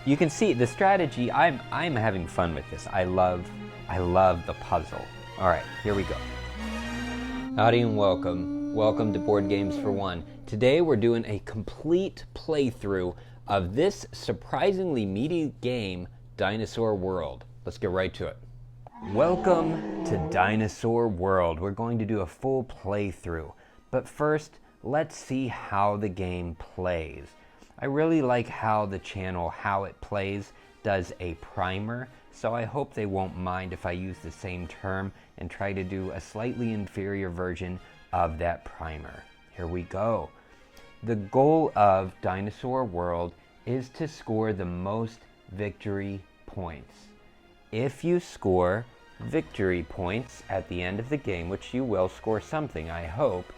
You can see the strategy. I'm having fun with this. I love the puzzle. All right, here we go. Howdy and welcome. Welcome to Board Games for One. Today we're doing a complete playthrough of this surprisingly meaty game, Dinosaur World. Let's get right to it. Welcome to Dinosaur World. We're going to do a full playthrough. But first, let's see how the game plays. I really like how the channel, How It Plays, does a primer, so I hope they won't mind if I use the same term and try to do a slightly inferior version of that primer. Here we go. The goal of Dinosaur World is to score the most victory points. If you score victory points at the end of the game, which you will score something, I hope,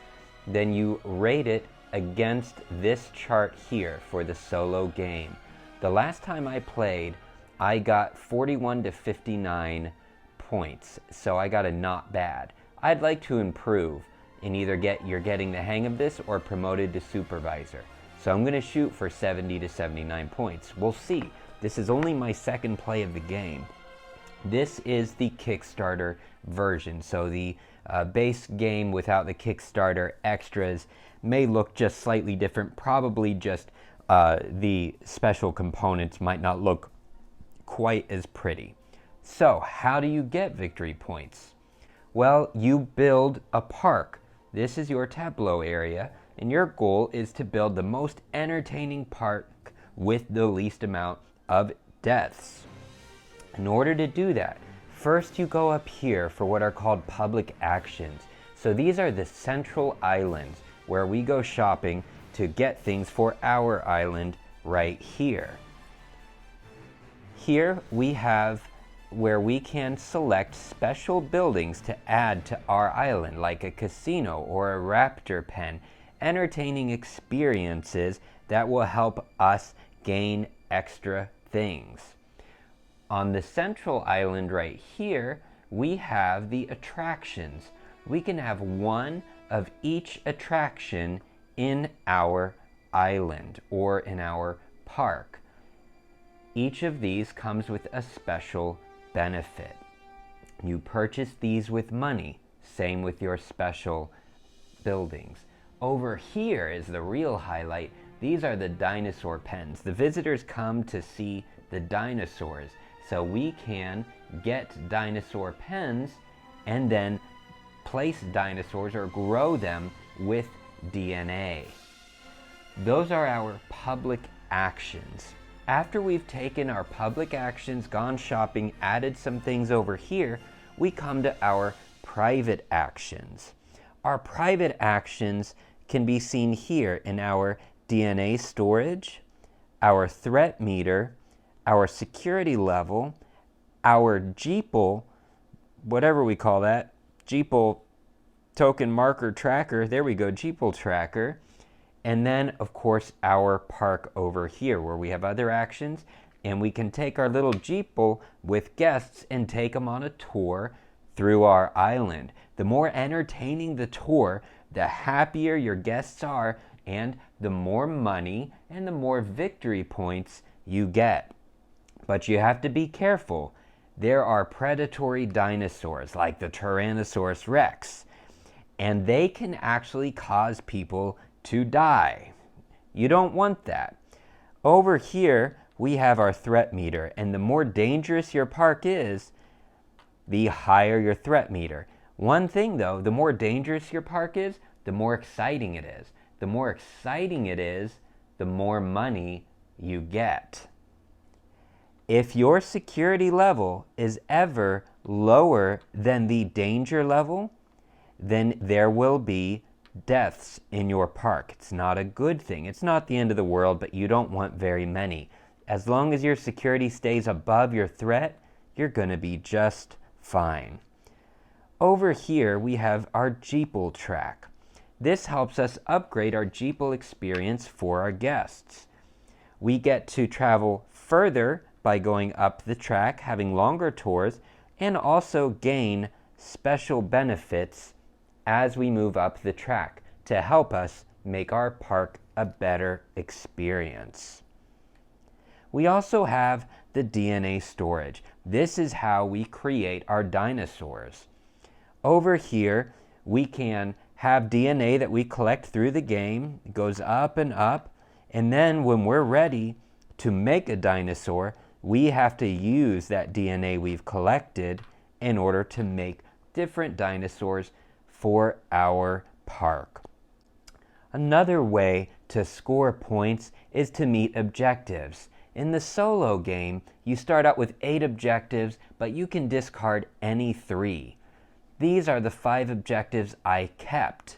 then you rate it against this chart here for the solo game. The last time I played, I got 41 to 59 points, so I got a not bad. I'd like to improve and either you're getting the hang of this or promoted to supervisor. So I'm going to shoot for 70 to 79 points. We'll see. This is only my second play of the game. This is the Kickstarter version, so the base game without the Kickstarter extras may look just slightly different. Probably just the special components might not look quite as pretty. So how do you get victory points? Well, you build a park. This is your tableau area, and your goal is to build the most entertaining park with the least amount of deaths. In order to do that, first you go up here for what are called public actions. So these are the central islands where we go shopping to get things for our island right here. Here we have where we can select special buildings to add to our island, like a casino or a raptor pen, entertaining experiences that will help us gain extra things. On the central island right here, we have the attractions. We can have one of each attraction in our island or in our park. Each of these comes with a special benefit. You purchase these with money, same with your special buildings. Over here is the real highlight. These are the dinosaur pens. The visitors come to see the dinosaurs, so we can get dinosaur pens and then place dinosaurs or grow them with DNA. Those are our public actions. After we've taken our public actions, gone shopping, added some things over here, we come to our private actions. Our private actions can be seen here in our DNA storage, our threat meter, our security level, our Jeeple, whatever we call that, Jeeple token marker tracker, there we go, Jeeple tracker, and then of course our park over here where we have other actions, and we can take our little Jeeple with guests and take them on a tour through our island. The more entertaining the tour, the happier your guests are, and the more money and the more victory points you get. But you have to be careful. There are predatory dinosaurs like the Tyrannosaurus Rex, and they can actually cause people to die. You don't want that. Over here, we have our threat meter, and the more dangerous your park is, the higher your threat meter. One thing though, the more dangerous your park is, the more exciting it is. The more exciting it is, the more money you get. If your security level is ever lower than the danger level, then there will be deaths in your park. It's not a good thing. It's not the end of the world, but you don't want very many. As long as your security stays above your threat, you're going to be just fine. Over here, we have our Jeeple track. This helps us upgrade our Jeeple experience for our guests. We get to travel further by going up the track, having longer tours, and also gain special benefits as we move up the track to help us make our park a better experience. We also have the DNA storage. This is how we create our dinosaurs. Over here, we can have DNA that we collect through the game. It goes up and up. And then when we're ready to make a dinosaur, we have to use that DNA we've collected in order to make different dinosaurs for our park. Another way to score points is to meet objectives. In the solo game, you start out with 8 objectives, but you can discard any 3. These are the 5 objectives I kept.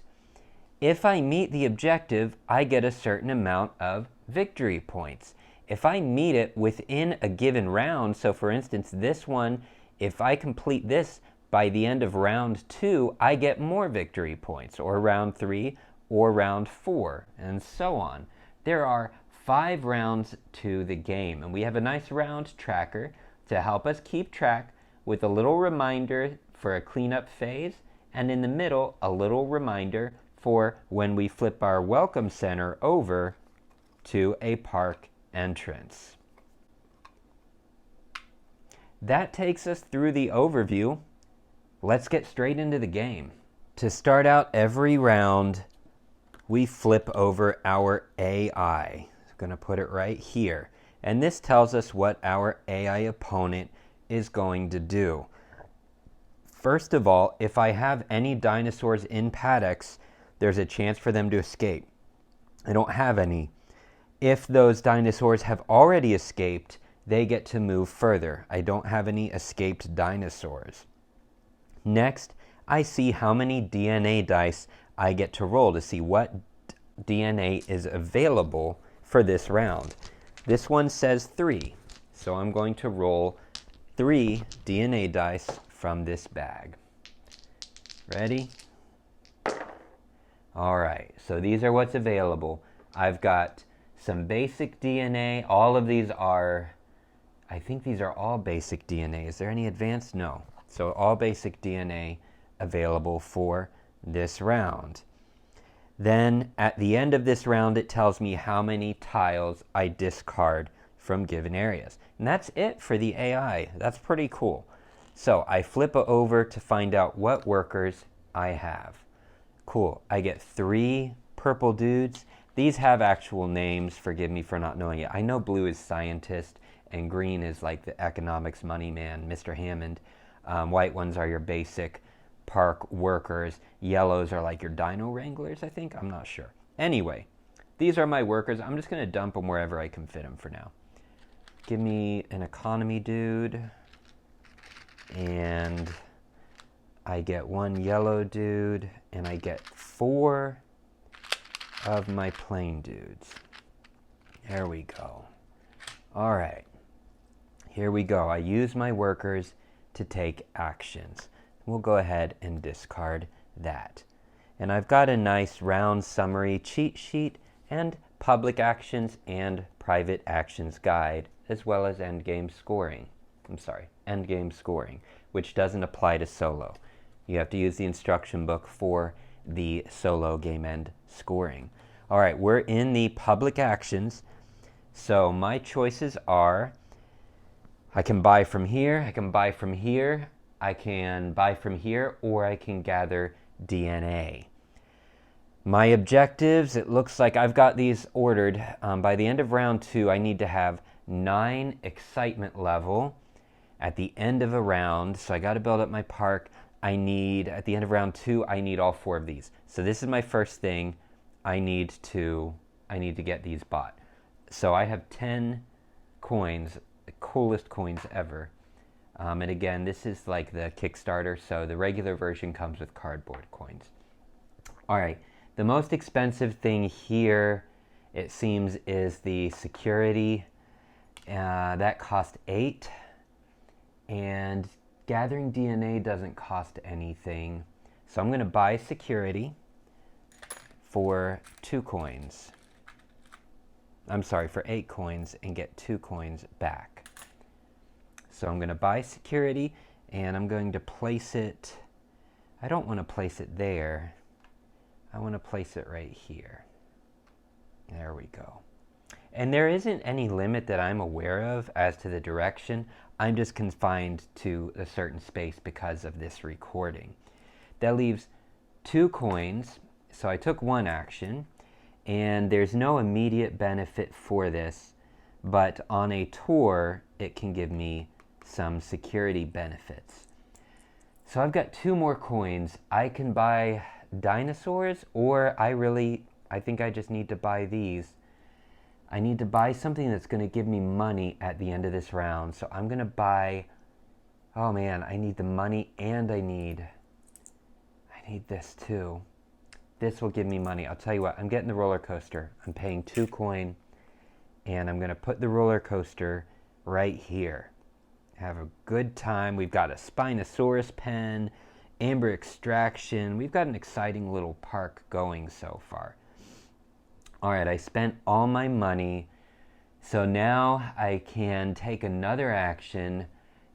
If I meet the objective, I get a certain amount of victory points. If I meet it within a given round, so for instance this one, if I complete this by the end of round 2, I get more victory points, or round 3, or round 4, and so on. There are 5 rounds to the game, and we have a nice round tracker to help us keep track, with a little reminder for a cleanup phase, and in the middle, a little reminder for when we flip our welcome center over to a park entrance. That takes us through the overview. Let's get straight into the game. To start out every round, we flip over our AI. I'm going to put it right here. And this tells us what our AI opponent is going to do. First of all, if I have any dinosaurs in paddocks, there's a chance for them to escape. I don't have any. If those dinosaurs have already escaped, they get to move further. I don't have any escaped dinosaurs. Next, I see how many DNA dice I get to roll to see what DNA is available for this round. This one says 3, so I'm going to roll 3 DNA dice from this bag. Ready? All right, so these are what's available. I've got some basic DNA. All of these are, I think these are all basic DNA. Is there any advanced? No. So all basic DNA available for this round. Then at the end of this round, it tells me how many tiles I discard from given areas. And that's it for the AI. That's pretty cool. So I flip over to find out what workers I have. Cool. I get 3 purple dudes. These have actual names. Forgive me for not knowing it. I know blue is scientist and green is like the economics money man, Mr. Hammond. White ones are your basic park workers. Yellows are like your dino wranglers, I think. I'm not sure. Anyway, these are my workers. I'm just going to dump them wherever I can fit them for now. Give me an economy dude. And I get 1 yellow dude. And I get 4 of my plain dudes. There we go. All right. Here we go. I use my workers to take actions. We'll go ahead and discard that. And I've got a nice round summary cheat sheet and public actions and private actions guide, as well as endgame scoring. Endgame scoring, which doesn't apply to solo. You have to use the instruction book for the solo game end scoring. All right, we're in the public actions. So my choices are, I can buy from here, I can buy from here, I can buy from here, or I can gather DNA. My objectives, it looks like I've got these ordered. By the end of round 2, I need to have 9 excitement level at the end of a round. So I got to build up my park. I need, at the end of round 2, I need all 4 of these. So this is my first thing. I need to get these bought. So I have 10 coins, the coolest coins ever. And again, this is like the Kickstarter, so the regular version comes with cardboard coins. All right, the most expensive thing here, it seems, is the security. That cost 8. And gathering DNA doesn't cost anything. So I'm going to buy security for 2 coins. I'm sorry, for 8 coins and get 2 coins back. So I'm going to buy security and I'm going to place it, I don't want to place it there. I want to place it right here. There we go. And there isn't any limit that I'm aware of as to the direction. I'm just confined to a certain space because of this recording. That leaves 2 coins. So I took 1 action, and there's no immediate benefit for this, but on a tour, it can give me some security benefits. So I've got 2 more coins. I can buy dinosaurs, or I think I just need to buy these. I need to buy something that's going to give me money at the end of this round. So I'm going to buy, oh man, I need the money, and I need this too. This will give me money. I'll tell you what, I'm getting the roller coaster. I'm paying 2 coin, and I'm going to put the roller coaster right here. Have a good time. We've got a Spinosaurus pen, amber extraction. We've got an exciting little park going so far. All right, I spent all my money, so now I can take another action,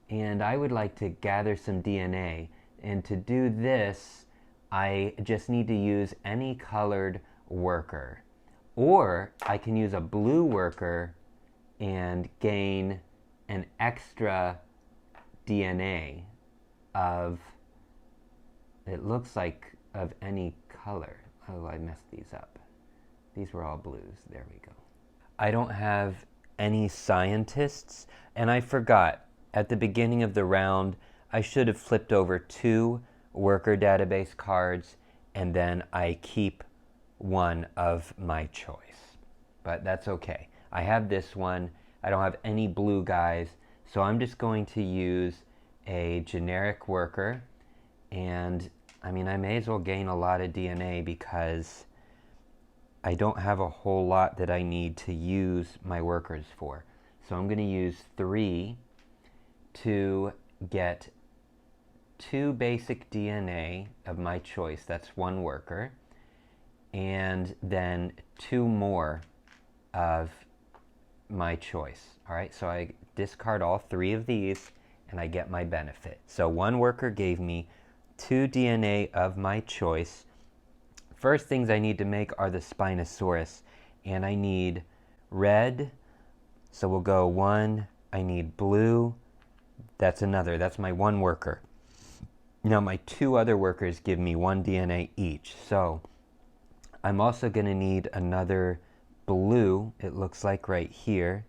and I would like to gather some DNA. And to do this, I just need to use any colored worker. Or I can use a blue worker and gain an extra DNA of, it looks like of any color. Oh, I messed these up. These were all blues. There we go. I don't have any scientists, and I forgot at the beginning of the round, I should have flipped over 2 worker database cards, and then I keep 1 of my choice. But that's okay. I have this one. I don't have any blue guys, so I'm just going to use a generic worker, and I mean, I may as well gain a lot of DNA because I don't have a whole lot that I need to use my workers for. So I'm going to use 3 to get 2 basic DNA of my choice. That's 1 worker. And then 2 more of my choice. All right, so I discard all 3 of these, and I get my benefit. So 1 worker gave me 2 DNA of my choice. First things I need to make are the Spinosaurus, and I need red, so we'll go 1. I need blue, that's another, that's my 1 worker. Now my 2 other workers give me 1 DNA each, so I'm also going to need another blue, it looks like right here.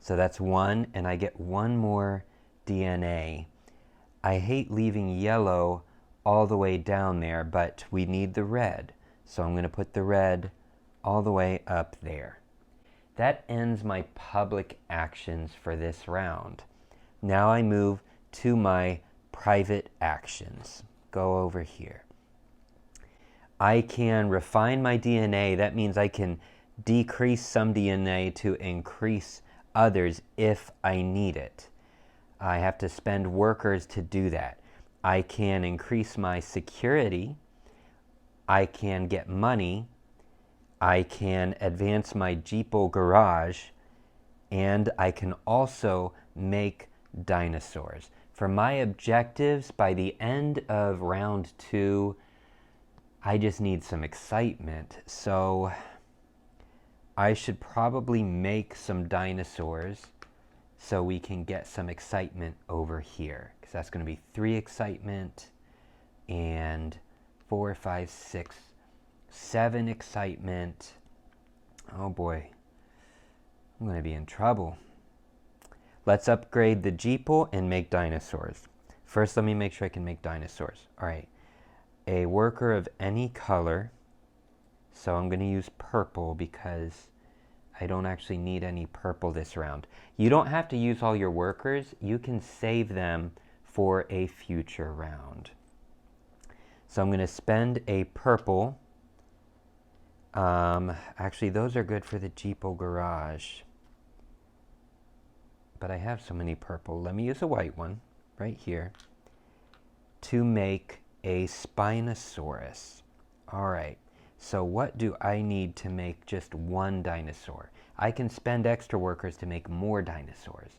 So that's 1, and I get 1 more DNA. I hate leaving yellow all the way down there, but we need the red. So I'm going to put the red all the way up there. That ends my public actions for this round. Now I move to my private actions. Go over here. I can refine my DNA. That means I can decrease some DNA to increase others if I need it. I have to spend workers to do that. I can increase my security. I can get money. I can advance my Jeeple garage. And I can also make dinosaurs. For my objectives, by the end of round 2, I just need some excitement. So I should probably make some dinosaurs so we can get some excitement over here. Because that's going to be 3 excitement and 4, 5, 6, 7 excitement. Oh boy, I'm going to be in trouble. Let's upgrade the Jeeple and make dinosaurs. First, let me make sure I can make dinosaurs. All right, a worker of any color. So I'm going to use purple because I don't actually need any purple this round. You don't have to use all your workers. You can save them for a future round. So I'm going to spend a purple. Actually, those are good for the Jeeple garage. But I have so many purple. Let me use a white one right here to make a Spinosaurus. All right. So what do I need to make just 1 dinosaur? I can spend extra workers to make more dinosaurs.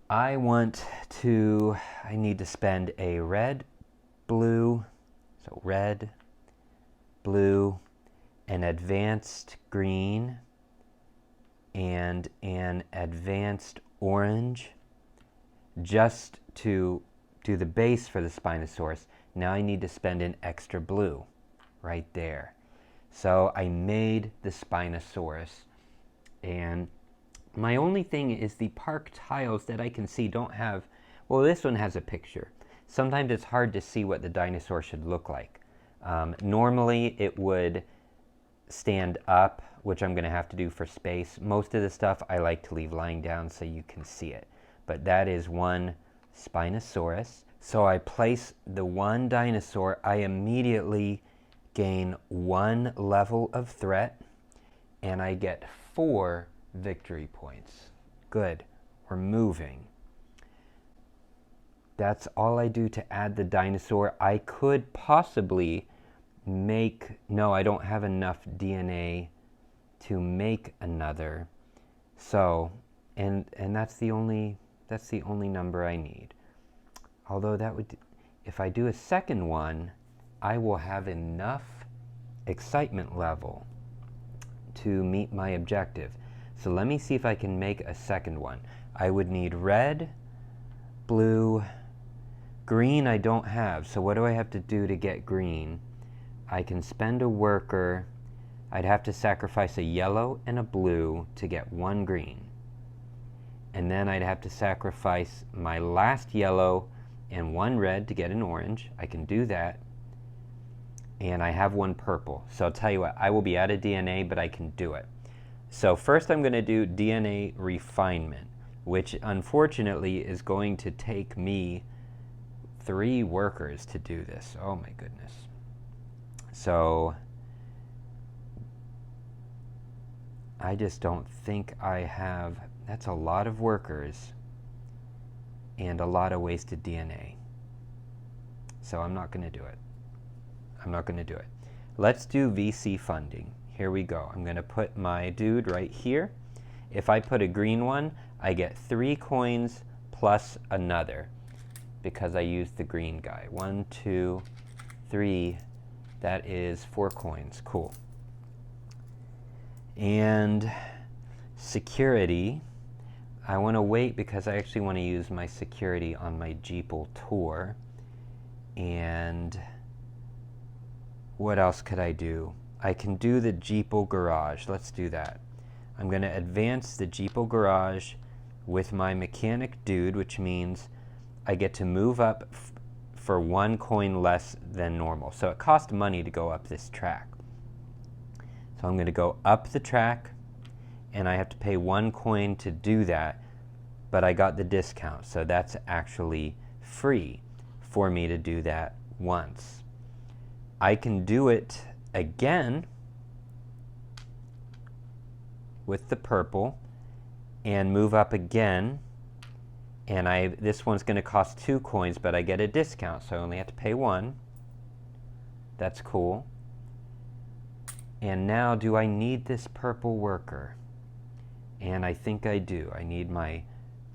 I need to spend a red, blue, so red, blue, an advanced green, and an advanced orange just to do the base for the Spinosaurus. Now I need to spend an extra blue right there. So I made the Spinosaurus, and my only thing is the park tiles that I can see don't have, well, this one has a picture. Sometimes it's hard to see what the dinosaur should look like. Normally it would stand up, which I'm going to have to do for space. Most of the stuff I like to leave lying down so you can see it. But that is one Spinosaurus. So I place the one dinosaur, I immediately gain 1 level of threat, and I get 4 victory points. Good, we're moving. That's all I do to add the dinosaur. I could possibly make, no, I don't have enough DNA to make another. So, and that's the only number I need. Although that would, if I do a second one, I will have enough excitement level to meet my objective. So let me see if I can make a second one. I would need red, blue, green I don't have. So what do I have to do to get green? I can spend a worker. I'd have to sacrifice a yellow and a blue to get 1 green. And then I'd have to sacrifice my last yellow and 1 red to get an orange. I can do that. And I have 1 purple. So I'll tell you what, I will be out of DNA, but I can do it. So first I'm going to do DNA refinement, which unfortunately is going to take me 3 workers to do this. Oh my goodness. So I just don't think I have, that's a lot of workers and a lot of wasted DNA. So I'm not going to do it. I'm not going to do it. Let's do VC funding. Here we go. I'm going to put my dude right here. If I put a green one, I get 3 coins plus another because I used the green guy. 1, 2, 3. That is 4 coins. Cool. And security, I want to wait because I actually want to use my security on my Jeeple Tour. And what else could I do? I can do the Jeeple Garage. Let's do that. I'm going to advance the Jeeple Garage with my mechanic dude, which means I get to move up for 1 coin less than normal. So it costs money to go up this track. So I'm going to go up the track, and I have to pay 1 coin to do that, but I got the discount, so that's actually free for me to do that once. I can do it again with the purple and move up again, and this one's going to cost 2 coins, but I get a discount, so I only have to pay 1. That's cool. And now, do I need this purple worker? And I think I do. I need my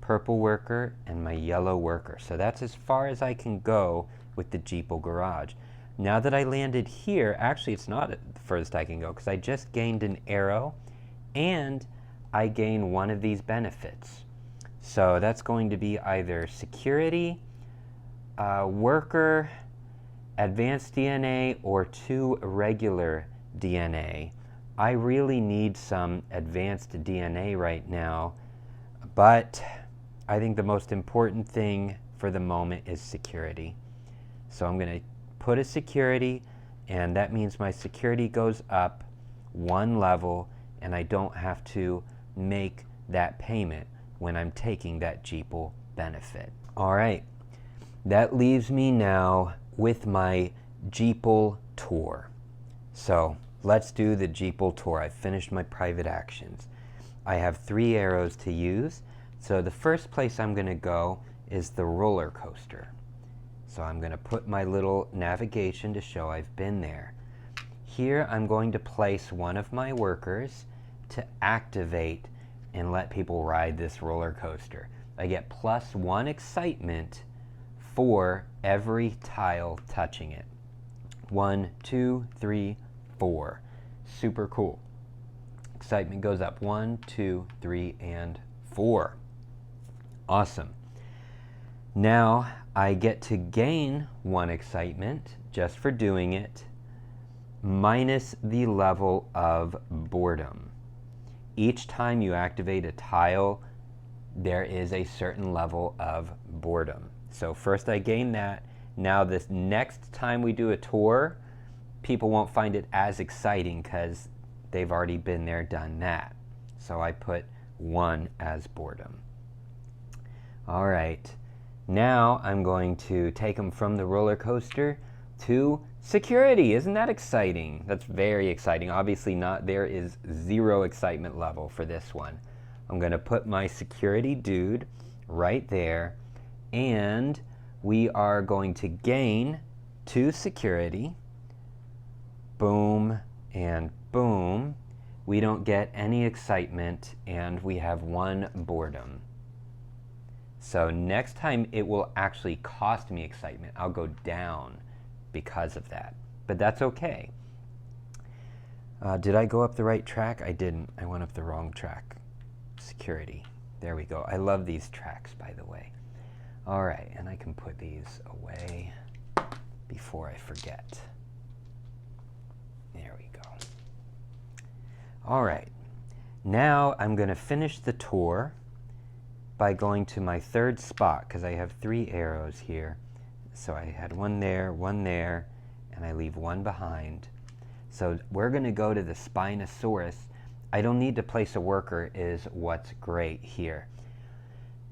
purple worker and my yellow worker. So that's as far as I can go with the Jeeple Garage. Now that I landed here, actually it's not the furthest I can go because I just gained an arrow and I gain 1 of these benefits. So that's going to be either security, worker, advanced DNA, or 2 regular DNA. I really need some advanced DNA right now, but I think the most important thing for the moment is security. So I'm going to put a security, and that means my security goes up 1 level, and I don't have to make that payment when I'm taking that Jeeple benefit. All right, that leaves me now with my Jeeple Tour. So let's do the Jeeple Tour. I've finished my private actions. I have 3 arrows to use. So the first place I'm going to go is the roller coaster. So I'm going to put my little navigation to show I've been there. Here I'm going to place 1 of my workers to activate and let people ride this roller coaster. I get +1 excitement for every tile touching it. 1, 2, 3, 4. Super cool. Excitement goes up 1, 2, 3, and 4. Awesome. Now I get to gain 1 excitement just for doing it, minus the level of boredom. Each time you activate a tile, there is a certain level of boredom. So first I gain that. Now this next time we do a tour, people won't find it as exciting because they've already been there, done that. So I put 1 as boredom. All right, now I'm going to take them from the roller coaster to security. Isn't that exciting? That's very exciting. Obviously not, there is 0 excitement level for this one. I'm going to put my security dude right there, and we are going to gain 2 security. Boom and boom. We don't get any excitement, and we have 1 boredom. So next time it will actually cost me excitement. I'll go down because of that, but that's okay. Did I go up the right track? I didn't. I went up the wrong track. Security. There we go. I love these tracks, by the way. All right, and I can put these away before I forget. There we go. All right, now I'm going to finish the tour by going to my 3rd spot, because I have 3 arrows here. So I had 1 there, and I leave 1 behind. So we're going to go to the Spinosaurus. I don't need to place a worker is what's great here.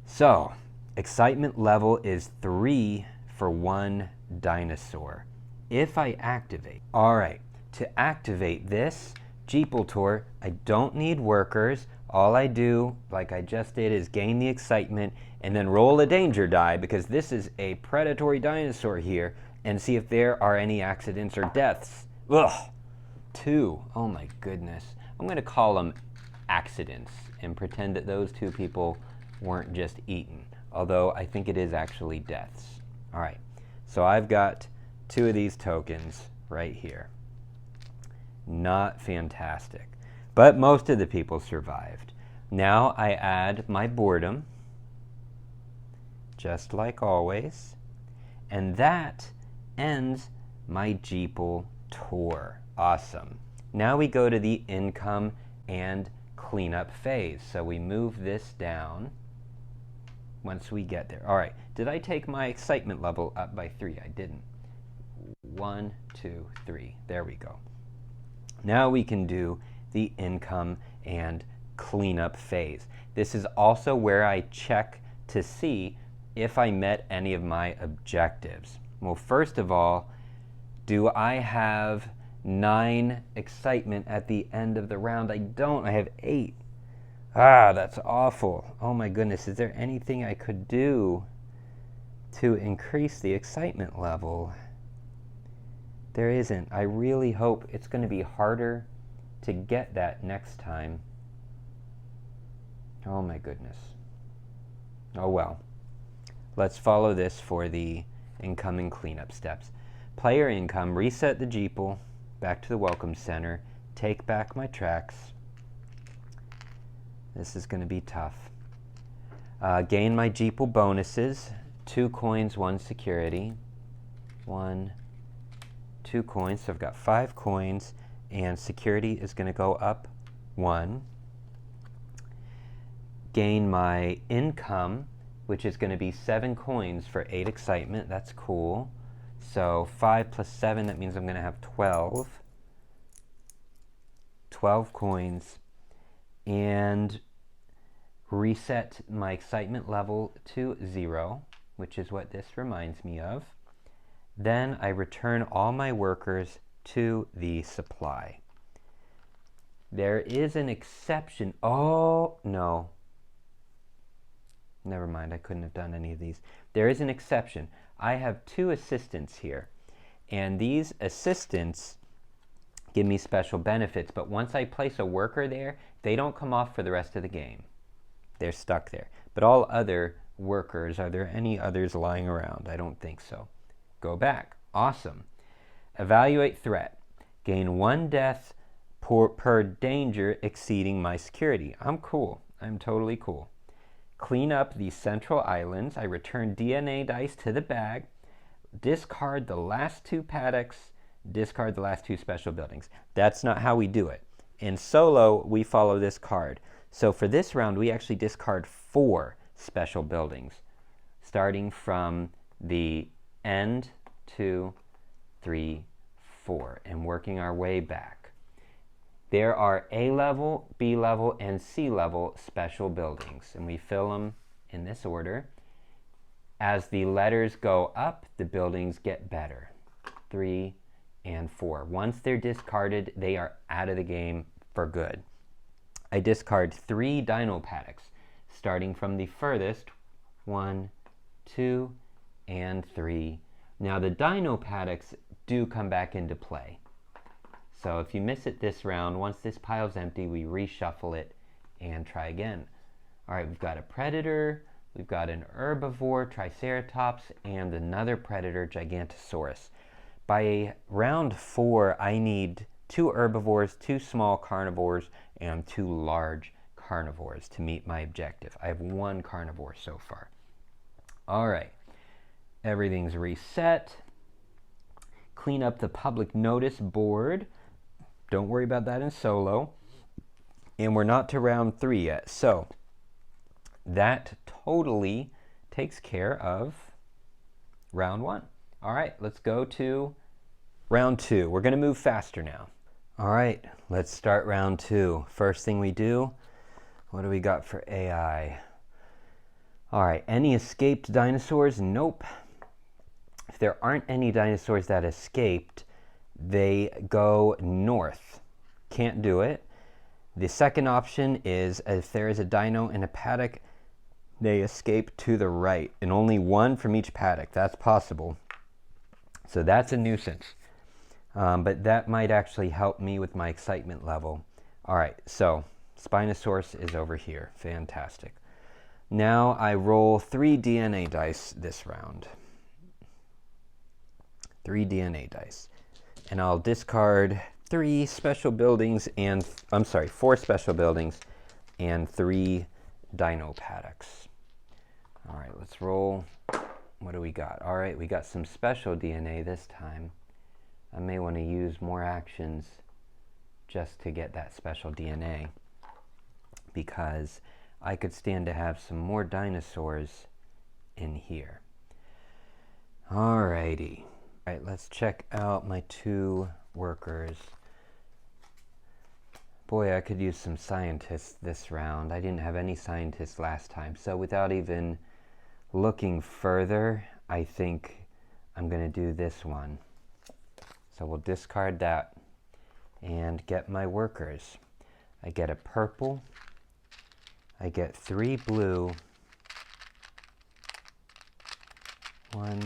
So excitement level is 3 for 1 dinosaur. If I activate, all right, to activate this Jeeple Tour, I don't need workers. All I do, like I just did, is gain the excitement and then roll a danger die, because this is a predatory dinosaur here, and see if there are any accidents or deaths. Ugh, 2. Oh my goodness. I'm going to call them accidents and pretend that those 2 people weren't just eaten, although I think it is actually deaths. All right, so I've got 2 of these tokens right here. Not fantastic, but most of the people survived. Now I add my boredom, just like always, and that ends my Jeeple Tour. Awesome. Now we go to the income and cleanup phase. So we move this down once we get there. All right, did I take my excitement level up by 3? I didn't. 1, 2, 3. There we go. Now we can do the income and cleanup phase. This is also where I check to see if I met any of my objectives. Well, first of all, do I have 9 excitement at the end of the round? I don't. I have 8. Ah, that's awful. Oh my goodness. Is there anything I could do to increase the excitement level? There isn't. I really hope it's going to be harder to get that next time. Oh my goodness. Oh well. Let's follow this for the incoming cleanup steps. Player income, reset the Jeeple, back to the welcome center, take back my tracks. This is going to be tough. Gain my Jeeple bonuses, 2 coins, 1 security. 1, 2 coins, so I've got 5 coins, and security is going to go up 1. Gain my income, which is going to be 7 coins for 8 excitement. That's cool. So 5 plus 7, that means I'm going to have 12. 12 coins. And reset my excitement level to 0, which is what this reminds me of. Then I return all my workers to the supply. There is an exception. Oh, no. Never mind, I couldn't have done any of these. There is an exception. I have 2 assistants here, and these assistants give me special benefits, but once I place a worker there, they don't come off for the rest of the game. They're stuck there. But all other workers, are there any others lying around? I don't think so. Go back. Awesome. Evaluate threat. Gain 1 death per danger exceeding my security. I'm cool. I'm totally cool. Clean up the central islands. I return DNA dice to the bag. Discard the last 2 paddocks. Discard the last 2 special buildings. That's not how we do it. In solo, we follow this card. So for this round, we actually discard 4 special buildings, starting from the end, 2, 3, 4, and working our way back. There are A level, B level, and C level special buildings, and we fill them in this order. As the letters go up, the buildings get better. 3 and 4. Once they're discarded, they are out of the game for good. I discard 3 dino paddocks, starting from the furthest, 1, 2, and 3. Now the dino paddocks do come back into play. So if you miss it this round, once this pile's empty, we reshuffle it and try again. All right, we've got a predator, we've got an herbivore, Triceratops, and another predator, Gigantosaurus. By round 4, I need 2 herbivores, 2 small carnivores, and 2 large carnivores to meet my objective. I have 1 carnivore so far. All right, everything's reset. Clean up the public notice board. Don't worry about that in solo. And we're not to round 3 yet. So that totally takes care of round 1. All right, let's go to round 2. We're going to move faster now. All right, let's start round 2. First thing we do, what do we got for AI? All right, any escaped dinosaurs? Nope. If there aren't any dinosaurs that escaped, they go north. Can't do it. The second option is if there is a dino in a paddock, they escape to the right, and only 1 from each paddock. That's possible. So that's a nuisance. But that might actually help me with my excitement level. All right, so Spinosaurus is over here. Fantastic. Now I roll 3 DNA dice this round. 3 DNA dice. And I'll discard 4 special buildings and 3 dino paddocks. All right, let's roll. What do we got? All right, we got some special DNA this time. I may want to use more actions just to get that special DNA, because I could stand to have some more dinosaurs in here. All righty. All right, let's check out my 2 workers. Boy, I could use some scientists this round. I didn't have any scientists last time, so without even looking further, I think I'm going to do this one. So we'll discard that and get my workers. I get a purple, I get 3 blue, 1,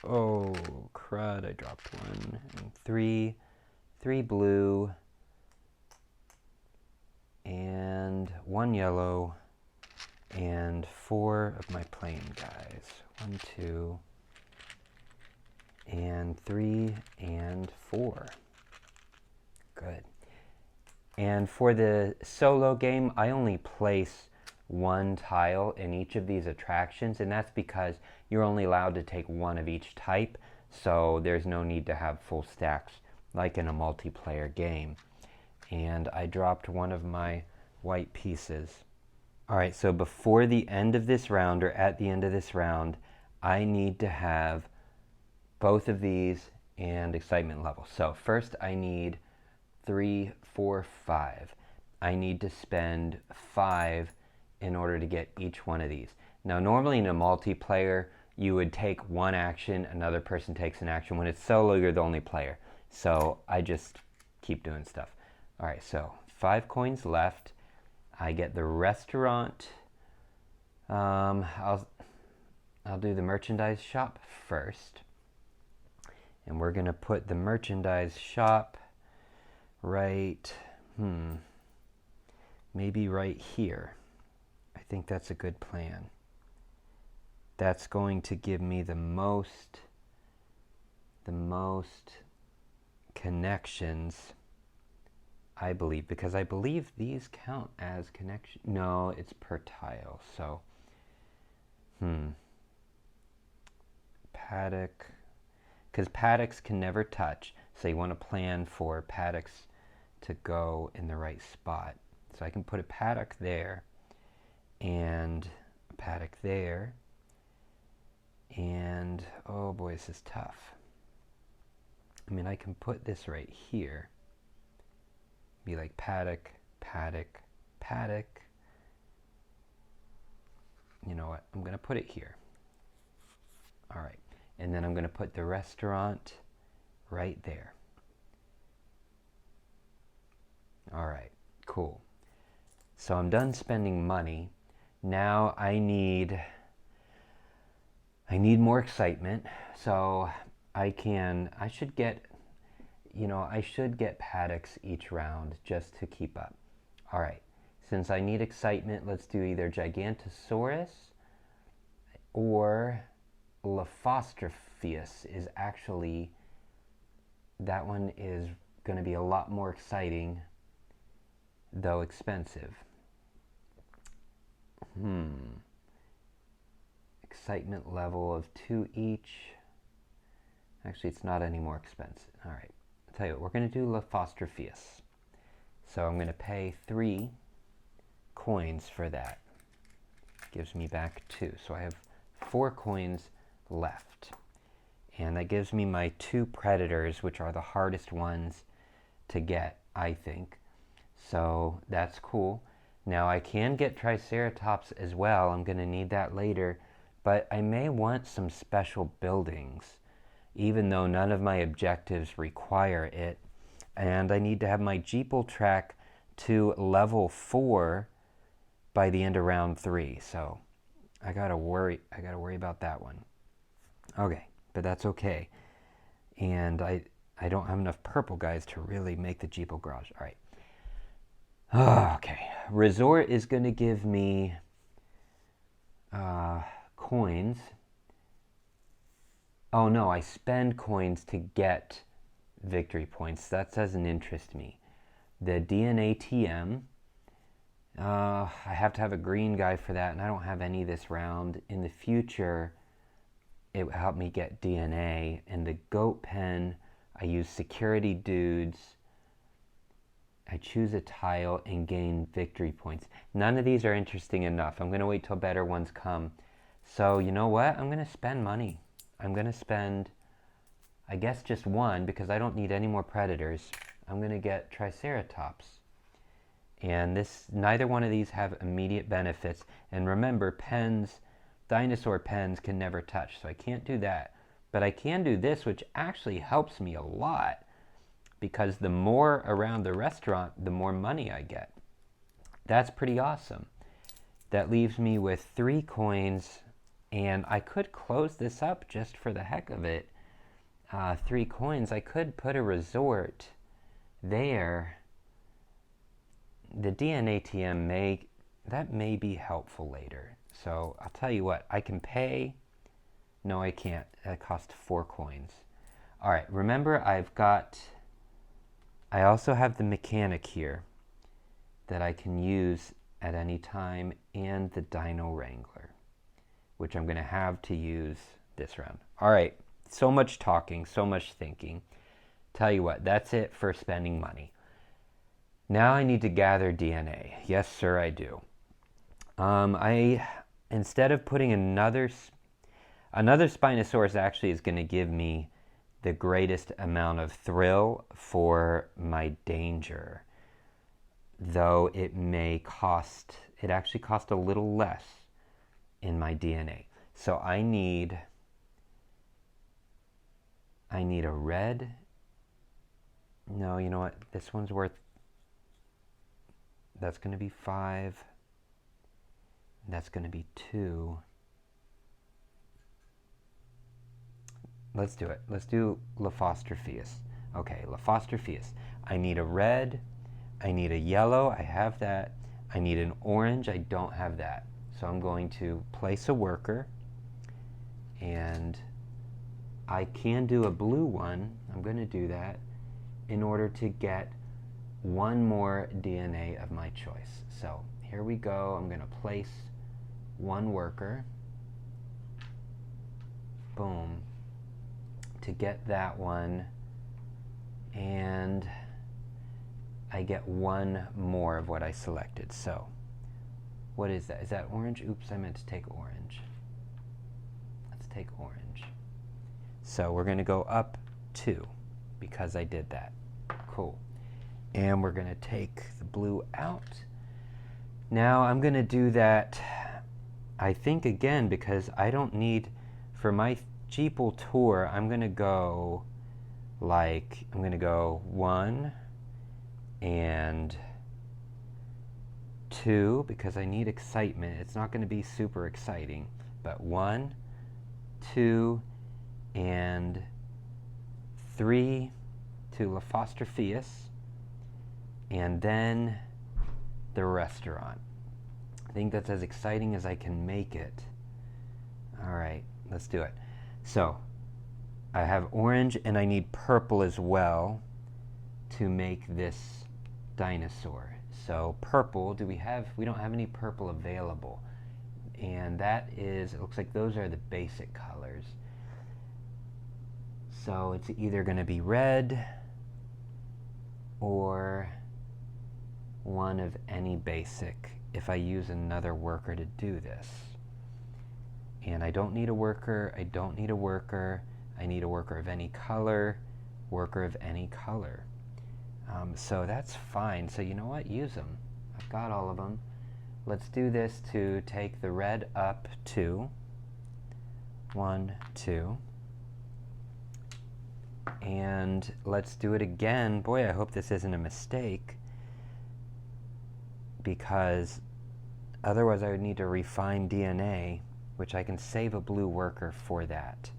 oh crud, I dropped 1, and 3 blue, and 1 yellow, and 4 of my plain guys. 1, 2, and 3, and 4. Good. And for the solo game, I only place 1 tile in each of these attractions, and that's because you're only allowed to take 1 of each type, so there's no need to have full stacks like in a multiplayer game. And I dropped 1 of my white pieces. All right, so before the end of this round, or at the end of this round, I need to have both of these and excitement level. So first I need 3, 4, 5. I need to spend 5 in order to get each one of these. Now normally in a multiplayer, you would take 1 action, another person takes an action. When it's solo, you're the only player. So I just keep doing stuff. All right, so 5 coins left. I get the restaurant. I'll do the merchandise shop first. And we're gonna put the merchandise shop right, maybe right here. I think that's a good plan. That's going to give me the most connections I believe, because I believe these count as connection. No, it's per tile. So, paddock, because paddocks can never touch. So you want to plan for paddocks to go in the right spot. So I can put a paddock there and a paddock there. And oh boy, this is tough. I mean, I can put this right here. Be like paddock, paddock, paddock. You know what? I'm going to put it here. All right. And then I'm going to put the restaurant right there. All right. Cool. So I'm done spending money. Now I need more excitement. So I should get paddocks each round just to keep up. All right. Since I need excitement, let's do either Gigantosaurus or Lophostropheus is actually, that one is going to be a lot more exciting, though expensive. Excitement level of 2 each. Actually, it's not any more expensive. All right. I'll tell you what, we're going to do Lophostropheus. So I'm going to pay 3 coins for that. Gives me back 2. So I have 4 coins left. And that gives me my 2 predators, which are the hardest ones to get, I think. So that's cool. Now I can get Triceratops as well. I'm going to need that later. But I may want some special buildings, even though none of my objectives require it. And I need to have my Jeeple track to level 4 by the end of round 3. So I gotta worry about that one. Okay, but that's okay. And I don't have enough purple guys to really make the Jeeple garage. All right. Okay. Resort is going to give me coins. Oh no, I spend coins to get victory points. That doesn't interest me. The DNA TM, I have to have a green guy for that, and I don't have any this round. In the future, it will help me get DNA. And the goat pen, I use security dudes. I choose a tile and gain victory points. None of these are interesting enough. I'm going to wait till better ones come. So you know what? I'm going to spend money. I'm going to spend, I guess, just 1 because I don't need any more predators. I'm going to get Triceratops. And neither one of these have immediate benefits. And remember, dinosaur pens can never touch, so I can't do that. But I can do this, which actually helps me a lot, because the more around the restaurant, the more money I get. That's pretty awesome. That leaves me with 3 coins, and I could close this up just for the heck of it. 3 coins. I could put a resort there. The DNA TM may be helpful later. So I'll tell you what, I can pay. No, I can't. That costs 4 coins. All right, remember I also have the mechanic here that I can use at any time, and the Dino Wrangler, which I'm going to have to use this round. All right, so much talking, so much thinking. Tell you what, that's it for spending money. Now I need to gather DNA. Yes, sir, I do. Instead of putting another Spinosaurus actually is going to give me the greatest amount of thrill for my danger, though it actually cost a little less in my DNA. So I need a red. No, you know what? This one's that's going to be 5. That's going to be 2. Let's do it. Let's do Lophostropheus. Okay, Lophostropheus. I need a red. I need a yellow. I have that. I need an orange. I don't have that. So I'm going to place a worker. And I can do a blue one. I'm going to do that in order to get one more DNA of my choice. So here we go. I'm going to place one worker. Boom. To get that one. And I get one more of what I selected. So what is that? Is that orange? Oops, I meant to take orange. Let's take orange. So we're going to go up 2 because I did that. Cool. And we're going to take the blue out. Now I'm going to do that, I think, again, because I don't need, for my Jeeple Tour, I'm going to go like, I'm going to go 1 and 2 because I need excitement. It's not going to be super exciting, but 1, 2, and 3 to La Fosterfius, and then the restaurant. I think that's as exciting as I can make it. All right, let's do it. So I have orange and I need purple as well to make this dinosaur. So purple, we don't have any purple available. And that is, it looks like those are the basic colors. So it's either going to be red or one of any basic if I use another worker to do this. And I don't need a worker, I don't need a worker, I need a worker of any color, worker of any color. So that's fine. So you know what? Use them. I've got all of them. Let's do this to take the red up 2. 1, 2. And let's do it again. Boy, I hope this isn't a mistake, because otherwise I would need to refine DNA, which I can save a blue worker for that.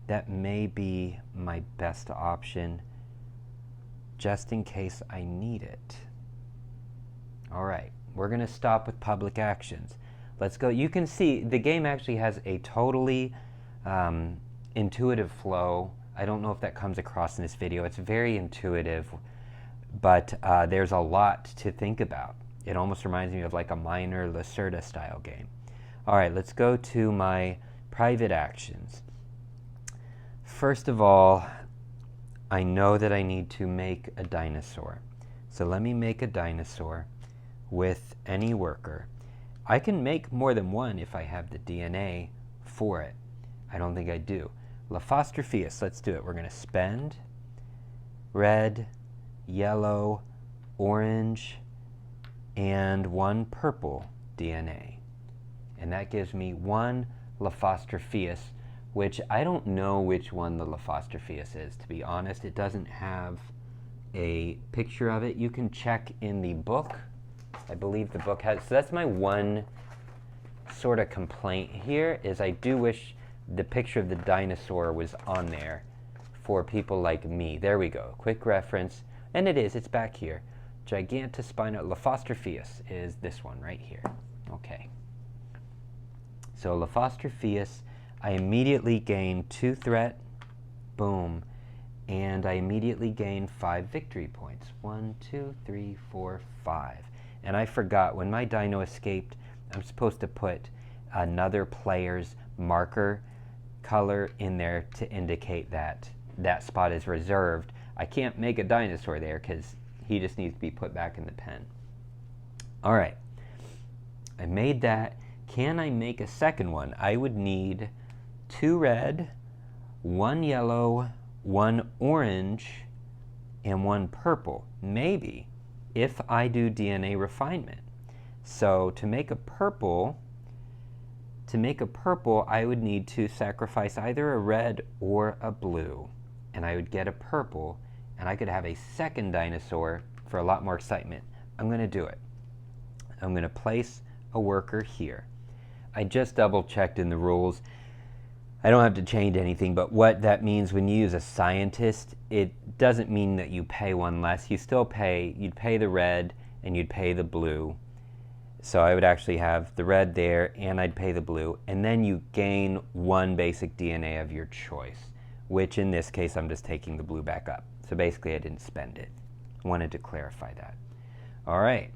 That may be my best option, just in case I need it. All right, we're going to stop with public actions. Let's go. You can see the game actually has a totally intuitive flow. I don't know if that comes across in this video. It's very intuitive, but there's a lot to think about. It almost reminds me of like a minor Lacerda style game. All right, let's go to my private actions. First of all, I know that I need to make a dinosaur. So let me make a dinosaur with any worker. I can make more than one if I have the DNA for it. I don't think I do. La Fosterfius, let's do it. We're going to spend red, yellow, orange, and 1 purple DNA. And that gives me 1 La Fosterfius, which I don't know which one the La Fosterfius is, to be honest. It doesn't have a picture of it. You can check in the book. I believe the book has. So that's my one sort of complaint here, is I do wish the picture of the dinosaur was on there for people like me. There we go. Quick reference. And it is. It's back here. Gigantospino. La Fosterfius is this one right here. Okay. So La Fosterfius, I immediately gain 2 threat. Boom. And I immediately gain 5 victory points. 1, 2, 3, 4, 5. And I forgot, when my dino escaped, I'm supposed to put another player's marker color in there to indicate that that spot is reserved. I can't make a dinosaur there because he just needs to be put back in the pen. All right, I made that. Can I make a second one? I would need 2 red, 1 yellow, 1 orange, and 1 purple. Maybe, if I do DNA refinement. So to make a purple, I would need to sacrifice either a red or a blue, and I would get a purple, and I could have a second dinosaur for a lot more excitement. I'm going to do it. I'm going to place a worker here. I just double-checked in the rules. I don't have to change anything, but what that means when you use a scientist, it doesn't mean that you pay one less. You still pay, you'd pay the red and you'd pay the blue. So I would actually have the red there and I'd pay the blue, and then you gain 1 basic DNA of your choice, which in this case I'm just taking the blue back up. So basically I didn't spend it. wanted to clarify that. All right,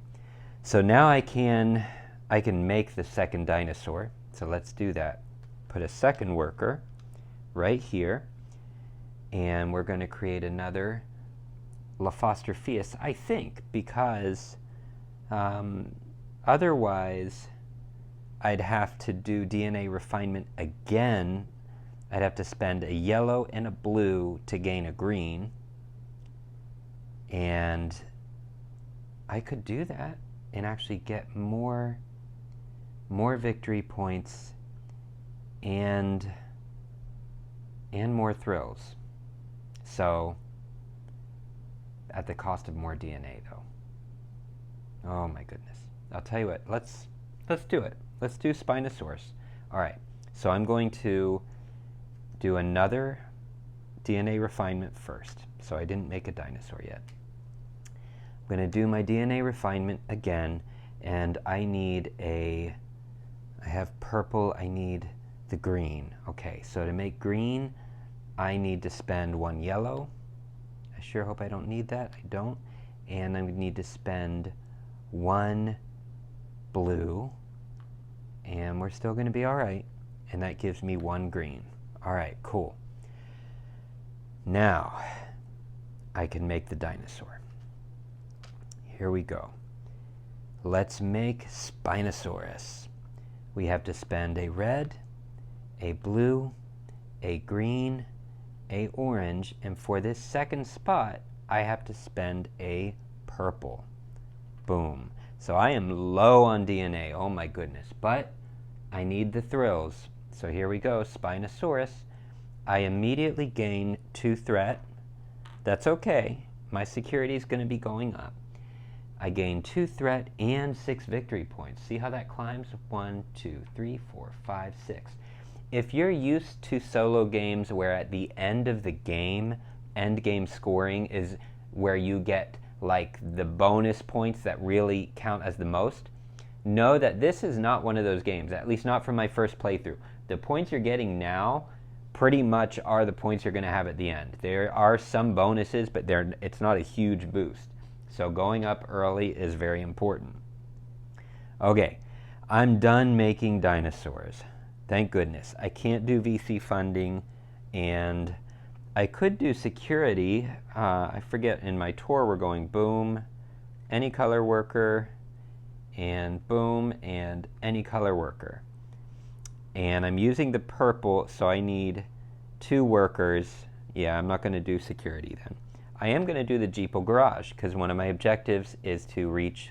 so now I can make the second dinosaur. So let's do that. Put a second worker right here, and we're going to create another Lophostropheus, I think, because otherwise I'd have to do DNA refinement again. I'd have to spend a yellow and a blue to gain a green, and I could do that and actually get more victory points and more thrills. So at the cost of more DNA, though. Oh my goodness. I'll tell you what, let's do it. Let's do Spinosaurus. All right, so I'm going to do another DNA refinement first. So I didn't make a dinosaur yet. I'm going to do my DNA refinement again, and I have purple, I need the green. Okay, so to make green, I need to spend 1 yellow. I sure hope I don't need that. I don't. And I need to spend 1 blue, and we're still going to be all right. And that gives me 1 green. All right, cool. Now I can make the dinosaur. Here we go. Let's make Spinosaurus. We have to spend a red, a blue, a green, a orange, and for this second spot, I have to spend a purple. Boom. So I am low on DNA, oh my goodness, but I need the thrills. So here we go, Spinosaurus. I immediately gain 2 threat. That's okay. My security is going to be going up. I gain 2 threat and 6 victory points. See how that climbs? 1, 2, 3, 4, 5, 6. If you're used to solo games where at the end of the game, end game scoring is where you get like the bonus points that really count as the most, know that this is not one of those games, at least not from my first playthrough. The points you're getting now pretty much are the points you're going to have at the end. There are some bonuses, but it's not a huge boost. So going up early is very important. Okay, I'm done making dinosaurs. Thank goodness. I can't do VC funding, and I could do security. I forget, in my tour we're going boom, any color worker, and boom, and any color worker. And I'm using the purple, so I need 2 workers. Yeah, I'm not going to do security then. I am going to do the Jeeple garage, because one of my objectives is to reach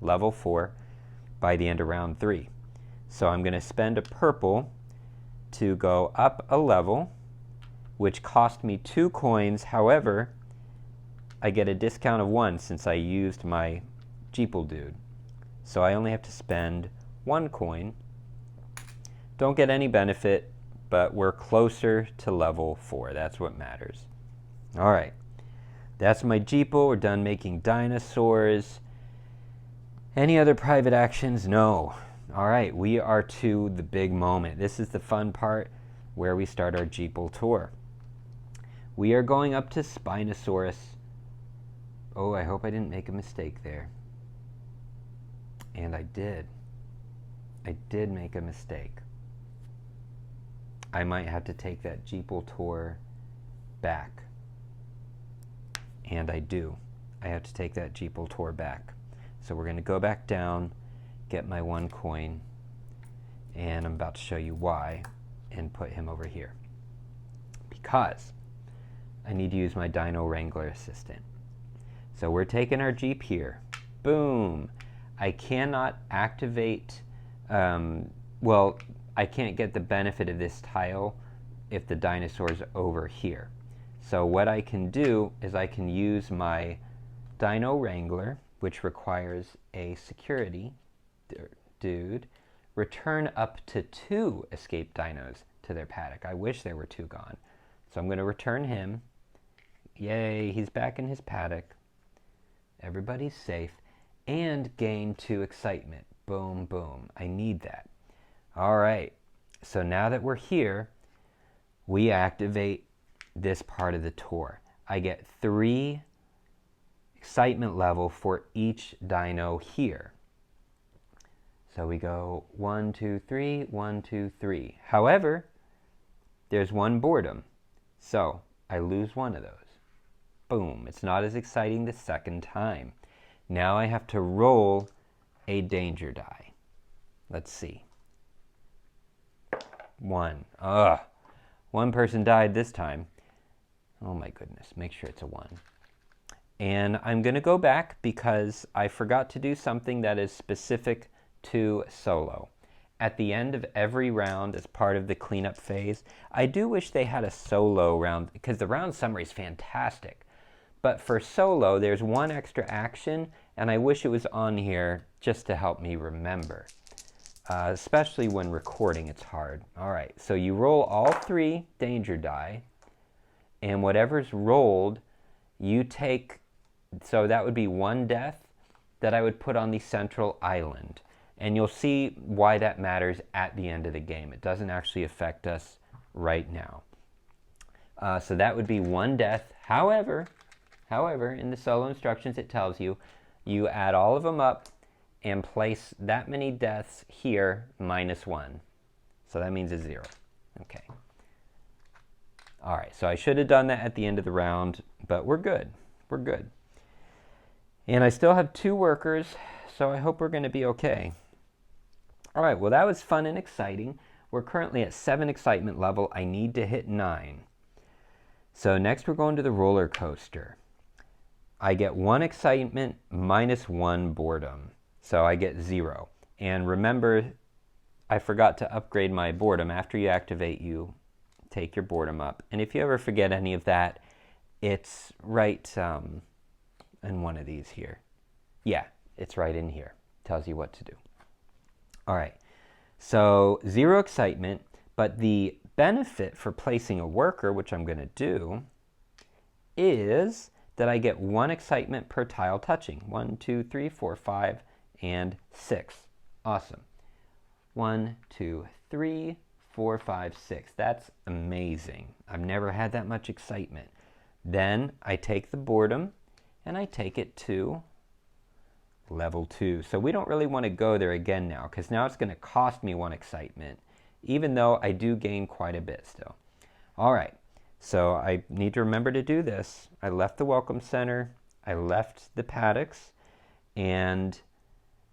level 4, by the end of round 3. So I'm going to spend a purple to go up a level, which cost me 2 coins. However, I get a discount of 1 since I used my Jeeple dude. So I only have to spend 1 coin. Don't get any benefit, but we're closer to level 4. That's what matters. All right, that's my Jeeple. We're done making dinosaurs. Any other private actions? No. All right, we are to the big moment. This is the fun part where we start our Jeeple tour. We are going up to Spinosaurus. Oh, I hope I didn't make a mistake there. And I did. I did make a mistake. I might have to take that Jeeple tour back. And I do. I have to take that Jeeple tour back. So we're going to go back down, get my 1 coin, and I'm about to show you why, and put him over here. Because I need to use my Dino Wrangler assistant. So we're taking our Jeep here. Boom. I cannot activate, well, I can't get the benefit of this tile if the dinosaur's over here. So what I can do is I can use my Dino Wrangler, which requires a security dude, return up to 2 escaped dinos to their paddock. I wish there were 2 gone. So I'm going to return him. Yay, he's back in his paddock. Everybody's safe. And gain 2 excitement. Boom, boom. I need that. All right. So now that we're here, we activate this part of the tour. I get 3 excitement level for each dino here. So we go 1, 2, 3, 1, 2, 3. However, there's one boredom. So I lose one of those. Boom. It's not as exciting the second time. Now I have to roll a danger die. Let's see. 1. Ugh. One person died this time. Oh my goodness. Make sure it's a 1. And I'm going to go back because I forgot to do something that is specific to solo. At the end of every round, as part of the cleanup phase, I do wish they had a solo round, because the round summary is fantastic. But for solo, there's one extra action, and I wish it was on here just to help me remember. Especially when recording, it's hard. All right, so you roll all 3 danger die, and whatever's rolled, you take, so that would be 1 death that I would put on the central island. And you'll see why that matters at the end of the game. It doesn't actually affect us right now. So that would be 1 death. However, in the solo instructions it tells you, you add all of them up and place that many deaths here minus 1. So that means a 0. Okay. All right, so I should have done that at the end of the round, but we're good. We're good. And I still have 2 workers, so I hope we're going to be okay. All right, well, that was fun and exciting. We're currently at 7 excitement level. I need to hit 9. So next we're going to the roller coaster. I get 1 excitement minus 1 boredom. So I get 0. And remember, I forgot to upgrade my boredom. After you activate, you take your boredom up. And if you ever forget any of that, it's right in one of these here. Yeah, it's right in here. Tells you what to do. All right, so 0 excitement, but the benefit for placing a worker, which I'm going to do, is that I get 1 excitement per tile touching. 1, 2, 3, 4, 5, and 6. Awesome. 1, 2, 3, 4, 5, 6. That's amazing. I've never had that much excitement. Then I take the boredom and I take it to level 2. So we don't really want to go there again now, because now it's going to cost me 1 excitement, even though I do gain quite a bit still. All right, so I need to remember to do this. I left the Welcome Center, I left the paddocks, and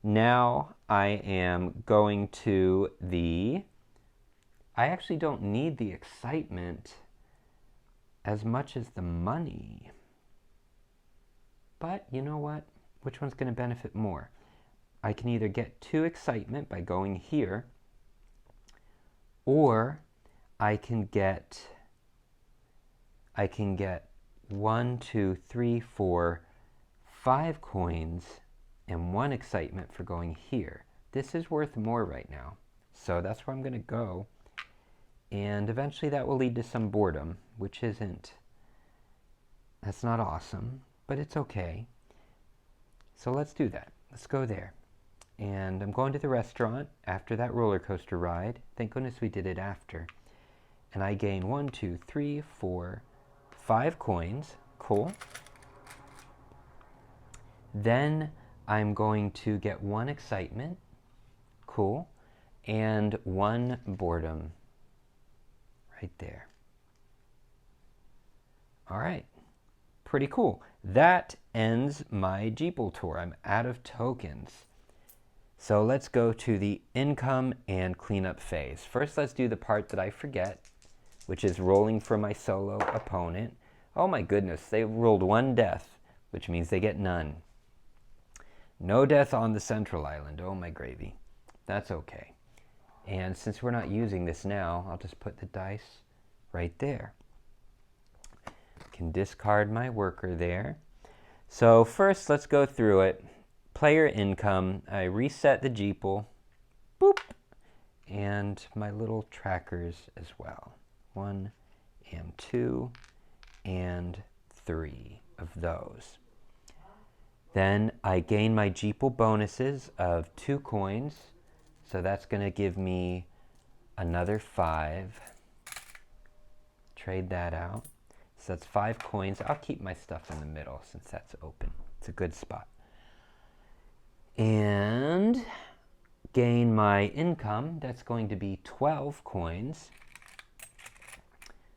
now I am going to the, I actually don't need the excitement as much as the money. But you know what? Which one's going to benefit more? I can either get 2 excitement by going here, or I can get 1, 2, 3, 4, 5 coins and 1 excitement for going here. This is worth more right now. So that's where I'm going to go. And eventually that will lead to some boredom, which that's not awesome, but it's okay. So let's do that. Let's go there. And I'm going to the restaurant after that roller coaster ride. Thank goodness we did it after. And I gain 1, 2, 3, 4, 5 coins. Cool. Then I'm going to get 1 excitement. Cool. And 1 boredom. Right there. All right. Pretty cool. That ends my Jeeple Tour. I'm out of tokens. So let's go to the income and cleanup phase. First, let's do the part that I forget, which is rolling for my solo opponent. Oh my goodness, they rolled 1 death, which means they get none. No death on the central island. Oh my gravy. That's okay. And since we're not using this now, I'll just put the dice right there. Can discard my worker there. So first, let's go through it. Player income. I reset the Jeeple. Boop. And my little trackers as well. 1 and 2 and 3 of those. Then I gain my Jeeple bonuses of 2 coins. So that's going to give me another 5. Trade that out. So that's 5 coins. I'll keep my stuff in the middle since that's open. It's a good spot. And gain my income. That's going to be 12 coins.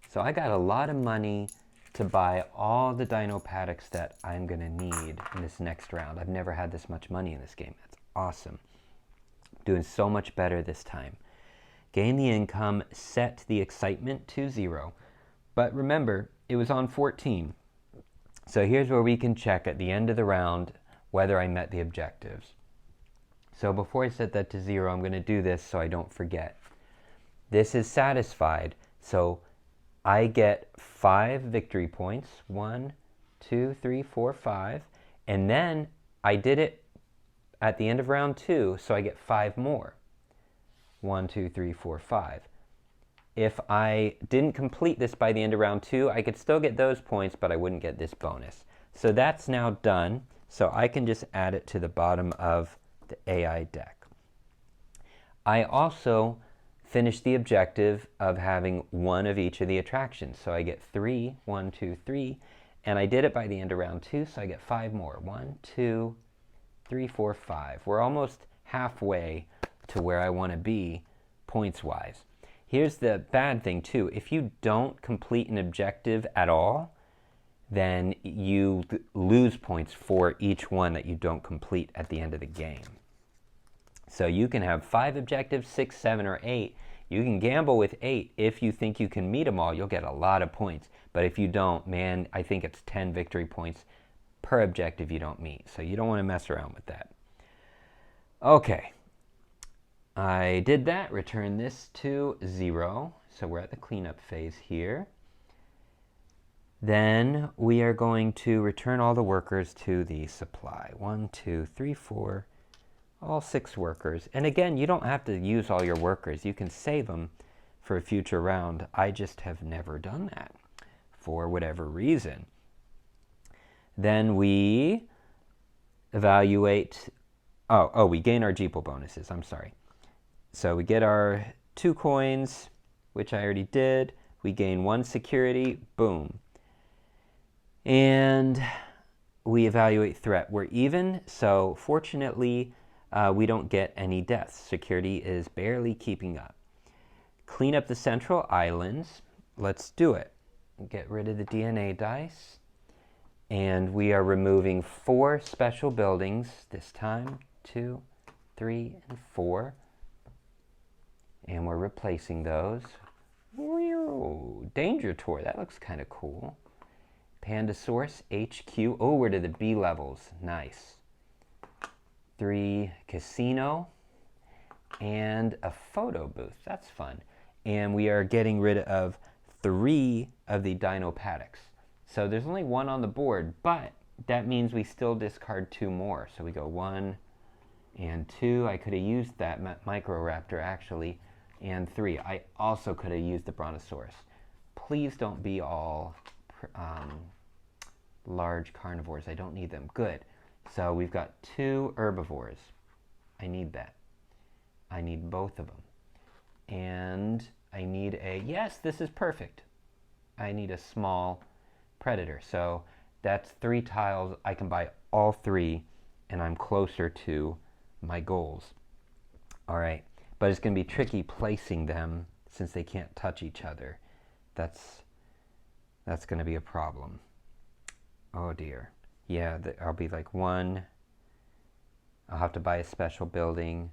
So I got a lot of money to buy all the dino paddocks that I'm going to need in this next round. I've never had this much money in this game. That's awesome. Doing so much better this time. Gain the income, set the excitement to 0. But remember, it was on 14. So here's where we can check at the end of the round whether I met the objectives. So before I set that to 0, I'm going to do this so I don't forget. This is satisfied, so I get 5 victory points. 1, 2, 3, 4, 5. And then I did it at the end of round 2, so I get 5 more. 1, 2, 3, 4, 5. If I didn't complete this by the end of round 2, I could still get those points, but I wouldn't get this bonus. So that's now done, so I can just add it to the bottom of the AI deck. I also finished the objective of having 1 of each of the attractions. So I get 3, 1, 2, 3, and I did it by the end of round 2, so I get 5 more. 1, 2, 3, 4, 5. We're almost halfway to where I want to be points-wise. Here's the bad thing too. If you don't complete an objective at all, then you lose points for each one that you don't complete at the end of the game. So you can have 5 objectives, 6, 7, or 8. You can gamble with 8. If you think you can meet them all, you'll get a lot of points. But if you don't, man, I think it's 10 victory points per objective you don't meet. So you don't want to mess around with that. Okay. I did that, return this to 0. So we're at the cleanup phase here. Then we are going to return all the workers to the supply. 1, 2, 3, 4, all 6 workers. And again, you don't have to use all your workers. You can save them for a future round. I just have never done that for whatever reason. Then we evaluate, we gain our Jeeple bonuses, I'm sorry. So we get our 2 coins, which I already did. We gain 1 security, boom. And we evaluate threat. We're even, so fortunately, we don't get any deaths. Security is barely keeping up. Clean up the central islands. Let's do it. Get rid of the DNA dice. And we are removing 4 special buildings this time. 2, 3, and 4. And we're replacing those. Danger Tour, that looks kind of cool. Pandasaurus HQ. Oh, we're to the B levels. Nice. 3 casino and a photo booth. That's fun. And we are getting rid of 3 of the dino paddocks. So there's only 1 on the board, but that means we still discard 2 more. So we go 1 and 2. I could have used that Microraptor actually. And 3. I also could have used the Brontosaurus. Please don't be all large carnivores. I don't need them. Good. So we've got 2 herbivores. I need that. I need both of them. And I need yes, this is perfect. I need a small predator. So that's 3 tiles. I can buy all 3, and I'm closer to my goals. All right. But it's going to be tricky placing them since they can't touch each other. That's going to be a problem. Oh dear. Yeah, I'll be like 1. I'll have to buy a special building,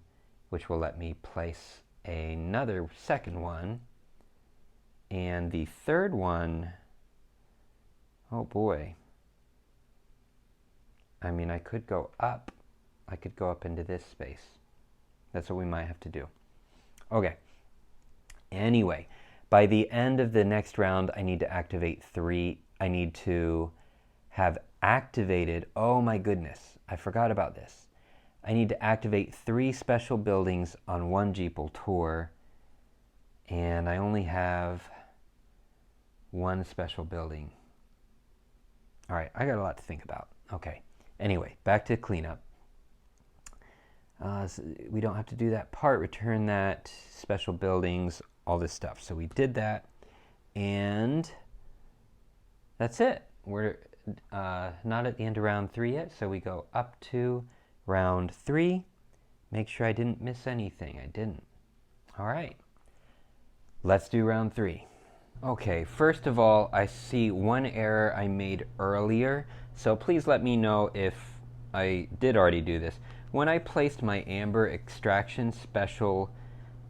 which will let me place another second one. And the third one, oh boy. I mean, I could go up. I could go up into this space. That's what we might have to do. Okay. Anyway, by the end of the next round, I need to activate 3. I need to have activated, oh my goodness, I forgot about this. I need to activate 3 special buildings on 1 Jeeple Tour, and I only have 1 special building. All right, I got a lot to think about. Okay, anyway, back to cleanup. So we don't have to do that part, return that, special buildings, all this stuff. So we did that, and that's it. not at the end of round 3 yet, so we go up to round 3. Make sure I didn't miss anything. I didn't. All right. Let's do round 3. Okay, first of all, I see one error I made earlier, so please let me know if I did already do this. When I placed my amber extraction special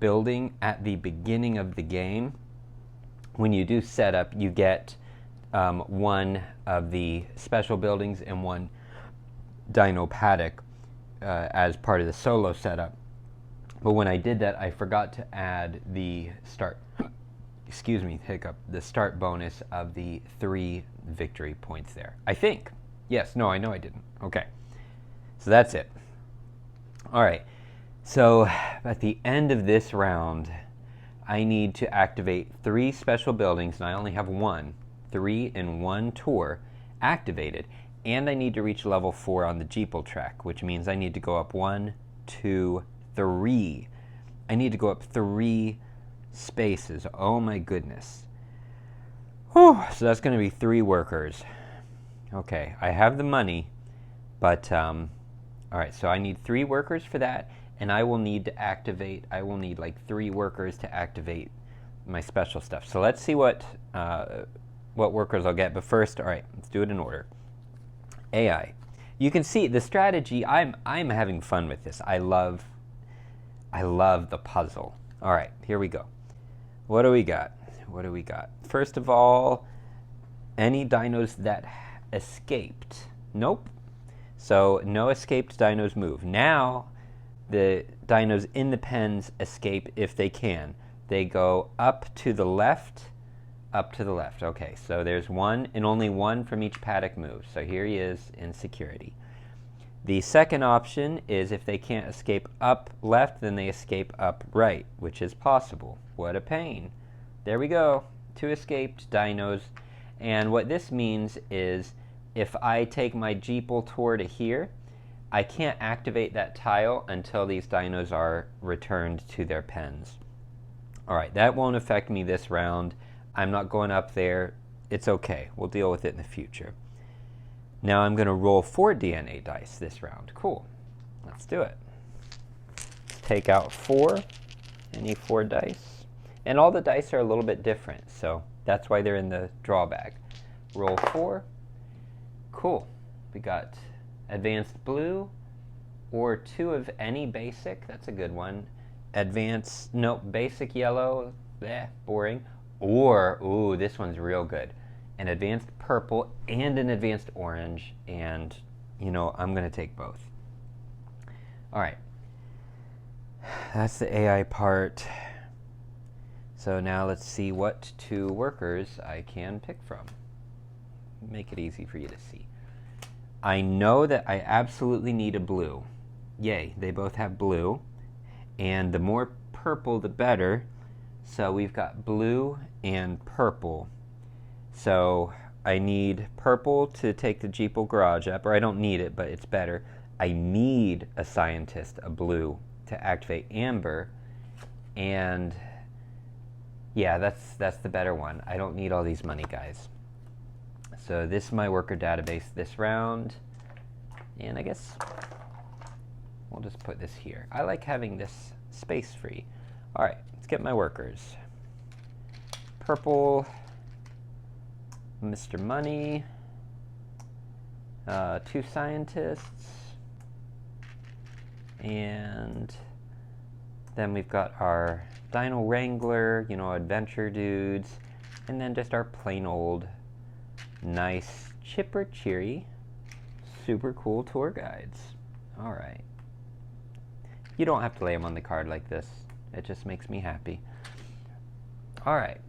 building at the beginning of the game, when you do setup, you get one of the special buildings and one dino paddock as part of the solo setup. But when I did that, I forgot to add the start, excuse me, hiccup, the start bonus of the 3 victory points there. I think. Yes, no, I know I didn't. Okay. So that's it. All right. So at the end of this round, I need to activate 3 special buildings, and I only have 1. 3 in 1 tour activated. And I need to reach level 4 on the Jeeple track, which means I need to go up 1, 2, 3. I need to go up 3 spaces. Oh my goodness. Whew. So that's going to be 3 workers. Okay, I have the money, but all right, so I need 3 workers for that, and I will need to activate, I will need like 3 workers to activate my special stuff. So let's see what workers I'll get, but first, all right, let's do it in order. AI. You can see the strategy, I'm having fun with this. I love the puzzle. All right, here we go. What do we got? What do we got? First of all, any dinos that escaped. Nope. So no escaped dinos move. Now the dinos in the pens escape if they can. They go up to the left, up to the left. Okay, so there's 1 and only 1 from each paddock move. So here he is in security. The second option is if they can't escape up left, then they escape up right, which is possible. What a pain. There we go. 2 escaped dinos. And what this means is if I take my Jeeple Tour to here, I can't activate that tile until these dinos are returned to their pens. All right, that won't affect me this round. I'm not going up there. It's okay. We'll deal with it in the future. Now I'm going to roll 4 DNA dice this round. Cool. Let's do it. Take out 4. Any 4 dice. And all the dice are a little bit different, so that's why they're in the draw bag. Roll 4. Cool. We got advanced blue or 2 of any basic. That's a good one. Advanced, nope, basic yellow. Boring. Or, ooh, this one's real good. An advanced purple and an advanced orange, and you know, I'm going to take both. All right. That's the AI part. So now let's see what 2 workers I can pick from. Make it easy for you to see. I know that I absolutely need a blue. Yay, they both have blue. And the more purple, the better. So we've got blue and purple. So I need purple to take the Jeeple garage up, or I don't need it, but it's better. I need a scientist, a blue, to activate amber. And yeah, that's the better one. I don't need all these money guys. So this is my worker database this round. And I guess we'll just put this here. I like having this space free. All right, let's get my workers. Purple, Mr. Money, 2 scientists, and then we've got our Dino Wrangler, you know, adventure dudes, and then just our plain old nice, chipper cheery, super cool tour guides. All right. You don't have to lay them on the card like this. It just makes me happy. All right.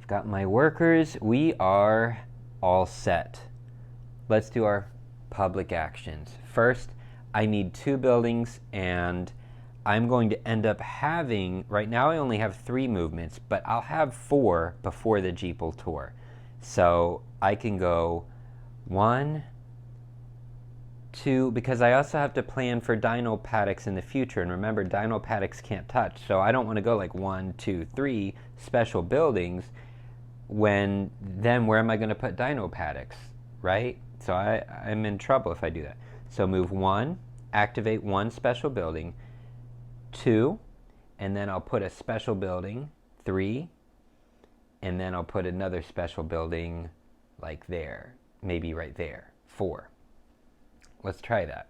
I've got my workers. We are all set. Let's do our public actions. First, I need 2 buildings, and I'm going to end up having, right now I only have 3 movements, but I'll have 4 before the Jeeple Tour. So I can go 1, 2, because I also have to plan for dino paddocks in the future. And remember, dino paddocks can't touch. So I don't want to go like 1, 2, 3 special buildings. then where am I going to put dino paddocks, right? So I'm in trouble if I do that. So move 1, activate 1 special building, 2, and then I'll put a special building, 3, and then I'll put another special building like there, maybe right there, 4. Let's try that.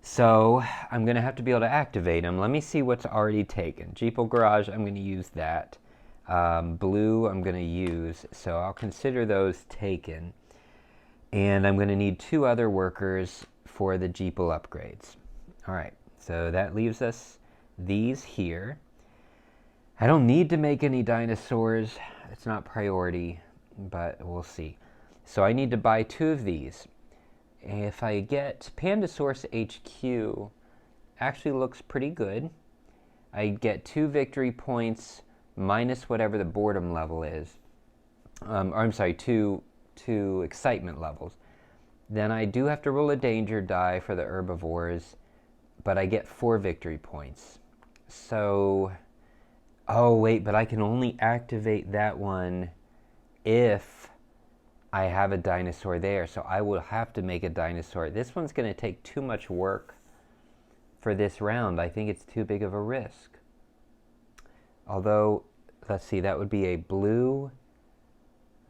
So I'm going to have to be able to activate them. Let me see what's already taken. Jeeple Garage, I'm going to use that. Blue, I'm going to use. So I'll consider those taken. And I'm going to need 2 other workers for the Jeeple upgrades. All right, so that leaves us these here. I don't need to make any dinosaurs. It's not priority, but we'll see. So I need to buy 2 of these. If I get Pandasaurus HQ, actually looks pretty good. I get 2 victory points minus whatever the boredom level is. I'm sorry, 2 excitement levels. Then I do have to roll a danger die for the herbivores, but I get 4 victory points. So, oh wait, but I can only activate that one if I have a dinosaur there, so I will have to make a dinosaur. This one's going to take too much work for this round. I think it's too big of a risk. Although, let's see, that would be a blue.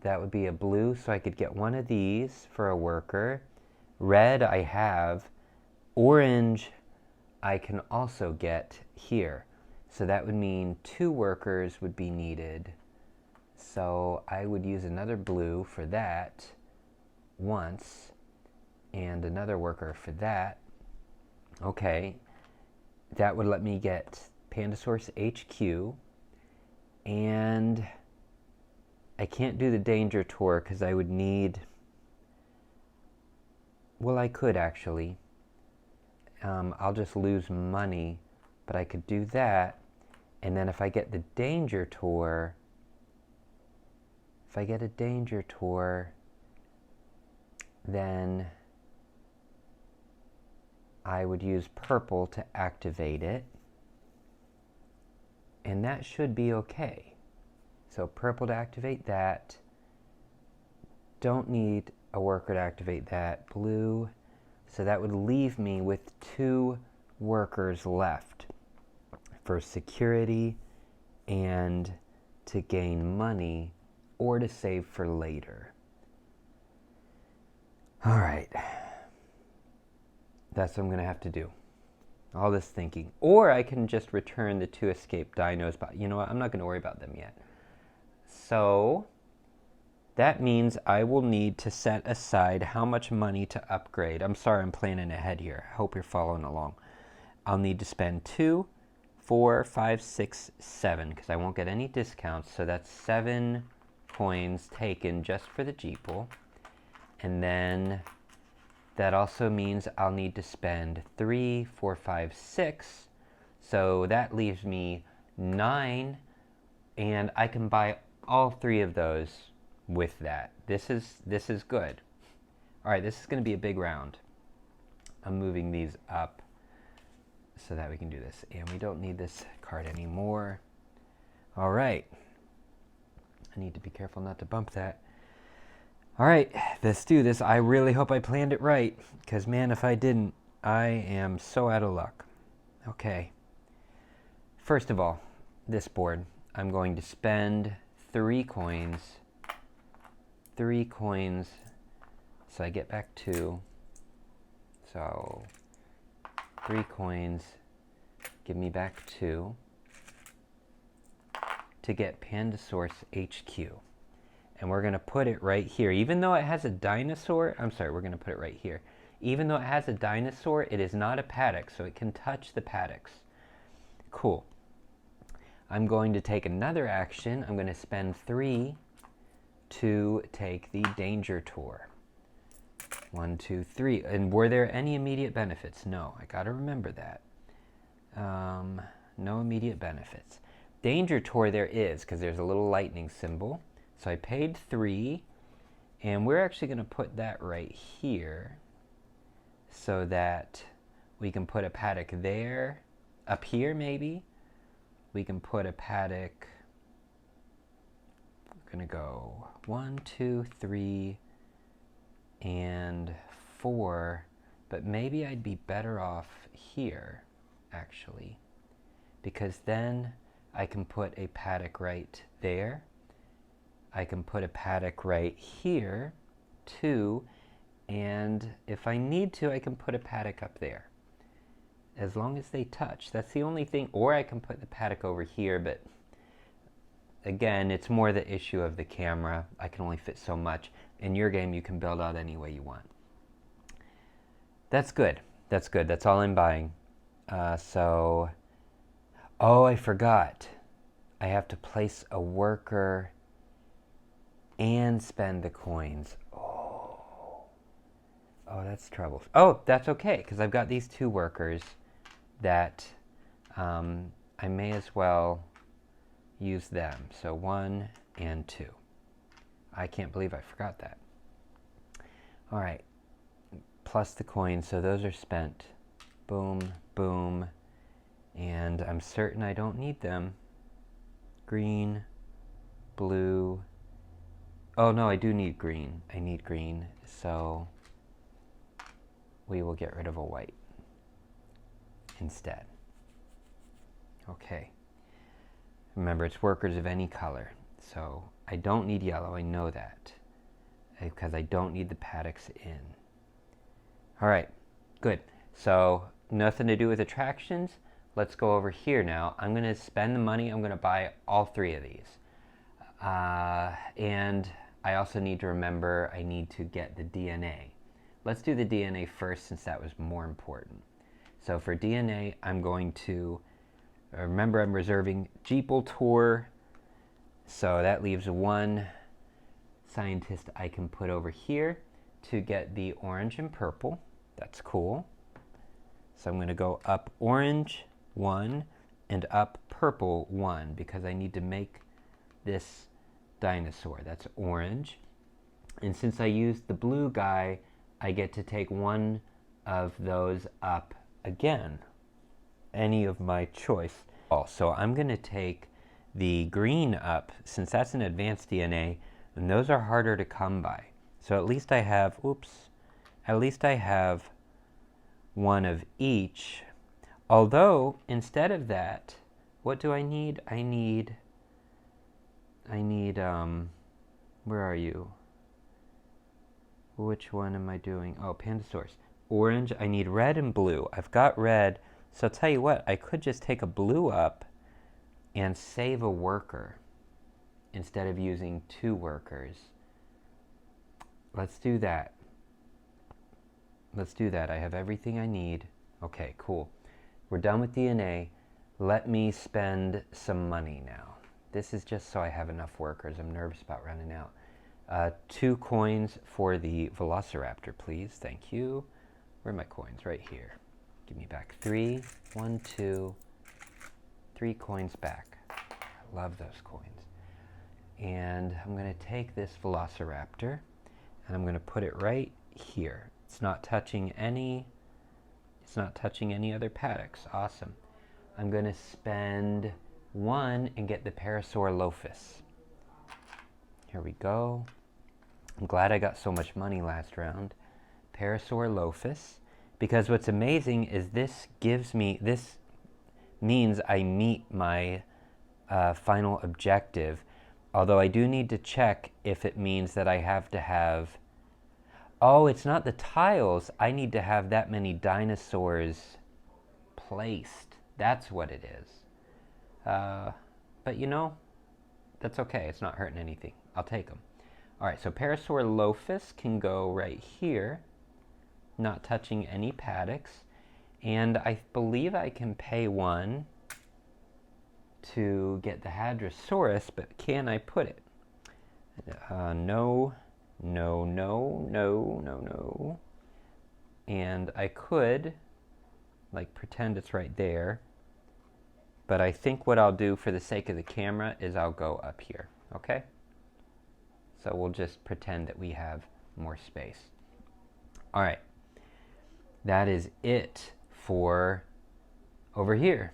That would be a blue, so I could get one of these for a worker. Red I have. Orange I can also get here. So that would mean 2 workers would be needed. So I would use another blue for that once, and another worker for that. Okay, that would let me get Pandasaurus HQ, and I can't do the danger tour because I would need, well, I could actually. I'll just lose money, but I could do that, and then if I get the danger tour, if I get a danger tour, then I would use purple to activate it. And that should be okay. So purple to activate that. Don't need a worker to activate that. Blue. So that would leave me with 2 workers left for security and to gain money, or to save for later. All right. That's what I'm going to have to do. All this thinking. Or I can just return the 2 escaped dinos, but you know what? I'm not going to worry about them yet. So that means I will need to set aside how much money to upgrade. I'm sorry, I'm planning ahead here. I hope you're following along. I'll need to spend 2, 4, 5, 6, 7, because I won't get any discounts. So that's 7 coins taken just for the Jeeple. And then that also means I'll need to spend 3, 4, 5, 6. So that leaves me 9, and I can buy all 3 of those with that. This is good. All right, this is going to be a big round. I'm moving these up so that we can do this. And we don't need this card anymore. All right. I need to be careful not to bump that. All right, let's do this. I really hope I planned it right, because man, if I didn't, I am so out of luck. Okay. First of all, this board, I'm going to spend 3 coins. 3 coins, so I get back 2. So 3 coins, give me back 2. To get Pandasaurus HQ. And we're going to put it right here. Even though it has a dinosaur, I'm sorry, we're going to put it right here. Even though it has a dinosaur, it is not a paddock, so it can touch the paddocks. Cool. I'm going to take another action. I'm going to spend 3 to take the danger tour. 1, 2, 3. And were there any immediate benefits? No, I got to remember that. No immediate benefits. Danger tour there is, because there's a little lightning symbol. So I paid 3, and we're actually going to put that right here so that we can put a paddock there, up here maybe. We can put a paddock, gonna go 1, 2, 3, and 4, but maybe I'd be better off here, actually, because then I can put a paddock right there. I can put a paddock right here, too, and if I need to, I can put a paddock up there. As long as they touch. That's the only thing. Or I can put the paddock over here, but again, it's more the issue of the camera. I can only fit so much. In your game, you can build out any way you want. That's good. That's good. That's all I'm buying. Oh, I forgot. I have to place a worker and spend the coins. Oh, that's trouble. Oh, that's okay, because I've got these 2 workers that I may as well use them. So 1 and 2. I can't believe I forgot that. All right, plus the coins, so those are spent. Boom, boom, and I'm certain I don't need them. Green, blue. Oh no, I do need green. I need green, so we will get rid of a white instead. Okay. Remember, it's workers of any color. So I don't need yellow, I know that, because I don't need the paddocks in. All right, good. So nothing to do with attractions. Let's go over here now. I'm going to spend the money. I'm going to buy all 3 of these. And I also need to remember I need to get the DNA. Let's do the DNA first, since that was more important. So for DNA, I'm going to, remember I'm reserving Jeeple Tour. So that leaves 1 scientist I can put over here to get the orange and purple. That's cool. So I'm going to go up orange 1 and up purple 1, because I need to make this dinosaur. That's orange. And since I used the blue guy, I get to take 1 of those up again. Any of my choice. So I'm going to take the green up, since that's an advanced DNA, and those are harder to come by. So at least I have, at least I have 1 of each. Although, instead of that, what do I need? I need, where are you? Which one am I doing? Oh, Pandasaurus. Orange, I need red and blue. I've got red, so I'll tell you what, I could just take a blue up and save a worker instead of using 2 workers. Let's do that. Let's do that. I have everything I need. Okay, cool. We're done with DNA. Let me spend some money now. This is just so I have enough workers. I'm nervous about running out. 2 coins for the Velociraptor, please. Thank you. Where are my coins? Right here. Give me back 3. 1, 2, 3 coins back. I love those coins. And I'm going to take this Velociraptor and I'm going to put it right here. It's not touching any other paddocks. Awesome. I'm going to spend 1 and get the Parasaurolophus. Here we go. I'm glad I got so much money last round. Parasaurolophus. Because what's amazing is this means I meet my final objective. Although I do need to check if it means that I have to have... Oh, it's not the tiles. I need to have that many dinosaurs placed. That's what it is. But you know, that's okay. It's not hurting anything. I'll take them. All right, so Parasaurolophus can go right here, not touching any paddocks. And I believe I can pay 1 to get the Hadrosaurus, but can I put it? No, no, no, no, no, no. And I could, like, pretend it's right there. But I think what I'll do for the sake of the camera is I'll go up here, okay? So we'll just pretend that we have more space. All right. That is it for over here.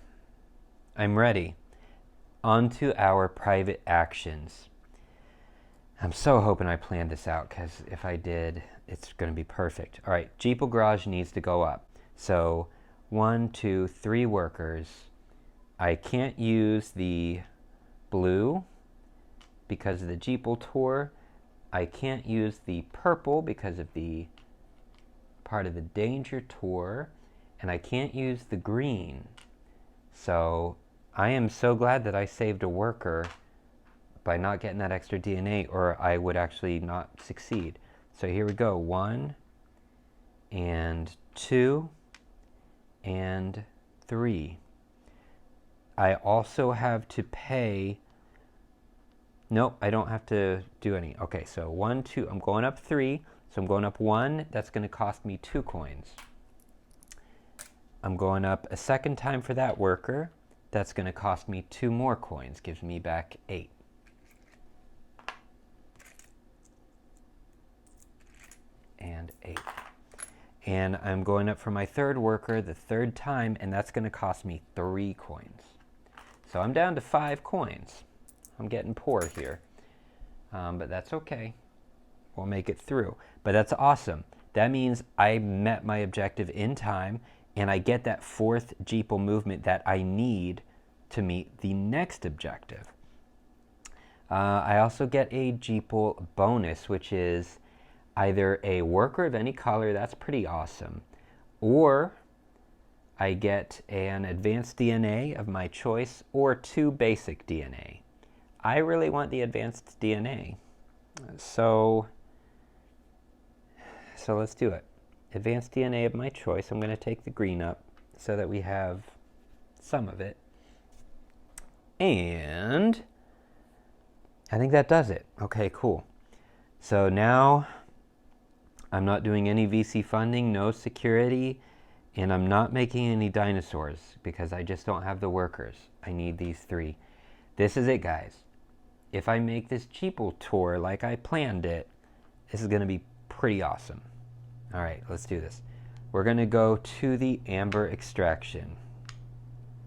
I'm ready. On to our private actions. I'm so hoping I planned this out, because if I did, it's going to be perfect. All right, Jeeple garage needs to go up. So 1, 2, 3 workers. I can't use the blue because of the Jeeple Tour. I can't use the purple because of the part of the Danger Tour. And I can't use the green. So I am so glad that I saved a worker by not getting that extra DNA, or I would actually not succeed. So here we go. 1 and 2 and 3. I also have to pay. Nope, I don't have to do any. Okay, so 1, 2. I'm going up 3. So I'm going up 1. That's going to cost me 2 coins. I'm going up a second time for that worker. That's going to cost me 2 more coins. Gives me back 8. And 8. And I'm going up for my third worker the third time, and that's going to cost me 3 coins. So I'm down to 5 coins. I'm getting poor here, but that's okay. We'll make it through. But that's awesome. That means I met my objective in time, and I get that 4th Jeeple movement that I need to meet the next objective. I also get a Jeeple bonus, which is either a worker of any color, that's pretty awesome, or I get an advanced DNA of my choice, or 2 basic DNA. I really want the advanced DNA, so let's do it. Advanced DNA of my choice. I'm going to take the green up so that we have some of it, and I think that does it. Okay, cool. So now I'm not doing any VC funding, no security, and I'm not making any dinosaurs because I just don't have the workers. I need these 3. This is it, guys. If I make this Jeeple tour like I planned it, this is going to be pretty awesome. All right, let's do this. We're going to go to the amber extraction.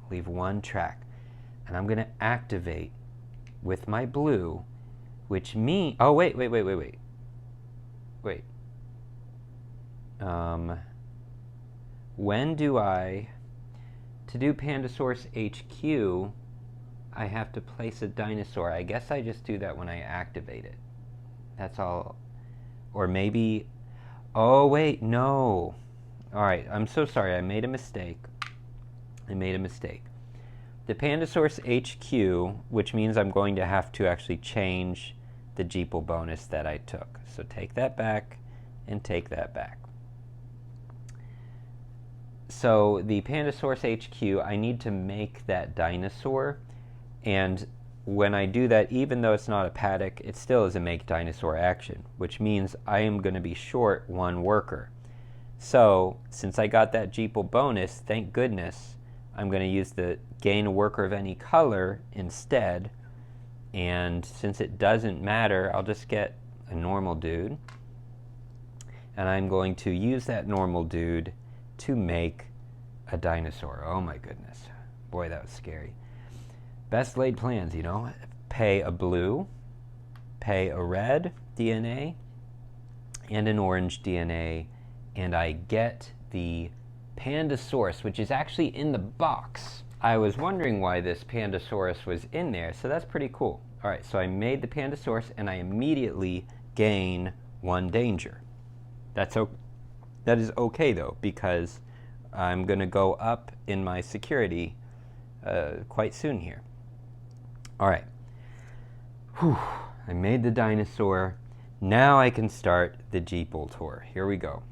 Leave 1 track. And I'm going to activate with my blue, which means... Oh, wait. When do I... To do Pandasaurus HQ, I have to place a dinosaur. I guess I just do that when I activate it. That's all. Or maybe... Oh, wait, no. All right, I'm so sorry. I made a mistake. The Pandasaurus HQ, which means I'm going to have to actually change the Jeeple bonus that I took. So take that back and take that back. So the Pandasaurus HQ, I need to make that dinosaur, and when I do that, even though it's not a paddock, it still is a make dinosaur action, which means I am going to be short 1 worker. So since I got that Jeeple bonus, thank goodness, I'm going to use the gain a worker of any color instead, and since it doesn't matter, I'll just get a normal dude, and I'm going to use that normal dude to make a dinosaur. Oh my goodness. Boy, that was scary. Best laid plans, you know. Pay a blue, pay a red DNA, and an orange DNA, and I get the Pandasaurus, which is actually in the box. I was wondering why this Pandasaurus was in there, so that's pretty cool. All right, so I made the Pandasaurus, and I immediately gain 1 danger. That is okay, though, because I'm going to go up in my security quite soon here. All right. Whew. I made the dinosaur. Now I can start the Jeeple tour. Here we go.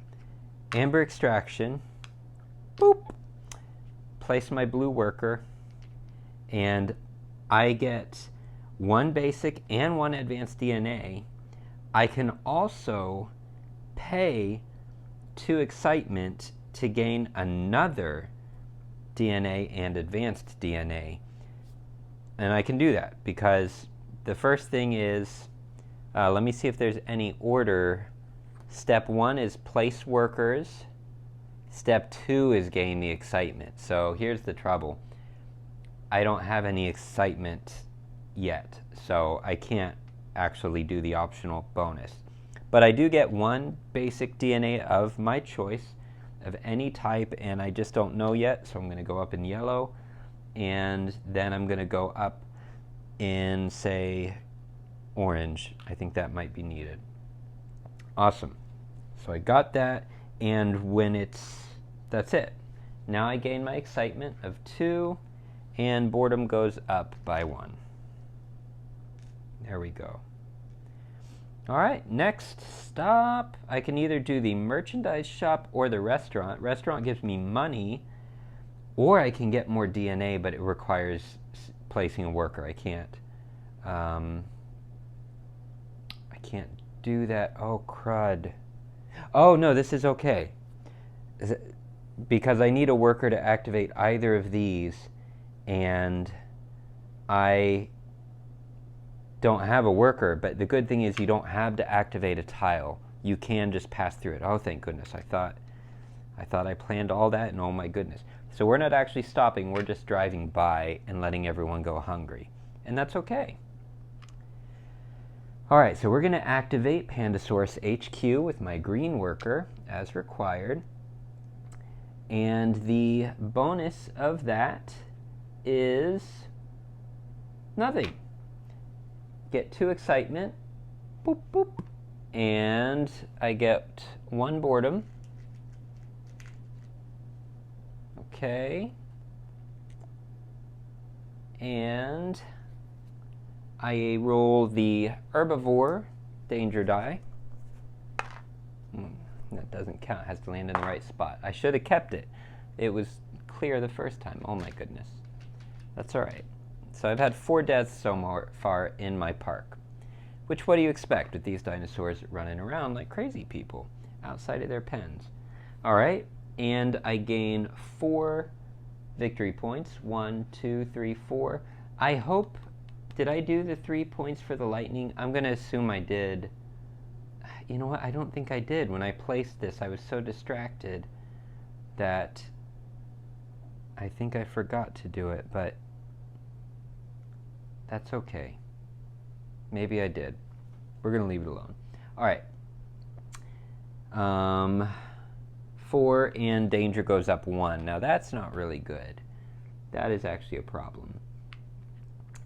Amber extraction. Boop. Place my blue worker. And I get 1 basic and 1 advanced DNA. I can also pay 2 excitement to gain another DNA and advanced DNA. And I can do that because the first thing is, let me see if there's any order. Step 1 is place workers. Step 2 is gain the excitement. So here's the trouble. I don't have any excitement yet, so I can't actually do the optional bonus. But I do get one basic DNA of my choice of any type, and I just don't know yet, so I'm going to go up in yellow, and then I'm going to go up in, say, orange. I think that might be needed. Awesome. So I got that, and that's it. Now I gain my excitement of 2, and boredom goes up by 1. There we go. All right, next stop. I can either do the merchandise shop or the restaurant. Restaurant gives me money, or I can get more DNA, but it requires placing a worker. I can't do that. Oh, crud. Oh, no, this is okay. Because I need a worker to activate either of these, and I don't have a worker, but the good thing is you don't have to activate a tile. You can just pass through it. Oh, thank goodness. I thought I planned all that, and oh my goodness. So we're not actually stopping, we're just driving by and letting everyone go hungry. And that's okay. All right, so we're going to activate Pandasaurus HQ with my green worker as required. And the bonus of that is nothing. Get 2 excitement, boop, boop, and I get 1 boredom. Okay. And I roll the herbivore danger die. That doesn't count, it has to land in the right spot. I should have kept it. It was clear the first time. Oh my goodness. That's all right. So I've had 4 deaths so far in my park. Which, what do you expect with these dinosaurs running around like crazy people outside of their pens? All right, and I gain 4 victory points. 1, 2, 3, 4. I hope, did I do the 3 points for the lightning? I'm going to assume I did. You know what, I don't think I did. When I placed this, I was so distracted that I think I forgot to do it, but that's okay. Maybe I did. We're going to leave it alone. All right. 4, and danger goes up 1. Now that's not really good. That is actually a problem.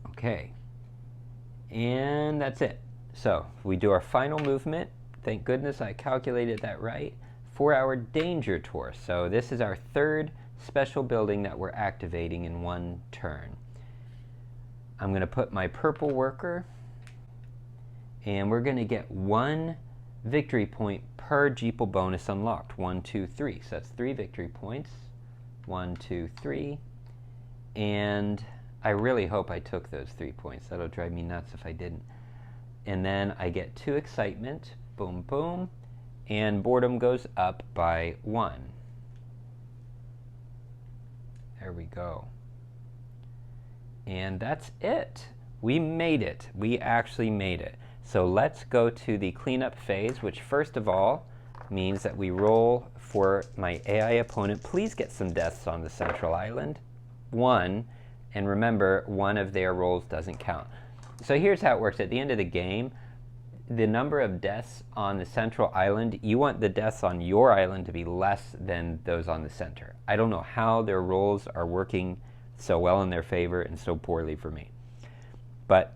Okay. And that's it. So we do our final movement. Thank goodness I calculated that right. 4-hour danger tour. So this is our 3rd special building that we're activating in 1 turn. I'm going to put my purple worker, and we're going to get 1 victory point per Jeeple bonus unlocked. 1, 2, 3. So that's 3 victory points. 1, 2, 3. And I really hope I took those 3 points. That'll drive me nuts if I didn't. And then I get 2 excitement. Boom, boom. And boredom goes up by 1. There we go. And that's it. We made it. We actually made it. So let's go to the cleanup phase, which first of all means that we roll for my AI opponent. Please get some deaths on the central island. 1, and remember, 1 of their rolls doesn't count. So here's how it works. At the end of the game, the number of deaths on the central island, you want the deaths on your island to be less than those on the center. I don't know how their rolls are working so well in their favor and so poorly for me. But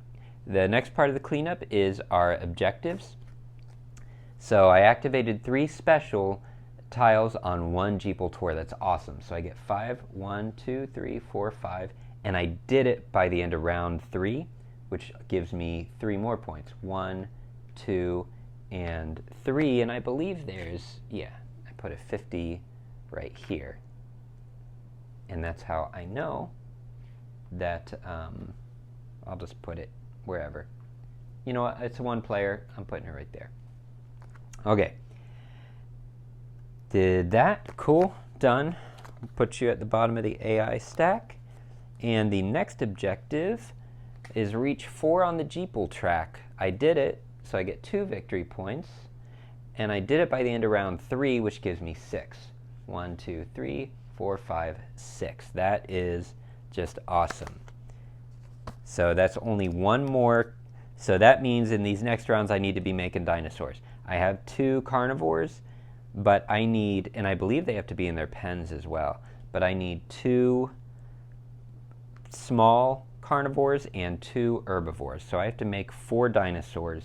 the next part of the cleanup is our objectives. So I activated 3 special tiles on 1 Jeeple Tour. That's awesome. So I get 5, 1, 2, 3, 4, 5, and I did it by the end of round 3, which gives me 3 more points. 1, 2, and 3, and I believe there's, yeah, I put a 50 right here. And that's how I know that, I'll just put it wherever. You know what, it's 1 player, I'm putting it right there. Okay. Did that, cool, done. Put you at the bottom of the AI stack. And the next objective is reach 4 on the Jeeple track. I did it, so I get 2 victory points. And I did it by the end of round 3, which gives me 6. 1, 2, 3, 4, 5, 6. That is just awesome. So that's only 1 more So that means in these next rounds I need to be making dinosaurs. I have 2 carnivores, but I need, and I believe they have to be in their pens as well, but I need 2 small carnivores and 2 herbivores. So I have to make 4 dinosaurs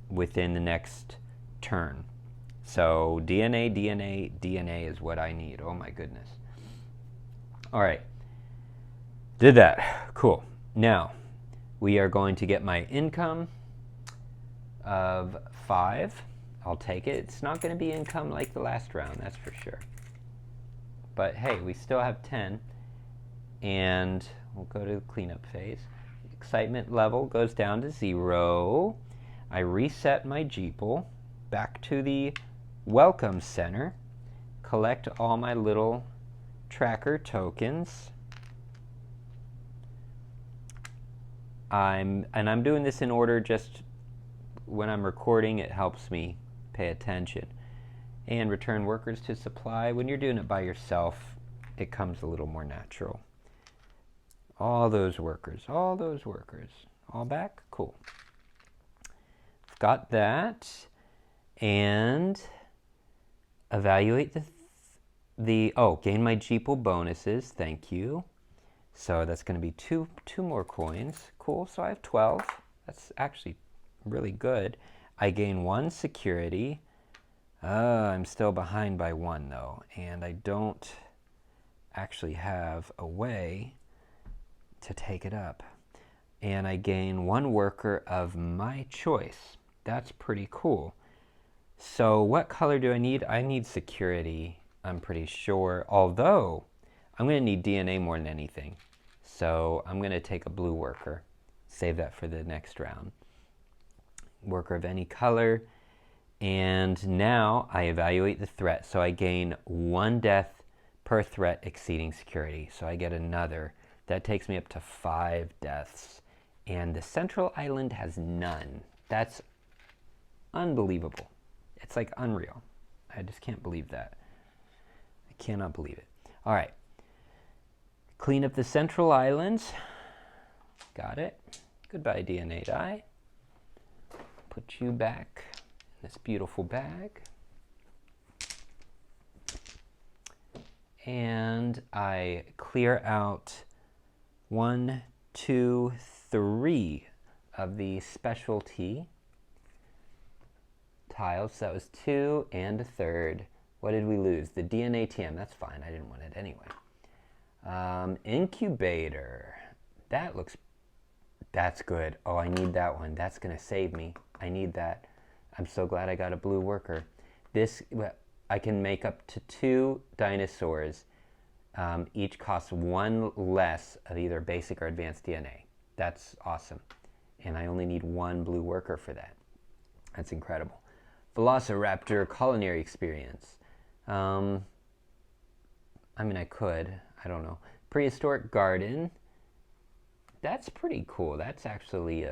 within the next turn. So DNA, DNA, DNA is what I need. Oh my goodness. All right. Did that. Cool. Now, we are going to get my income of 5. I'll take it. It's not going to be income like the last round, that's for sure. But hey, we still have 10. And we'll go to the cleanup phase. Excitement level goes down to 0. I reset my Jeeple back to the Welcome Center. Collect all my little tracker tokens. I'm doing this in order, just when I'm recording it helps me pay attention. And return workers to supply. When you're doing it by yourself, it comes a little more natural. All those workers, all back? Cool. Got that. And evaluate gain my Jeeple bonuses, thank you. So that's going to be two more coins. Cool, so I have 12. That's actually really good. I gain 1 security. I'm still behind by 1 though, and I don't actually have a way to take it up. And I gain 1 worker of my choice. That's pretty cool. So what color do I need? I need security, I'm pretty sure, although I'm going to need DNA more than anything. So I'm going to take a blue worker. Save that for the next round. Worker of any color. And now I evaluate the threat. So I gain 1 death per threat exceeding security. So I get another. That takes me up to 5 deaths. And the central island has none. That's unbelievable. It's like unreal. I just can't believe that. I cannot believe it. All right. Clean up the central islands. Got it. Goodbye, DNA die. Put you back in this beautiful bag. And I clear out 1, 2, 3 of the specialty tiles. So that was 2 and a third. What did we lose? The DNA TM. That's fine. I didn't want it anyway. Incubator. That's good. Oh, I need that one. That's going to save me. I need that. I'm so glad I got a blue worker. I can make up to 2 dinosaurs. Each costs 1 less of either basic or advanced DNA. That's awesome. And I only need 1 blue worker for that. That's incredible. Velociraptor culinary experience. I don't know. Prehistoric garden. That's pretty cool. That's actually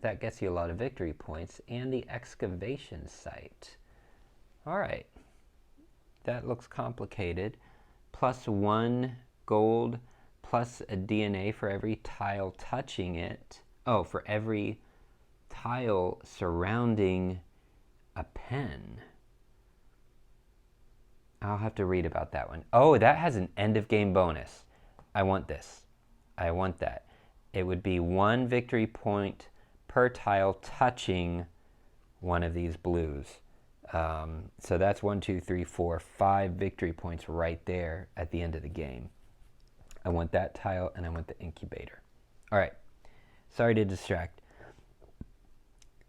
that gets you a lot of victory points. And the excavation site. All right. That looks complicated. Plus 1 gold, plus a DNA for every tile touching it. Oh, for every tile surrounding a pen. I'll have to read about that one. Oh, that has an end of game bonus. I want this. I want that. It would be 1 victory point per tile touching one of these blues. So that's 1, 2, 3, 4, 5 victory points right there at the end of the game. I want that tile and I want the incubator. All right. Sorry to distract.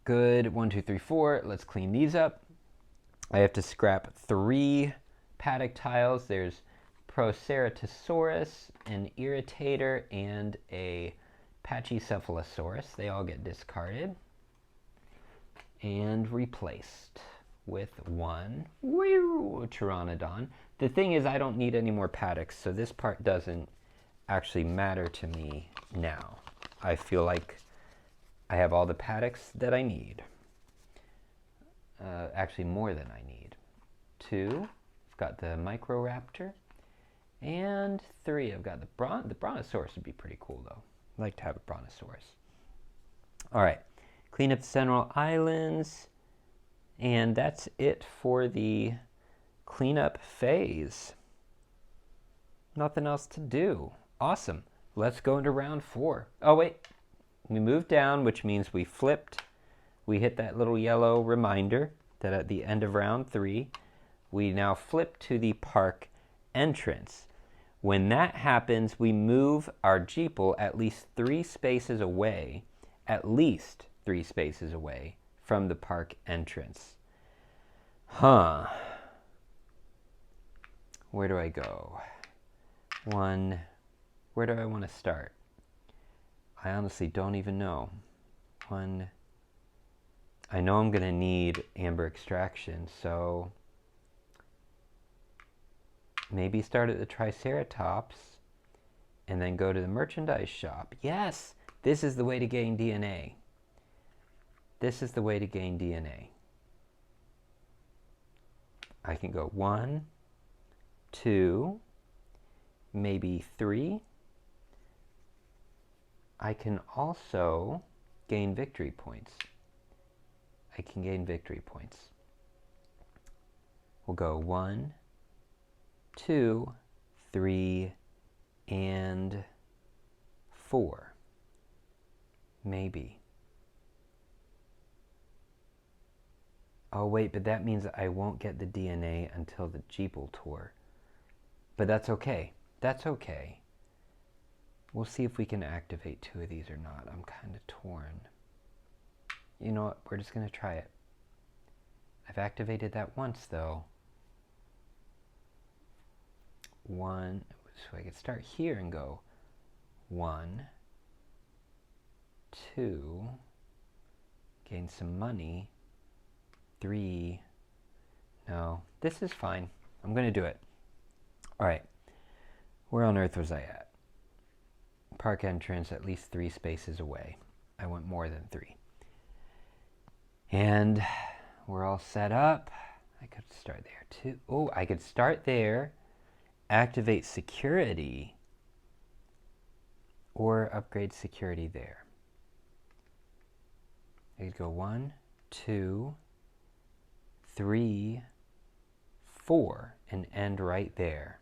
Good. 1, 2, 3, 4. Let's clean these up. I have to scrap 3 paddock tiles. There's Proceratosaurus, an Irritator, and a Pachycephalosaurus. They all get discarded and replaced with 1 Pteranodon. The thing is, I don't need any more paddocks, so this part doesn't actually matter to me now. I feel like I have all the paddocks that I need. Actually, more than I need. 2, I've got the Microraptor. And 3, I've got the Brontosaurus would be pretty cool, though. I'd like to have a Brontosaurus. All right. clean up the Central Islands, and that's it for the cleanup phase. Nothing else to do. Awesome. Let's go into round 4. Oh, wait. We moved down, which means we flipped. We hit that little yellow reminder that at the end of round 3, we now flip to the park entrance. When that happens, we move our Jeeple at least 3 spaces away, from the park entrance. Where do I go? Where do I want to start? I honestly don't even know. I know I'm going to need amber extraction, so maybe start at the Triceratops and then go to the merchandise shop. Yes, this is the way to gain DNA. This is the way to gain DNA. I can go 1, 2, maybe 3. I can also gain victory points. We'll go 1, 2, 3, and 4. Maybe. Oh wait, but that means I won't get the DNA until the Jeeple Tour. But that's okay. That's okay. We'll see if we can activate 2 of these or not. I'm kind of torn. You know what? We're just going to try it. I've activated that once, though. 1, so I could start here and go 1, 2, gain some money, 3, no, this is fine. I'm going to do it. All right, where on earth was I at? Park entrance, at least 3 spaces away. I went more than 3. And we're all set up. I could start there too. Oh, I could start there, activate security, or upgrade security there. I could go 1, 2, 3, 4, and end right there.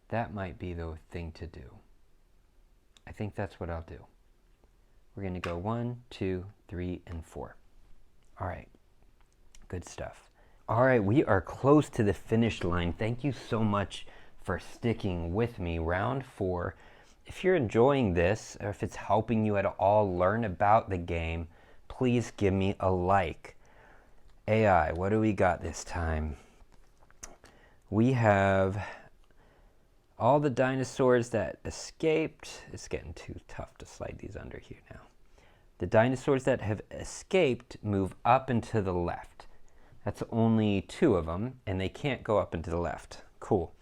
That might be the thing to do. I think that's what I'll do. We're going to go 1, 2, 3, and 4. All right. Good stuff. All right, we are close to the finish line. Thank you so much for sticking with me. Round 4. If you're enjoying this, or if it's helping you at all learn about the game, please give me a like. AI, what do we got this time? We have all the dinosaurs that escaped. It's getting too tough to slide these under here now. The dinosaurs that have escaped move up and to the left. That's only 2 of them, and they can't go up and to the left. Cool.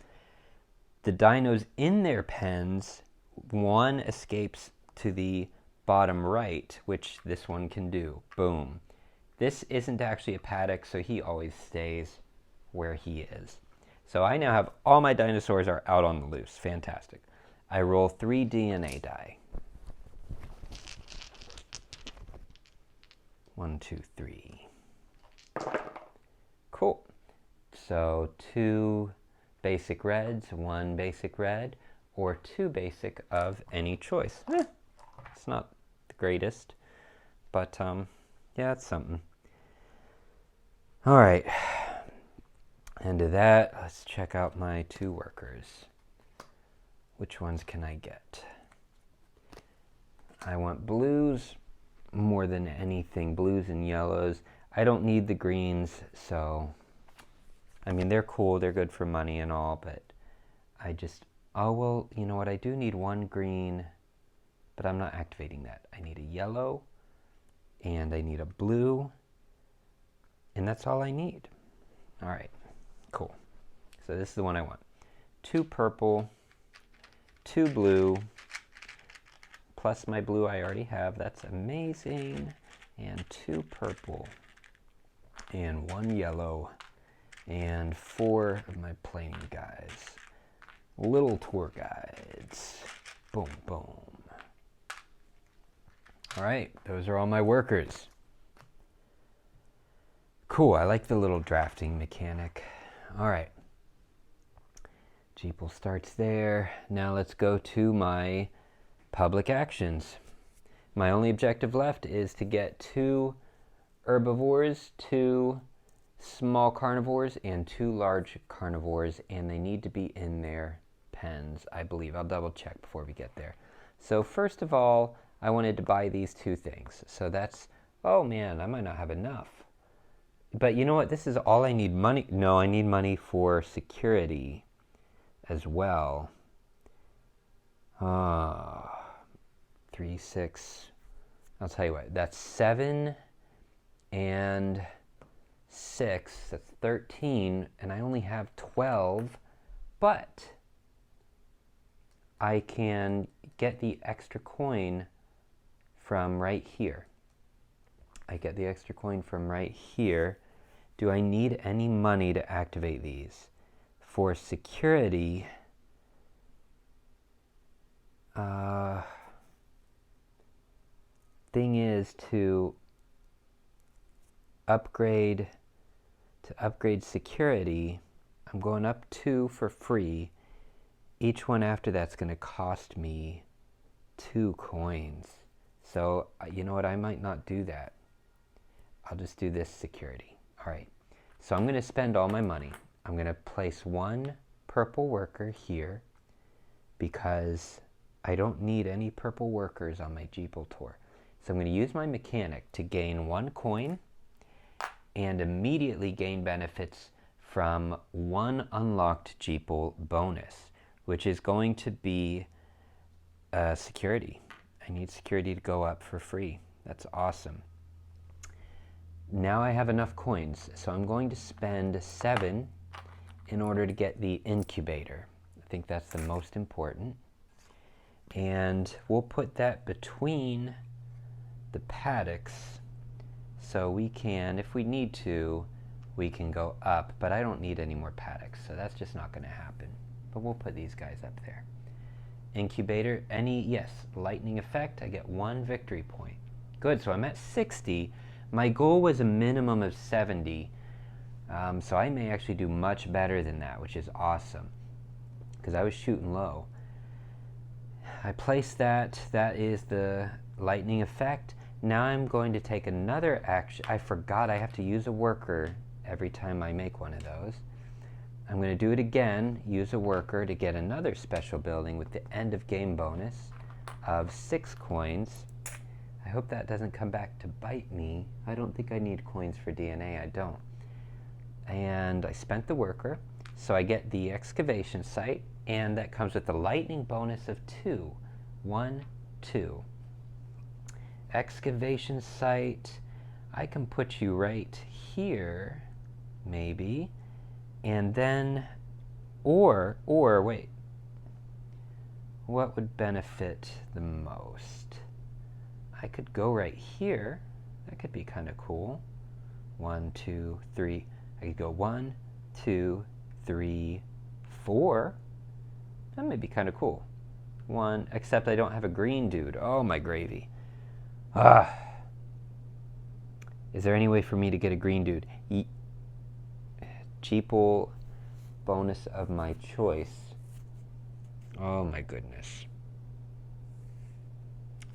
The dinos in their pens, 1 escapes to the bottom right, which this one can do. Boom. This isn't actually a paddock, so he always stays where he is. So I now have all my dinosaurs are out on the loose. Fantastic. I roll 3 DNA die. 1, 2, 3. Cool. So 2 basic reds, 1 basic red, or 2 basic of any choice. It's not the greatest, but yeah, it's something. All right. And to that, let's check out my 2 workers. Which ones can I get? I want blues more than anything, blues and yellows. I don't need the greens, so, I mean, they're cool, they're good for money and all, but I just, oh, well, you know what, I do need 1 green, but I'm not activating that. I need a yellow, and I need a blue, and that's all I need. All right. Cool. So this is the one I want. 2 purple, 2 blue, plus my blue I already have. That's amazing. And 2 purple, and 1 yellow, and 4 of my plain guys. Little tour guides. Boom, boom. All right, those are all my workers. Cool, I like the little drafting mechanic. All right. Jeeple starts there. Now let's go to my public actions. My only objective left is to get 2 herbivores, 2 small carnivores, and 2 large carnivores, and they need to be in their pens, I believe. I'll double check before we get there. So first of all, I wanted to buy these 2 things. So that's, oh man, I might not have enough. But you know what? This is all I need money. No, I need money for security as well. 3, 6. I'll tell you what, that's 7 and 6. That's 13, and I only have 12, but I can get the extra coin from right here. I get the extra coin from right here. Do I need any money to activate these? For security, thing is to upgrade security, I'm going up 2 for free. Each one after that's going to cost me 2 coins. So you know what, I might not do that. I'll just do this security. All right, so I'm going to spend all my money. I'm going to place 1 purple worker here because I don't need any purple workers on my Jeeple Tour. So I'm going to use my mechanic to gain 1 coin and immediately gain benefits from 1 unlocked Jeeple bonus, which is going to be security. I need security to go up for free. That's awesome. Now I have enough coins, so I'm going to spend 7 in order to get the incubator. I think that's the most important. And we'll put that between the paddocks so we can, if we need to, we can go up, but I don't need any more paddocks, so that's just not going to happen. But we'll put these guys up there. Incubator, yes, lightning effect, I get 1 victory point. Good, so I'm at 60. My goal was a minimum of 70, so I may actually do much better than that, which is awesome, because I was shooting low. I placed that. That is the lightning effect. Now I'm going to take another action. I forgot I have to use a worker every time I make one of those. I'm going to do it again, use a worker to get another special building with the end of game bonus of 6 coins. I hope that doesn't come back to bite me. I don't think I need coins for DNA, I don't. And I spent the worker, so I get the excavation site, and that comes with the lightning bonus of 2. 1, 2. Excavation site, I can put you right here, maybe, and then, or wait, what would benefit the most? I could go right here. That could be kind of cool. 1, 2, 3. I could go 1, 2, 3, 4. That may be kind of cool. 1, except I don't have a green dude. Oh, my gravy. Is there any way for me to get a green dude? Jeeple bonus of my choice. Oh, my goodness.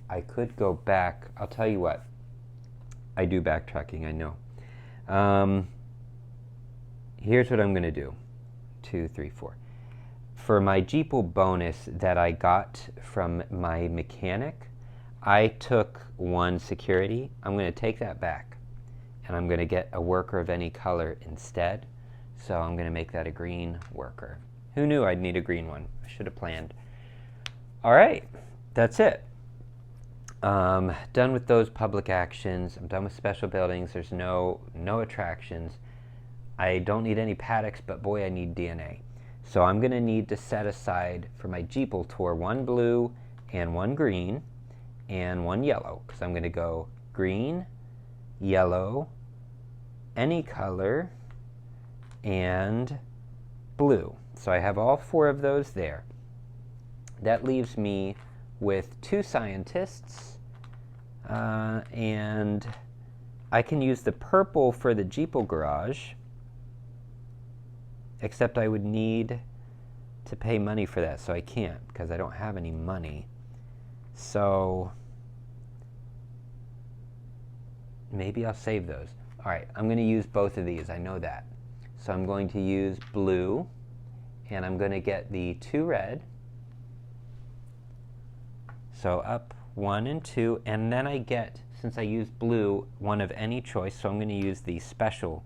I could go back. I'll tell you what. I do backtracking, I know. Here's what I'm going to do. 2, 3, 4. For my Jeeple bonus that I got from my mechanic, I took 1 security. I'm going to take that back, and I'm going to get a worker of any color instead. So I'm going to make that a green worker. Who knew I'd need a green one? I should have planned. All right, that's it. Done with those public actions. I'm done with special buildings. There's no attractions. I don't need any paddocks, but boy, I need DNA. So I'm going to need to set aside for my Jeeple Tour 1 blue and 1 green and 1 yellow, because I'm going to go green, yellow, any color, and blue. So I have all 4 of those there. That leaves me with 2 scientists, And I can use the purple for the Jeeple garage, except I would need to pay money for that, so I can't because I don't have any money. So maybe I'll save those. All right, I'm going to use both of these. I know that. So I'm going to use blue, and I'm going to get the 2 red. So up 1 and 2, and then I get, since I used blue, one of any choice, so I'm going to use the special.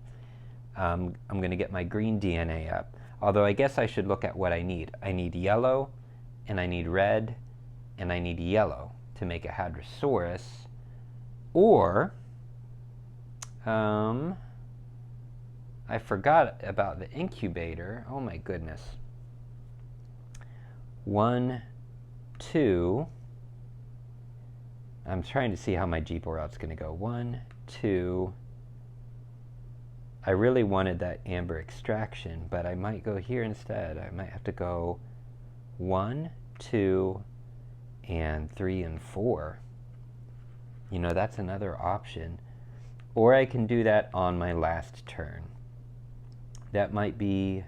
I'm going to get my green DNA up. Although I guess I should look at what I need. I need yellow, and I need red, and I need yellow to make a Hadrosaurus. Or, I forgot about the incubator. Oh my goodness. 1, 2. I'm trying to see how my Jeeple route's going to go. 1, 2. I really wanted that amber extraction, but I might go here instead. I might have to go 1, 2, and 3 and 4. You know, that's another option. Or I can do that on my last turn. That might be,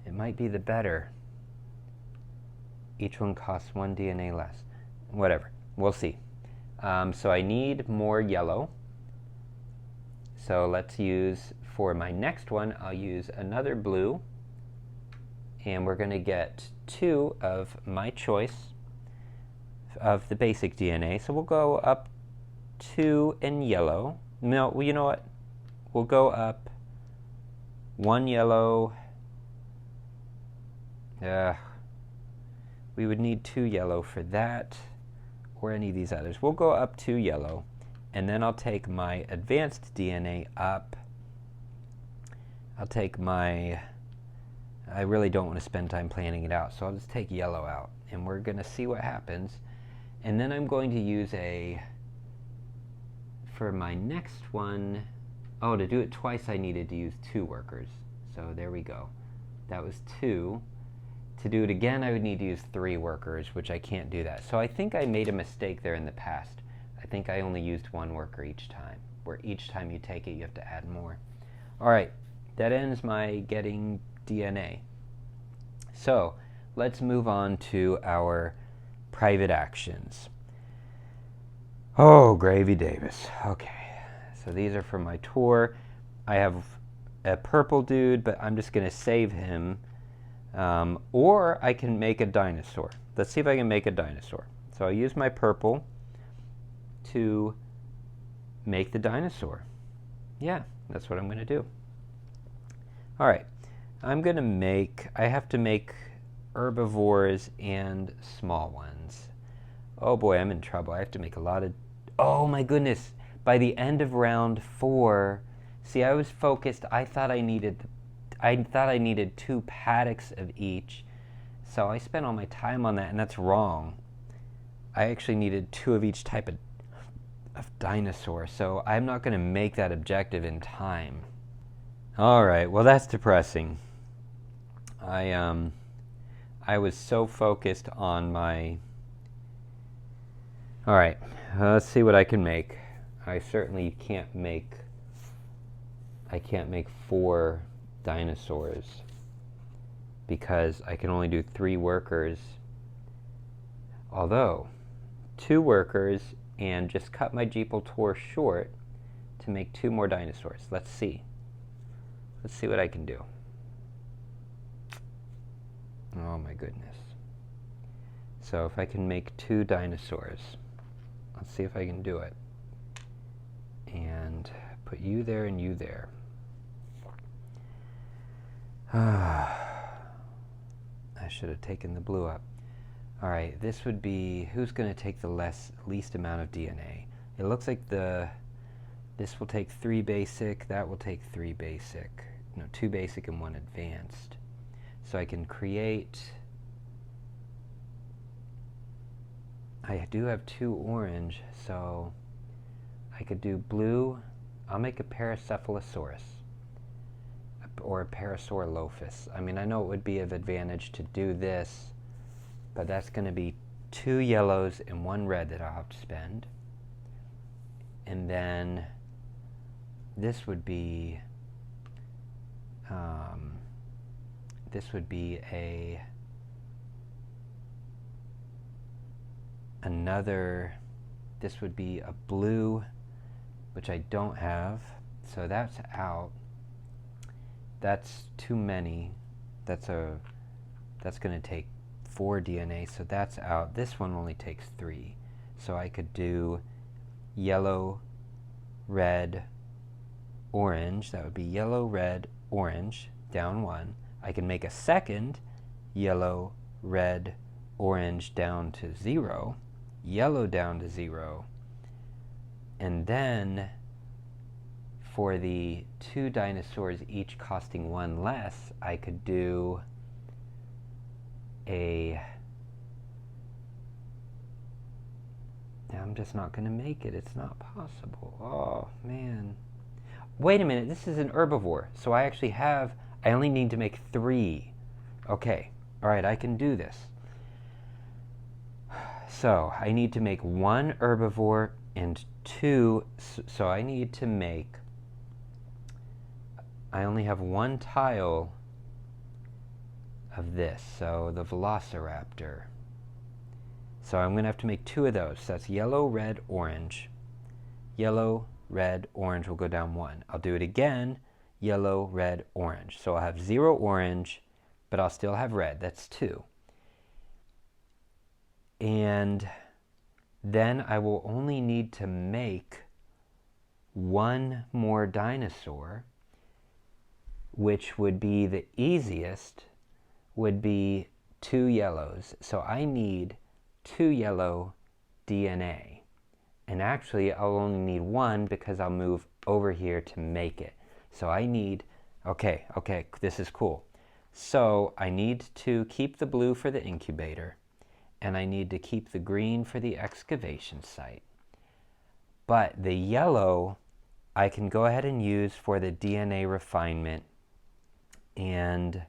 it might be the better. Each one costs 1 DNA less. Whatever, we'll see. So I need more yellow. So let's use, for my next one, I'll use another blue. And we're going to get 2 of my choice of the basic DNA. So we'll go up 2 in yellow. No, well, you know what? We'll go up 1 yellow. We would need 2 yellow for that, or any of these others. We'll go up 2 yellow. And then I'll take my advanced DNA up. I'll take my, I really don't want to spend time planning it out, so I'll just take yellow out. And we're going to see what happens. And then I'm going to use for my next one, oh, to do it twice I needed to use 2 workers. So there we go. That was 2. To do it again, I would need to use 3 workers, which I can't do that. So I think I made a mistake there in the past. I think I only used 1 worker each time, where each time you take it, you have to add more. All right, that ends my getting DNA. So let's move on to our private actions. Oh, Gravy Davis. Okay, so these are for my tour. I have a purple dude, but I'm just going to save him. Or I can make a dinosaur. Let's see if I can make a dinosaur. So I'll use my purple to make the dinosaur. Yeah, that's what I'm going to do. All right, I'm going to make, I have to make herbivores and small ones. Oh boy, I'm in trouble. I have to make a lot of, oh my goodness, by the end of round 4, see, I was focused, I thought I needed 2 paddocks of each, so I spent all my time on that, and that's wrong. I actually needed 2 of each type of dinosaur, so I'm not going to make that objective in time. All right, well, that's depressing. I was so focused on my, all right, let's see what I can make. I certainly can't make 4 dinosaurs because I can only do 3 workers, although 2 workers and just cut my Jeeple Tour short to make 2 more dinosaurs. Let's see what I can do. Oh my goodness. So if I can make 2 dinosaurs, let's see if I can do it. And put you there and you there. I should have taken the blue up. All right, this would be, who's going to take the least amount of DNA? It looks like this will take 3 basic, that will take 3 basic. No, 2 basic and 1 advanced. So I can create, I do have 2 orange, so I could do blue. I'll make a Paracephalosaurus or a Parasaurolophus. I mean, I know it would be of advantage to do this, but that's going to be 2 yellows and 1 red that I'll have to spend. And then this would be this would be a blue, which I don't have, so that's out. That's too many. That's going to take 4 DNA, so that's out. This one only takes 3. So I could do yellow, red, orange. That would be yellow, red, orange, down 1. I can make a second yellow, red, orange down to 0, yellow down to 0, and then for the 2 dinosaurs each costing 1 less, I could do I'm just not going to make it. It's not possible. Oh, man. Wait a minute. This is an herbivore. So I only need to make 3. Okay. All right, I can do this. So I need to make 1 herbivore and 2. So I need to make, I only have 1 tile of this. So the Velociraptor. So I'm going to have to make 2 of those. So that's yellow, red, orange. Yellow, red, orange will go down 1. I'll do it again. Yellow, red, orange. So I'll have 0 orange, but I'll still have red. That's 2. And then I will only need to make 1 more dinosaur, which would be the easiest, would be 2 yellows. So I need 2 yellow DNA. And actually, I'll only need 1 because I'll move over here to make it. So I need, okay, this is cool. So I need to keep the blue for the incubator, and I need to keep the green for the excavation site. But the yellow, I can go ahead and use for the DNA refinement. And,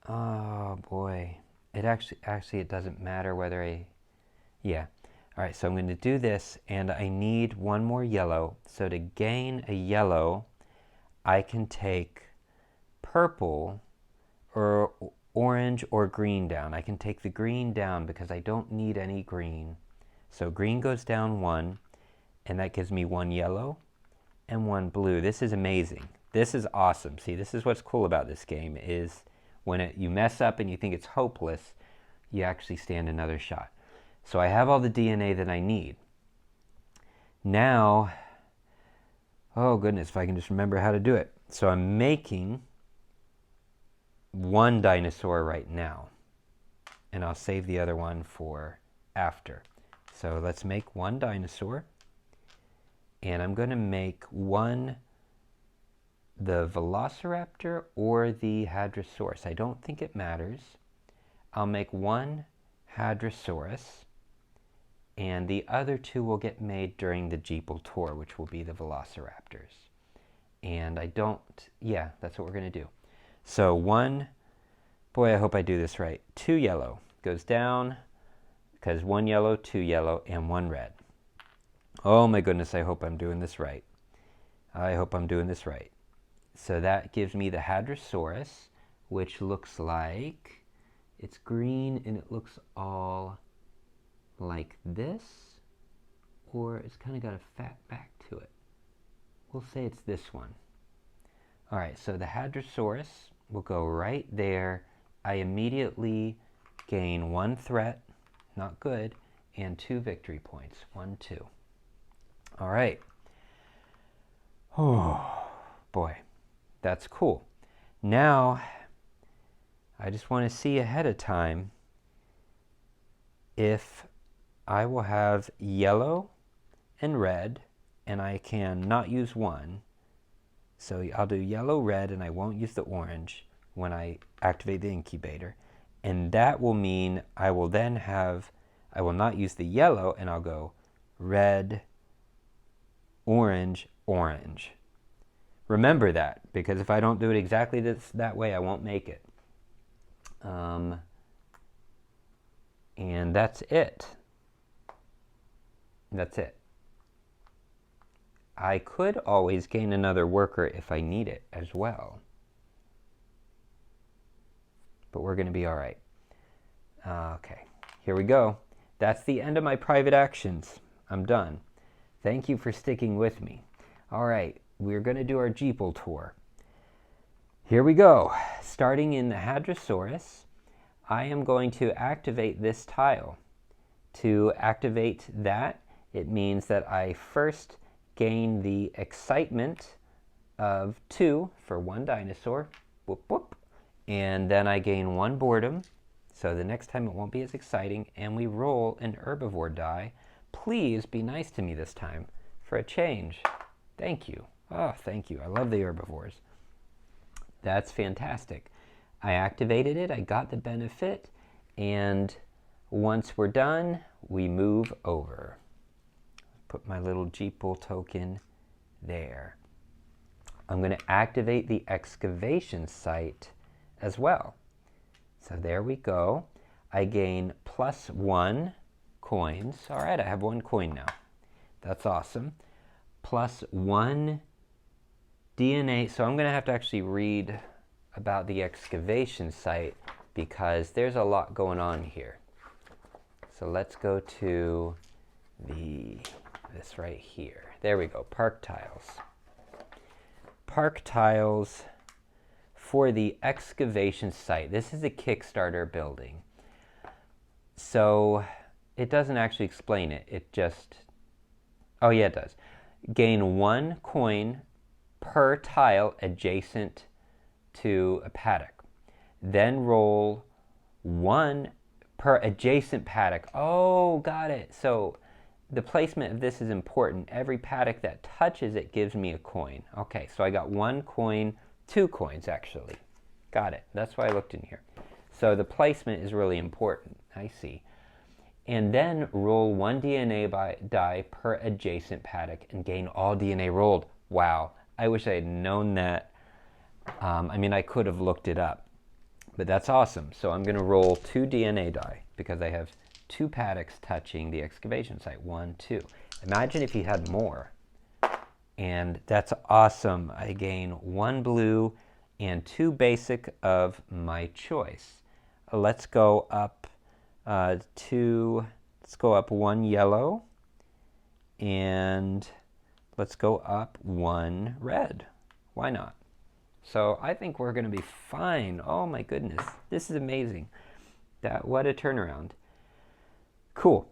oh boy. It actually it doesn't matter whether yeah. All right, so I'm going to do this, and I need 1 more yellow. So to gain a yellow, I can take purple or orange or green down. I can take the green down because I don't need any green. So green goes down 1, and that gives me 1 yellow and 1 blue. This is amazing. This is awesome. See, this is what's cool about this game is when you mess up and you think it's hopeless, you actually stand another shot. So I have all the DNA that I need. Now, oh goodness, if I can just remember how to do it. So I'm making 1 dinosaur right now, and I'll save the other one for after. So let's make 1 dinosaur, and I'm going to make 1 the Velociraptor or the Hadrosaurus. I don't think it matters. I'll make 1 Hadrosaurus, and the other 2 will get made during the Jeeple Tour, which will be the Velociraptors. And yeah, that's what we're going to do. So 1, boy, I hope I do this right. 2 yellow goes down, because 1 yellow, 2 yellow, and 1 red. Oh my goodness, I hope I'm doing this right. I hope I'm doing this right. So that gives me the Hadrosaurus, which looks like it's green and it looks all like this, or it's kind of got a fat back to it. We'll say it's this one. All right, so the Hadrosaurus will go right there. I immediately gain 1 threat, not good, and 2 victory points. 1, 2. All right. Oh, boy. That's cool. Now, I just want to see ahead of time if I will have yellow and red, and I can not use 1. So I'll do yellow, red, and I won't use the orange when I activate the incubator. And that will mean I will not use the yellow, and I'll go red, orange, orange. Remember that, because if I don't do it exactly that way, I won't make it. And that's it. That's it. I could always gain another worker if I need it as well. But we're going to be all right. Okay, here we go. That's the end of my private actions. I'm done. Thank you for sticking with me. All right, we're going to do our Jeeple Tour. Here we go. Starting in the Hadrosaurus, I am going to activate this tile. To activate that, it means that I first gain the excitement of 2 for one dinosaur. Whoop, whoop. And then I gain 1 boredom. So the next time it won't be as exciting. And we roll an herbivore die. Please be nice to me this time for a change. Thank you. Oh, thank you. I love the herbivores. That's fantastic. I activated it. I got the benefit. And once we're done, we move over. Put my little Jeeple token there. I'm going to activate the excavation site as well. So there we go. I gain +1 coins. All right, I have 1 coin now. That's awesome. +1 DNA. So I'm going to have to actually read about the excavation site because there's a lot going on here. So let's go to this right here. There we go, park tiles. Park tiles for the excavation site. This is a Kickstarter building. So it doesn't actually explain it. It just, oh yeah, it does. Gain 1 coin per tile adjacent to a paddock. Then roll 1 per adjacent paddock. Oh, got it. So the placement of this is important. Every paddock that touches it gives me a coin. Okay, so I got 1 coin, 2 coins actually. Got it. That's why I looked in here. So the placement is really important. I see. And then roll 1 DNA die per adjacent paddock and gain all DNA rolled. Wow. I wish I had known that. I mean, I could have looked it up. But that's awesome. So I'm going to roll 2 DNA die because I have 2 paddocks touching the excavation site. 1, 2. Imagine if you had more. And that's awesome. I gain 1 blue and 2 basic of my choice. Let's go up let's go up 1 yellow, and let's go up 1 red. Why not? So I think we're going to be fine. Oh my goodness, this is amazing. What a turnaround. Cool.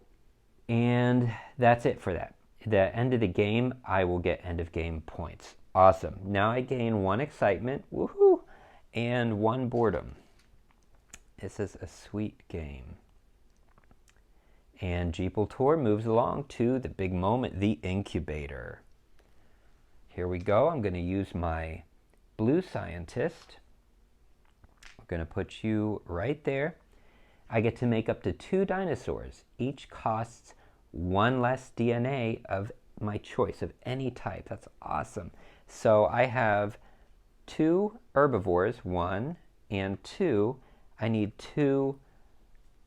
And that's it for that. The end of the game, I will get end of game points. Awesome. Now I gain 1 excitement, woohoo, and 1 boredom. This is a sweet game. And Jeeple Tour moves along to the big moment, the incubator. Here we go. I'm going to use my blue scientist. I'm going to put you right there. I get to make up to 2 dinosaurs. Each costs 1 less DNA of my choice of any type. That's awesome. So I have 2 herbivores, 1 and 2. I need 2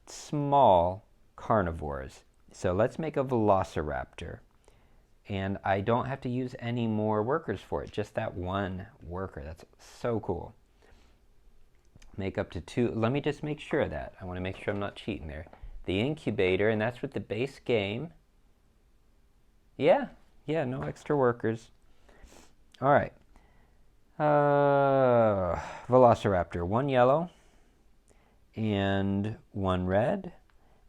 small carnivores. So let's make a velociraptor. And I don't have to use any more workers for it, just that 1 worker. That's so cool. Make up to 2. Let me just make sure of that. I want to make sure I'm not cheating there. The incubator, and that's with the base game. Yeah, no extra workers. All right. Velociraptor, 1 yellow and 1 red.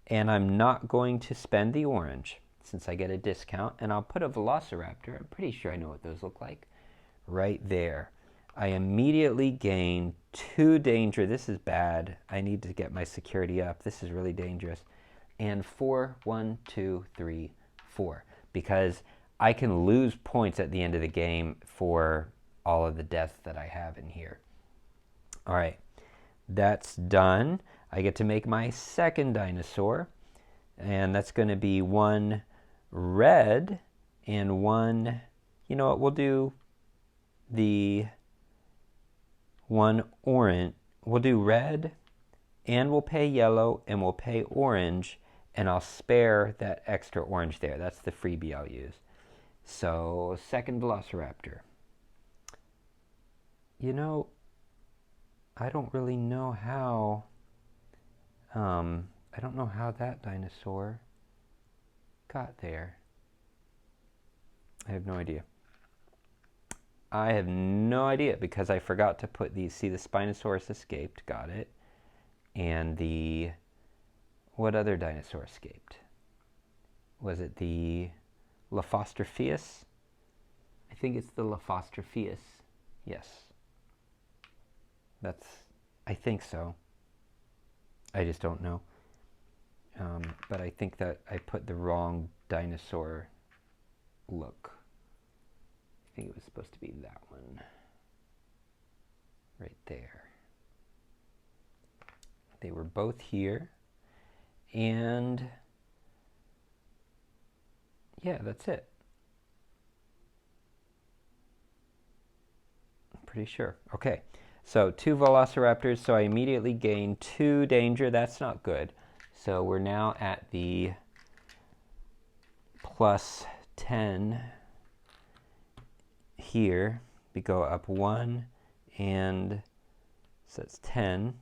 And I'm not going to spend the orange since I get a discount. And I'll put a velociraptor. I'm pretty sure I know what those look like. Right there. I immediately gain 2 danger. This is bad. I need to get my security up. This is really dangerous. And 4, 1, 2, 3, 4. Because I can lose points at the end of the game for all of the deaths that I have in here. All right. That's done. I get to make my second dinosaur. And that's going to be 1 red and 1... You know what? We'll do the 1 orange. We'll do red, and we'll pay yellow, and we'll pay orange, and I'll spare that extra orange there. That's the freebie I'll use. So, second Velociraptor. You know, I don't really know how, I don't know how that dinosaur got there. I have no idea. I have no idea because I forgot to put these. See, the Spinosaurus escaped, got it. And the, what other dinosaur escaped? Was it the Lophostropheus? I think it's the Lophostropheus. Yes. That's, I think so. I just don't know. But I think that I put the wrong dinosaur look. I think it was supposed to be that one. Right there. They were both here. And yeah, that's it. I'm pretty sure. Okay. So 2 Velociraptors, so I immediately gain 2 danger. That's not good. So we're now at the plus 10 here. We go up 1, and so it's 10.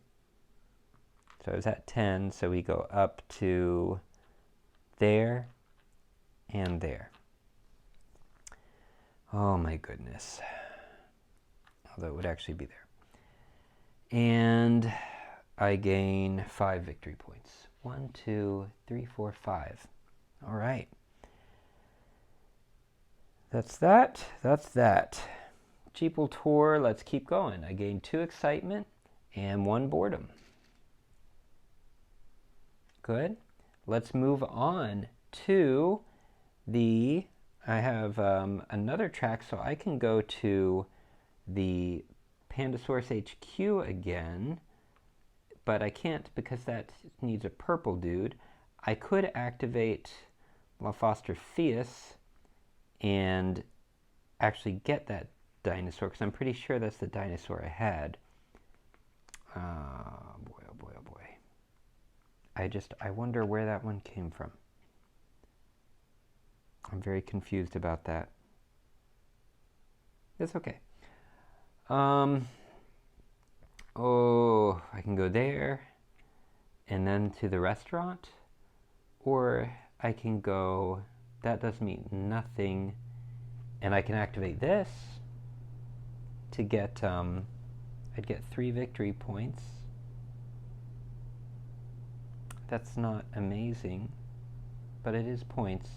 So I was at 10, so we go up to there and there. Oh my goodness. Although it would actually be there. And I gain 5 victory points. 1, 2, 3, 4, 5. All right. That's that. That's that. Jeeple Tour, let's keep going. I gained 2 excitement and 1 boredom. Good. Let's move on to the, I have another track, so I can go to the Pandasaurus HQ again, but I can't because that needs a purple dude. I could activate Lophostropheus and actually get that dinosaur, because I'm pretty sure that's the dinosaur I had. Boy, oh boy, oh boy. I wonder where that one came from. I'm very confused about that. It's okay. Oh, I can go there and then to the restaurant, or I can go, that does mean nothing, and I can activate this to get, I'd get 3 victory points. That's not amazing, but it is points.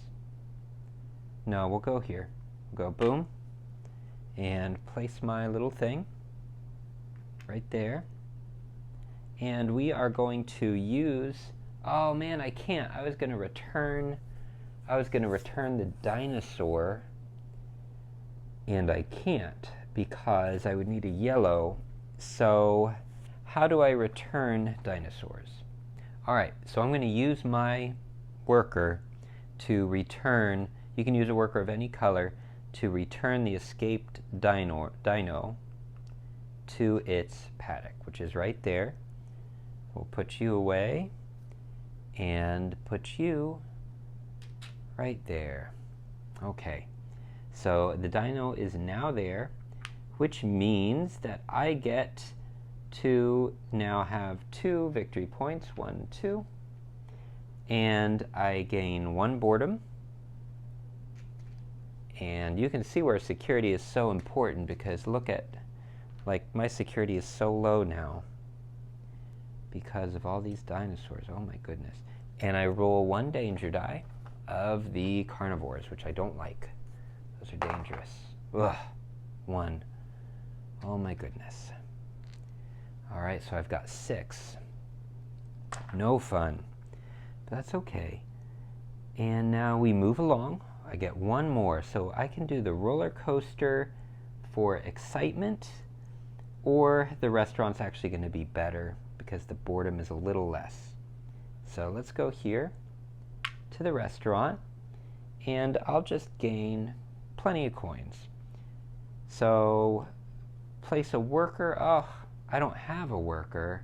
No, we'll go here. We'll go boom, and place my little thing right there. And we are going to use, oh man, I can't. I was going to return the dinosaur, and I can't because I would need a yellow. So how do I return dinosaurs? All right, so I'm going to use my worker to return, you can use a worker of any color, to return the escaped dino to its paddock, which is right there. We'll put you away and put you right there. Okay, so the dino is now there, which means that I get to now have 2 victory points, 1, 2, and I gain 1 boredom. And you can see where security is so important, because look at, like, my security is so low now because of all these dinosaurs. Oh my goodness. And I roll 1 danger die of the carnivores, which I don't like. Those are dangerous. Ugh. 1. Oh my goodness. All right, so I've got 6. No fun. But that's okay. And now we move along. I get 1 more, so I can do the roller coaster for excitement, or the restaurant's actually going to be better because the boredom is a little less. So let's go here to the restaurant, and I'll just gain plenty of coins. So place a worker. Oh, I don't have a worker.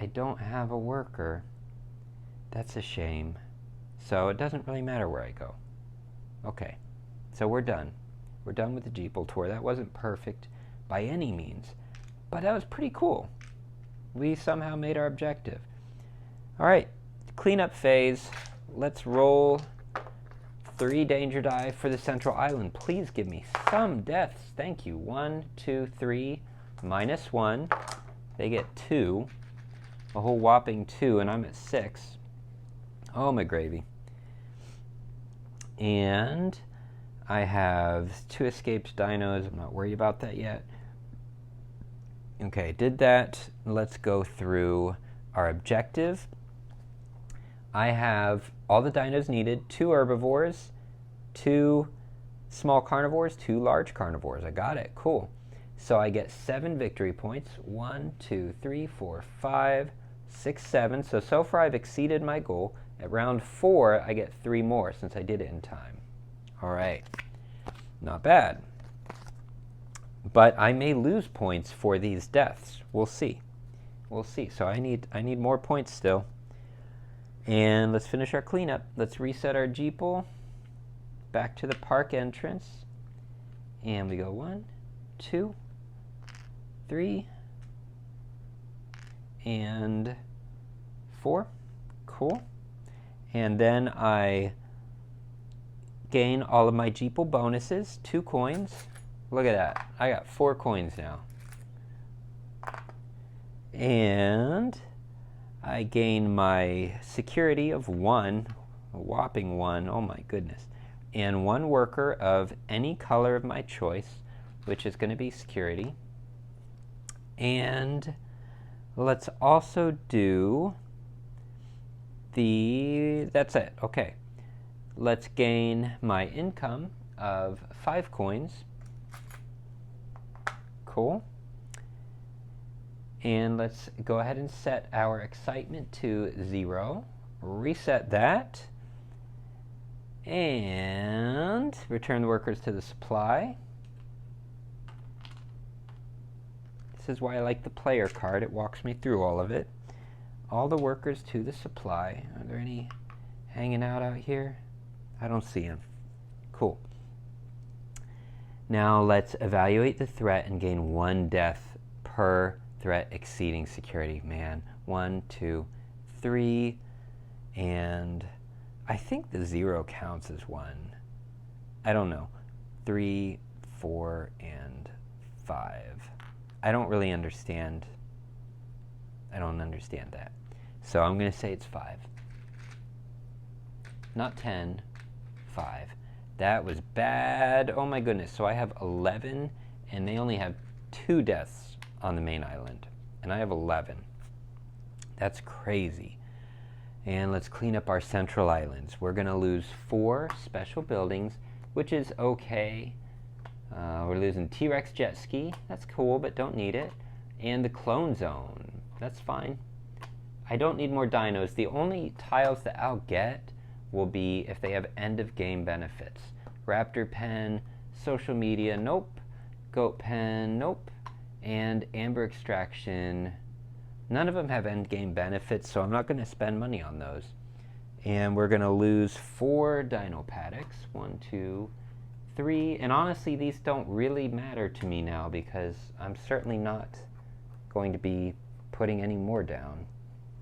I don't have a worker. That's a shame. So it doesn't really matter where I go. Okay, so we're done. We're done with the Jeeple Tour. That wasn't perfect by any means, but that was pretty cool. We somehow made our objective. All right, cleanup phase. Let's roll 3 danger die for the central island. Please give me some deaths. Thank you. 1, 2, 3, -1. They get 2. A whole whopping 2, and I'm at 6. Oh, my gravy. And I have 2 escaped dinos. I'm not worried about that yet. Okay, did that. Let's go through our objective. I have all the dinos needed, 2 herbivores, 2 small carnivores, 2 large carnivores. I got it. Cool. So I get 7 victory points. 1, 2, 3, 4, 5, 6, 7. So far I've exceeded my goal. At round 4, I get 3 more since I did it in time. All right. Not bad. But I may lose points for these deaths. We'll see. We'll see. So I need more points still. And let's finish our cleanup. Let's reset our Jeeple back to the park entrance. And we go 1, 2, 3, and 4. Cool. And then I gain all of my Jeeple bonuses, 2 coins. Look at that. I got 4 coins now. And I gain my security of 1, a whopping 1, oh my goodness, and 1 worker of any color of my choice, which is going to be security. And let's also do that's it, okay. Let's gain my income of 5 coins. Cool. And let's go ahead and set our excitement to 0. Reset that. And return the workers to the supply. This is why I like the player card. It walks me through all of it. All the workers to the supply. Are there any hanging out here? I don't see them. Cool. Now let's evaluate the threat and gain 1 death per threat exceeding security. Man, 1, 2, 3, and I think the 0 counts as 1. I don't know. 3, 4, and 5. I don't really understand. I don't understand that. So I'm going to say it's 5. Not 10, 5. That was bad. Oh my goodness. So I have 11, and they only have 2 deaths on the main island, and I have 11. That's crazy. And let's clean up our central islands. We're going to lose 4 special buildings, which is okay. We're losing T-Rex jet ski. That's cool, but don't need it. And the clone zone. That's fine. I don't need more dinos. The only tiles that I'll get will be if they have end of game benefits. Raptor pen, social media, nope. Goat pen, nope. And amber extraction. None of them have end game benefits, so I'm not going to spend money on those. And we're going to lose 4 dino paddocks. 1, 2, 3. And honestly, these don't really matter to me now because I'm certainly not going to be putting any more down.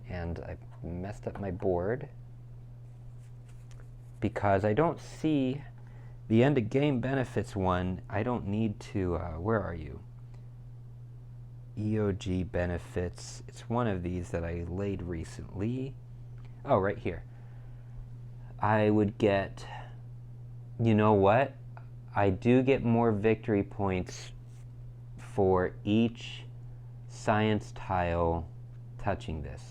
And I messed up my board because I don't see the end of game benefits one. I don't need to, where are you? EOG benefits. It's one of these that I laid recently. Oh, right here. I would get, you know what? I do get more victory points for each science tile touching this.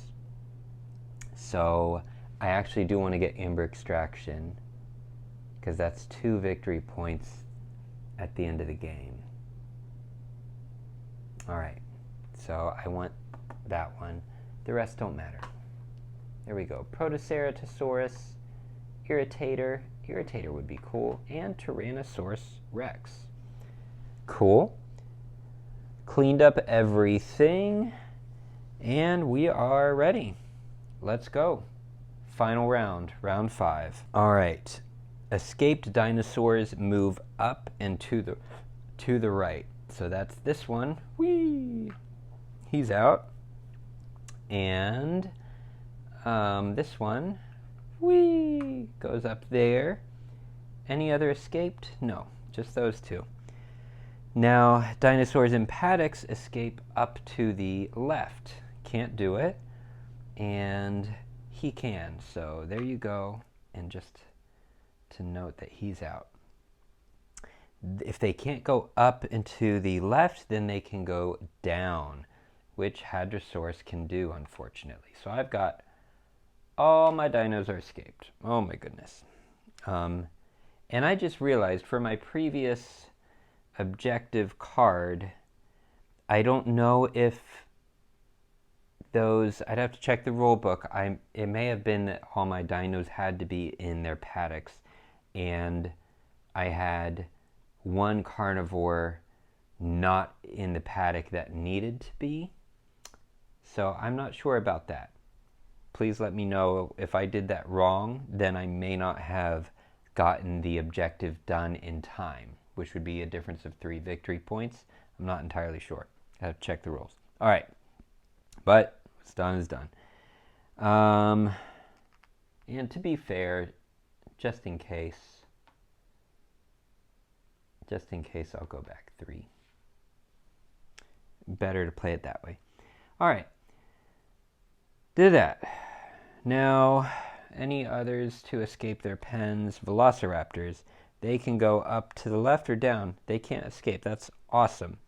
So I actually do want to get amber extraction because that's 2 victory points at the end of the game. All right. So I want that one. The rest don't matter. There we go. Protoceratosaurus, Irritator. Irritator would be cool. And Tyrannosaurus Rex. Cool. Cleaned up everything. And we are ready. Let's go. final round, round 5. All right. Escaped dinosaurs move up and to the right. So that's this one. Whee! He's out. And this one, whee, goes up there. Any other escaped? No, just those two. Now, dinosaurs in paddocks escape up to the left. Can't do it. And he can. So there you go. And just to note that he's out. If they can't go up into the left, then they can go down, which Hadrosaurus can do, unfortunately. So I've got all my dinos are escaped. Oh my goodness. And I just realized for my previous objective card, I don't know if those, I'd have to check the rule book. It may have been that all my dinos had to be in their paddocks, and I had one carnivore not in the paddock that needed to be. So I'm not sure about that. Please let me know if I did that wrong. Then I may not have gotten the objective done in time, which would be a difference of 3 victory points. I'm not entirely sure. I have to check the rules. All right, but what's done is done. And to be fair, just in case, I'll go back 3. Better to play it that way. All right. Did that. Now, any others to escape their pens? Velociraptors. They can go up to the left or down. They can't escape. That's awesome.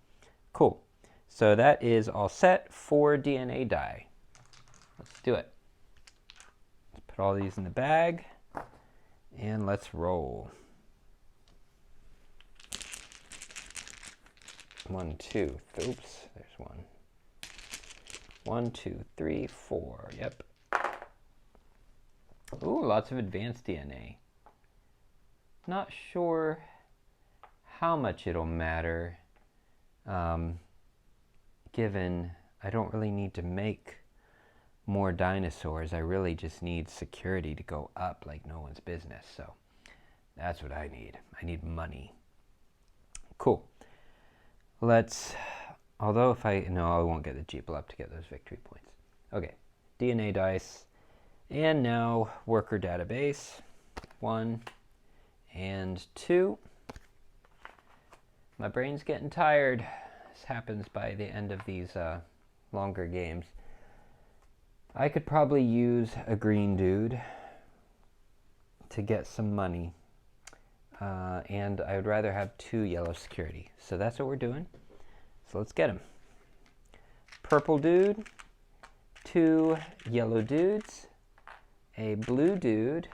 Cool. So that is all set for DNA die. Let's do it. Let's put all these in the bag and let's roll. 1, 2. Oops, there's 1. 1, 2, 3, 4. Yep. Ooh, lots of advanced DNA. Not sure how much it'll matter, given I don't really need to make more dinosaurs. I really just need security to go up like no one's business. So that's what I need. I need money. Cool. Let's, although if I won't get the Jeeple up to get those victory points. Okay, DNA dice. And now worker database. 1 and 2. My brain's getting tired. This happens by the end of these longer games. I could probably use a green dude to get some money. And I would rather have 2 yellow security. So that's what we're doing. So let's get him. Purple dude, 2 yellow dudes, a blue dude,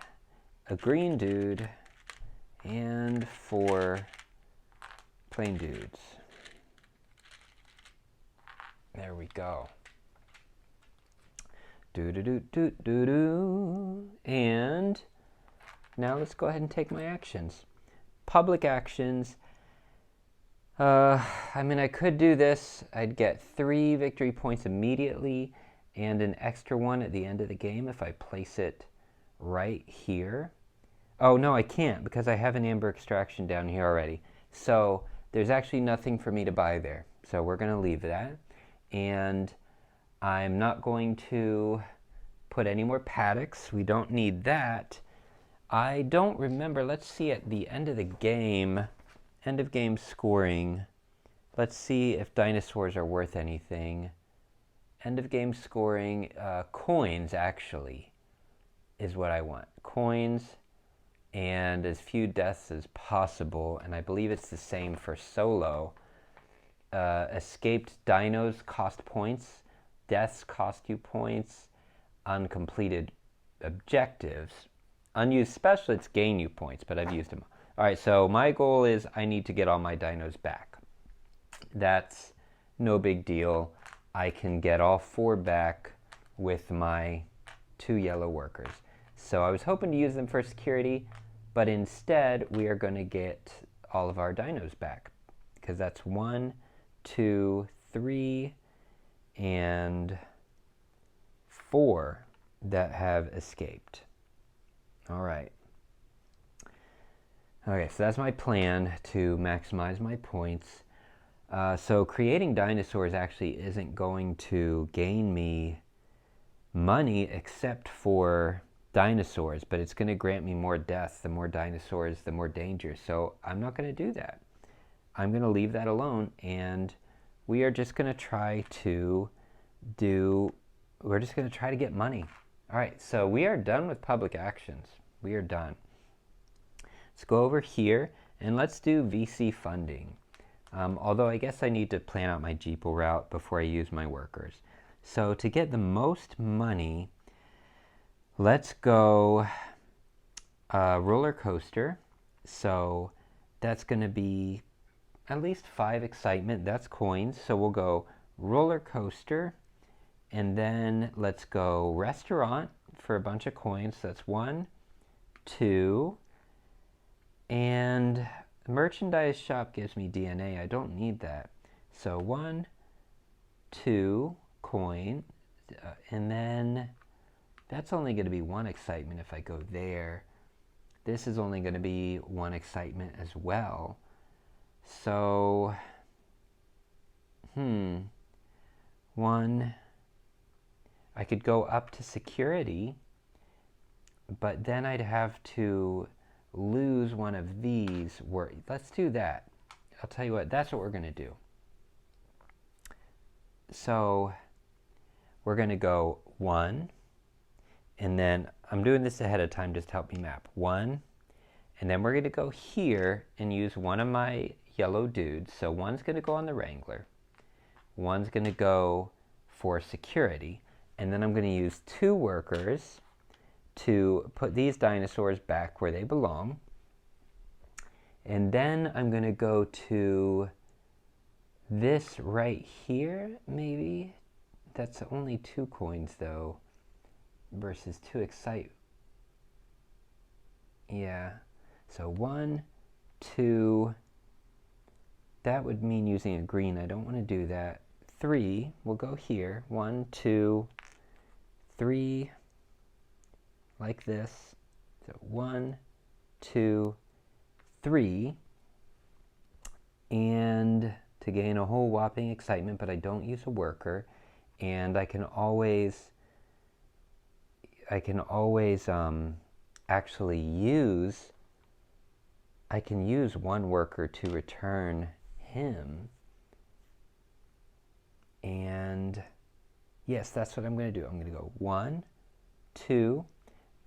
a green dude, and 4 plain dudes. There we go. Do-do-do-do-do-do. And now let's go ahead and take my actions. Public actions. I mean, I could do this. I'd get 3 victory points immediately and an extra one at the end of the game if I place it right here. Oh, no, I can't because I have an amber extraction down here already. So there's actually nothing for me to buy there. So we're going to leave that. And I'm not going to put any more paddocks. We don't need that. I don't remember. Let's see at the end of the game, end of game scoring. Let's see if dinosaurs are worth anything. End of game scoring, coins actually is what I want. Coins and as few deaths as possible. And I believe it's the same for solo. Escaped dinos cost points. Deaths cost you points. Uncompleted objectives. Unused specialists gain you points, but I've used them. All right, so my goal is I need to get all my dinos back. That's no big deal. I can get all 4 back with my 2 yellow workers. So I was hoping to use them for security, but instead we are going to get all of our dinos back because that's 1, 2, 3, and 4 that have escaped. All right. Okay, so that's my plan to maximize my points. So creating dinosaurs actually isn't going to gain me money except for dinosaurs, but it's going to grant me more death. The more dinosaurs, the more danger. So I'm not going to do that. I'm going to leave that alone, and we are just going to try to we're just going to try to get money. All right, so we are done with public actions. We are done. Let's go over here and let's do VC funding. Although I guess I need to plan out my Jeeple route before I use my workers. So to get the most money, let's go roller coaster. So that's going to be at least 5 excitement. That's coins. So we'll go roller coaster, and then let's go restaurant for a bunch of coins. So that's 1, 2, and merchandise shop gives me DNA. I don't need that. So 1, 2 coin, and then that's only going to be 1 excitement if I go there. This is only going to be 1 excitement as well. So, 1, I could go up to security, but then I'd have to lose one of these. Let's do that. I'll tell you what, that's what we're going to do. So we're going to go 1, and then I'm doing this ahead of time just to help me map. 1, and then we're going to go here and use one of my yellow dudes. So 1's going to go on the Wrangler. 1's going to go for security, and then I'm going to use 2 workers to put these dinosaurs back where they belong. And then I'm going to go to this right here, maybe. That's only 2 coins though, versus 2 excite. Yeah, so 1, 2, that would mean using a green. I don't want to do that. 3, we'll go here. 1, 2, 3, like this. So 1, 2, 3, and to gain a whole whopping excitement, but I don't use a worker, and I can always actually use, I can use 1 worker to return him, and yes, that's what I'm going to do. I'm going to go 1, 2,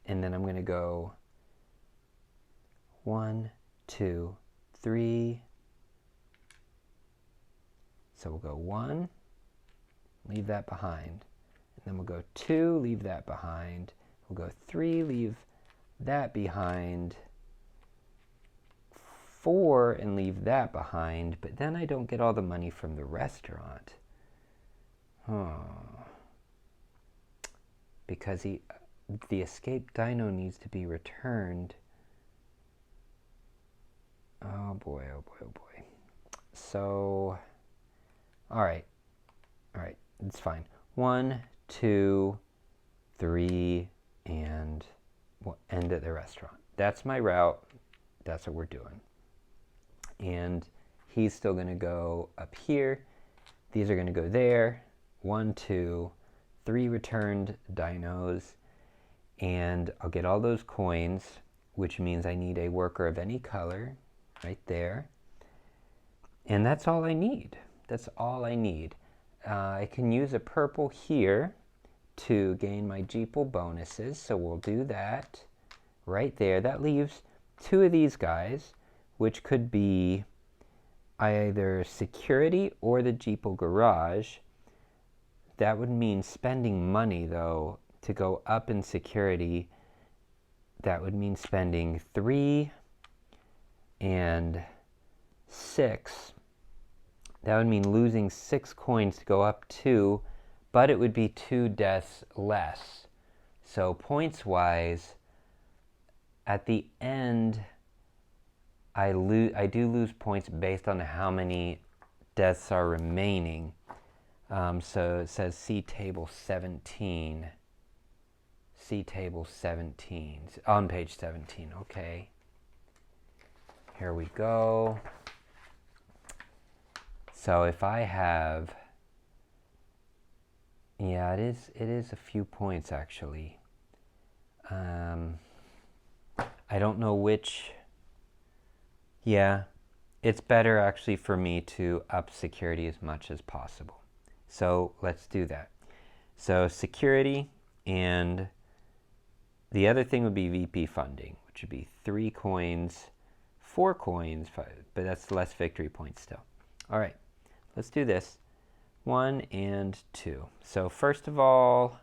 and then I'm going to go 1, 2, 3. So we'll go 1, leave that behind. And then we'll go 2, leave that behind. We'll go 3, leave that behind. 4, and leave that behind. But then I don't get all the money from the restaurant. Because the escaped dino needs to be returned. Oh boy, oh boy, oh boy. So, all right, it's fine. 1, 2, 3, and we'll end at the restaurant. That's my route. That's what we're doing. And he's still going to go up here. These are going to go there. 1, 2, 3 returned dinos. And I'll get all those coins, which means I need a worker of any color right there. And that's all I need. That's all I need. I can use a purple here to gain my Jeeple bonuses, so we'll do that right there. That leaves 2 of these guys, which could be either security or the Jeeple garage. That would mean spending money, though, to go up in security. That would mean spending 3 and 6. That would mean losing 6 coins to go up 2, but it would be 2 deaths less. So points-wise, at the end, I do lose points based on how many deaths are remaining. So it says see table 17. see table 17, on page 17, okay. Here we go. So if I have, yeah, it is a few points actually. I don't know which, yeah, it's better actually for me to up security as much as possible. So let's do that. So security, and the other thing would be VP funding, which would be 3 coins, 4 coins, 5, but that's less victory points still. All right, let's do this. 1 and 2. So first of all,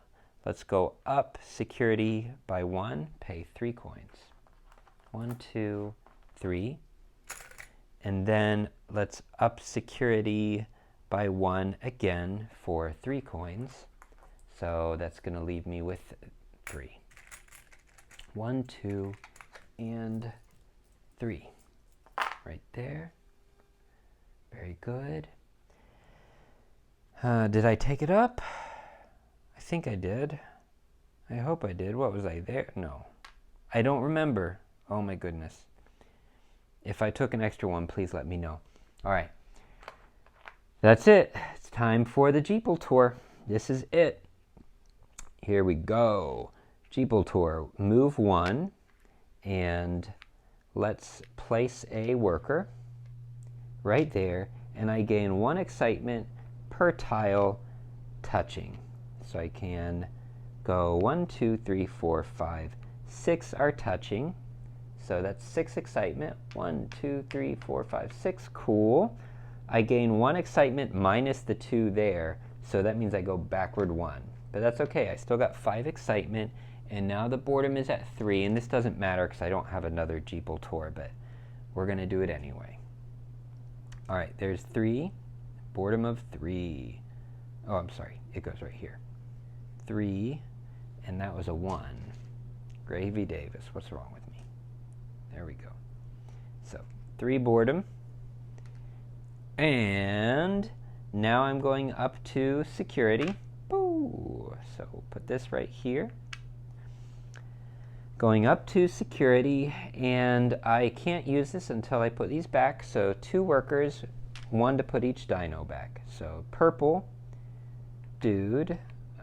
let's go up security by 1, pay 3 coins. 1, 2, 3. And then let's up security by 1 again for 3 coins. So that's going to leave me with 3. 1, 2, and 3. Right there. Very good. Did I take it up? I think I did. I hope I did. What was I there? No. I don't remember. Oh my goodness. If I took an extra one, please let me know. All right. That's it. It's time for the Jeeple Tour. This is it. Here we go. Jeeple Tour. Move 1. And let's place a worker right there. And I gain 1 excitement per tile touching. So I can go 1, 2, 3, 4, 5, 6 are touching. So that's 6 excitement. 1, 2, 3, 4, 5, 6. Cool. I gain 1 excitement minus the 2 there. So that means I go backward 1. But that's okay. I still got 5 excitement. And now the boredom is at 3. And this doesn't matter because I don't have another Jeeple Tour. But we're going to do it anyway. All right. There's 3. Boredom of 3. Oh, I'm sorry. It goes right here. 3. And that was a 1. Gravy Davis. What's wrong with me? There we go. So 3 boredom. And now I'm going up to security. Boo. So we'll put this right here. Going up to security, and I can't use this until I put these back. So 2 workers, 1 to put each dino back. So purple, dude,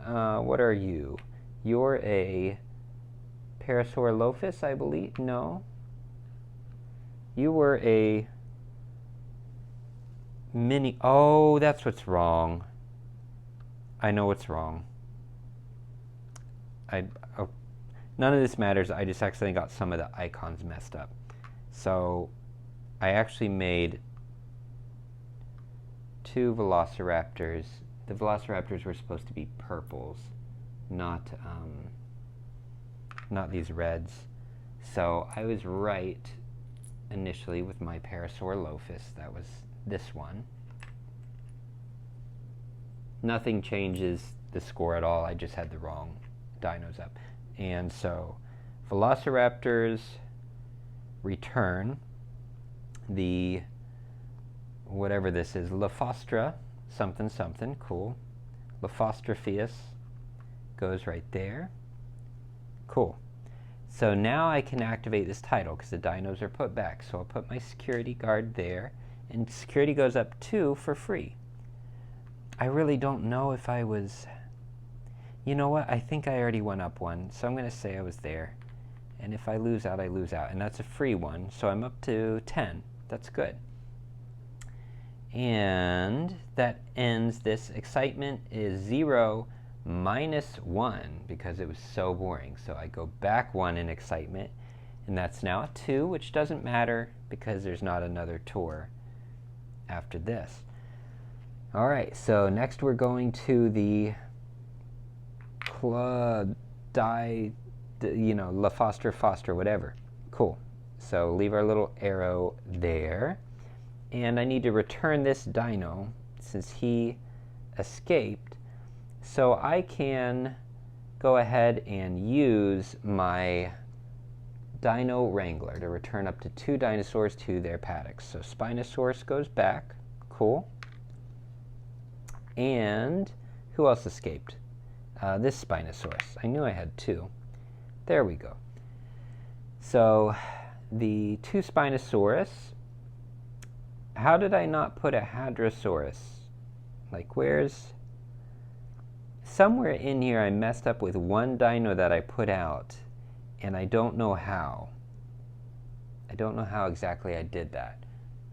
what are you? You're a Parasaurolophus, I believe. No. You were a mini. Oh, that's what's wrong. I know what's wrong. None of this matters. I just accidentally got some of the icons messed up. So I actually made 2 velociraptors. The velociraptors were supposed to be purples, not these reds. So I was right initially with my Parasaurolophus. That was this one. Nothing changes the score at all. I just had the wrong dinos up. And so velociraptors return the whatever this is, Lophostra something something, cool. Lophostropheus goes right there. Cool. So now I can activate this title because the dinos are put back. So I'll put my security guard there, and security goes up 2 for free. I really don't know if I was, you know what, I think I already went up 1, so I'm going to say I was there. And if I lose out, I lose out, and that's a free one, so I'm up to 10. That's good. And that ends this. Excitement is 0 minus 1 because it was so boring. So I go back 1 in excitement, and that's now a 2, which doesn't matter because there's not another tour after this. All right, so next we're going to the LaFoster, Foster, whatever. Cool. So leave our little arrow there. And I need to return this dino since he escaped. So I can go ahead and use my Dino Wrangler to return up to 2 dinosaurs to their paddocks. So Spinosaurus goes back. Cool. And who else escaped? This Spinosaurus. I knew I had 2. There we go. So the two Spinosaurus, how did I not put a Hadrosaurus? Like, where's... Somewhere in here I messed up with one dino that I put out, and I don't know how. I don't know how exactly I did that.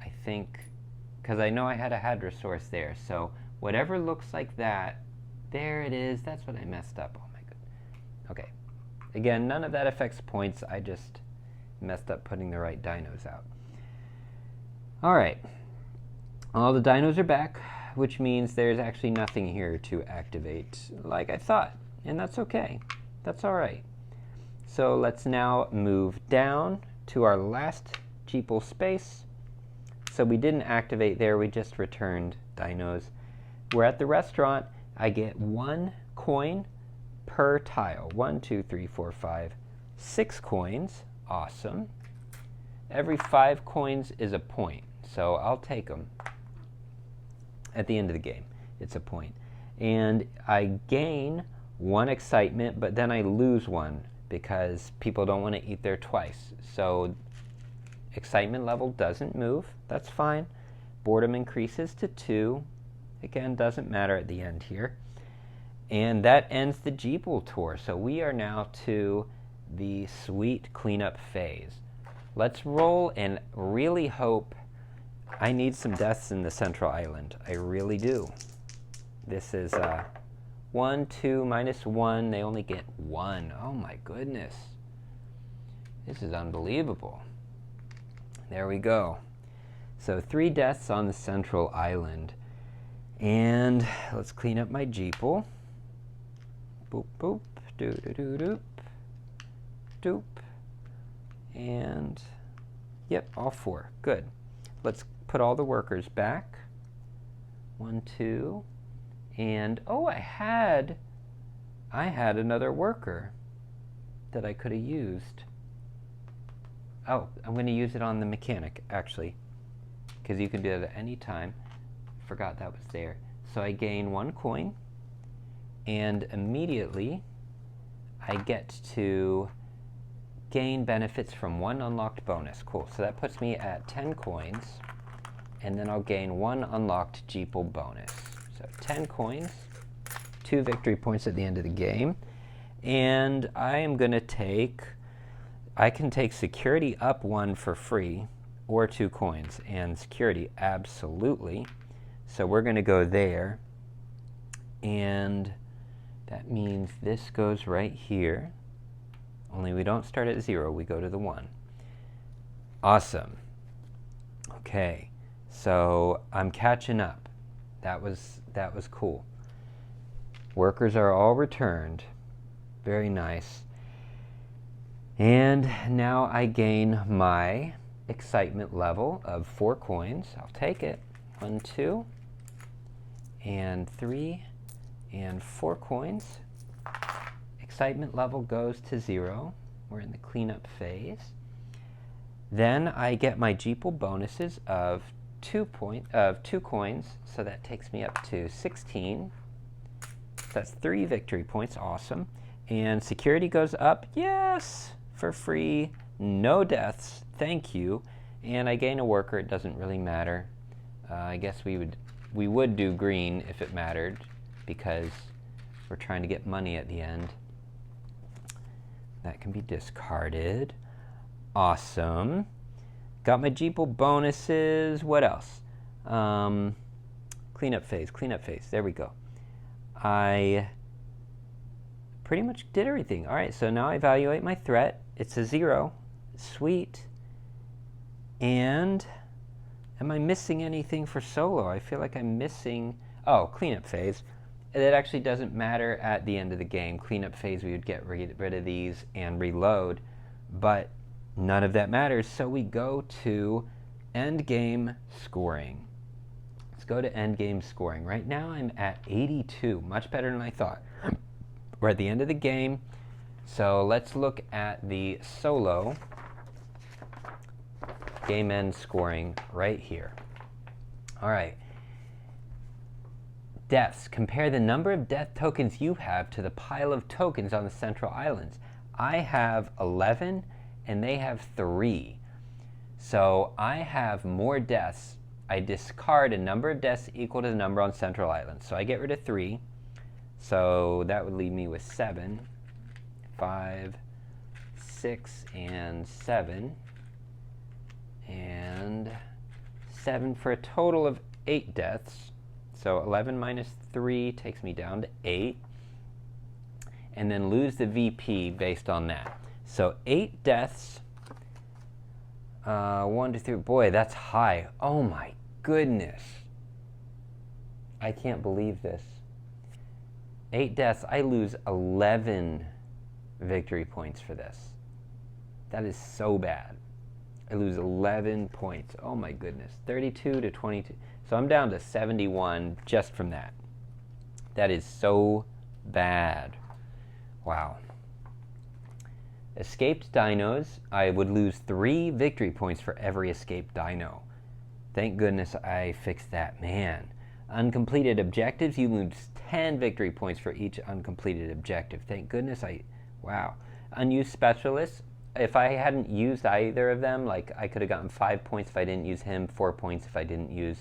I think, because I know I had a Hadrosaurus there, so whatever looks like that, there it is. That's what I messed up. Oh my goodness. Okay. Again, none of that affects points. I just messed up putting the right dinos out. All right. All the dinos are back, which means there's actually nothing here to activate like I thought, and that's okay. That's all right. So let's now move down to our last Jeeple space. So we didn't activate there, we just returned dinos. We're at the restaurant. I get 1 coin per tile. 1, 2, 3, 4, 5, 6 coins. Awesome. Every 5 coins is a point, so I'll take them. At the end of the game, it's a point. And I gain 1 excitement, but then I lose 1 because people don't want to eat there twice. So excitement level doesn't move. That's fine. Boredom increases to 2. Again, doesn't matter at the end here. And that ends the Jeeple Tour. So we are now to the sweet cleanup phase. Let's roll and really hope. I need some deaths in the central island. I really do. This is 1, 2, -1. They only get 1. Oh my goodness. This is unbelievable. There we go. So 3 deaths on the central island. And let's clean up my Jeeple. Boop, boop, doo doo doo doop, doop. And, yep, all 4. Good. Let's put all the workers back. 1, 2, and oh, I had another worker that I could have used. Oh, I'm going to use it on the mechanic, actually, because you can do it at any time. Forgot that was there. So I gain 1 coin, and immediately I get to gain benefits from 1 unlocked bonus. Cool. So that puts me at 10 coins, and then I'll gain 1 unlocked Jeeple bonus. So 10 coins, 2 victory points at the end of the game, and I am going to take, I can take security up 1 for free, or 2 coins, and security absolutely. So we're going to go there, and that means this goes right here. Only we don't start at 0, we go to the 1. Awesome. Okay, so I'm catching up. That was cool. Workers are all returned. Very nice. And now I gain my excitement level of 4 coins. I'll take it. 1, 2, and 3, and 4 coins. Excitement level goes to 0. We're in the cleanup phase. Then I get my Jeeple bonuses of 2 coins, so that takes me up to 16. That's 3 victory points. Awesome. And security goes up. Yes, for free. No deaths. Thank you. And I gain a worker. It doesn't really matter. I guess we would do green if it mattered, because we're trying to get money at the end. That can be discarded. Awesome. Got my Jeeple bonuses. What else? Cleanup phase, cleanup phase. There we go. I pretty much did everything. All right, so now I evaluate my threat. It's a 0. Sweet. And am I missing anything for solo? I feel like I'm missing... Oh, cleanup phase. It actually doesn't matter at the end of the game. Cleanup phase, we would get rid of these and reload, but none of that matters, so we go to end game scoring. Let's go to end game scoring. Right now I'm at 82, much better than I thought. We're at the end of the game, so let's look at the solo game end scoring right here. All right. Deaths. Compare the number of death tokens you have to the pile of tokens on the central islands. I have 11 and they have 3. So I have more deaths. I discard a number of deaths equal to the number on Central Island. So I get rid of 3. So that would leave me with 7, 5, 6, and 7. And 7 for a total of 8 deaths. So 11 minus 3 takes me down to 8. And then lose the VP based on that. So 8 deaths. 1, 2, 3. Boy, that's high. Oh my goodness. I can't believe this. 8 deaths. I lose 11 victory points for this. That is so bad. I lose 11 points. Oh my goodness. 32 to 22. So I'm down to 71 just from that. That is so bad. Wow. Escaped dinos, I would lose 3 victory points for every escaped dino. Thank goodness I fixed that. Man. Uncompleted objectives, you lose 10 victory points for each uncompleted objective. Thank goodness wow. Unused specialists, if I hadn't used either of them, like I could have gotten 5 points if I didn't use him, 4 points if I didn't use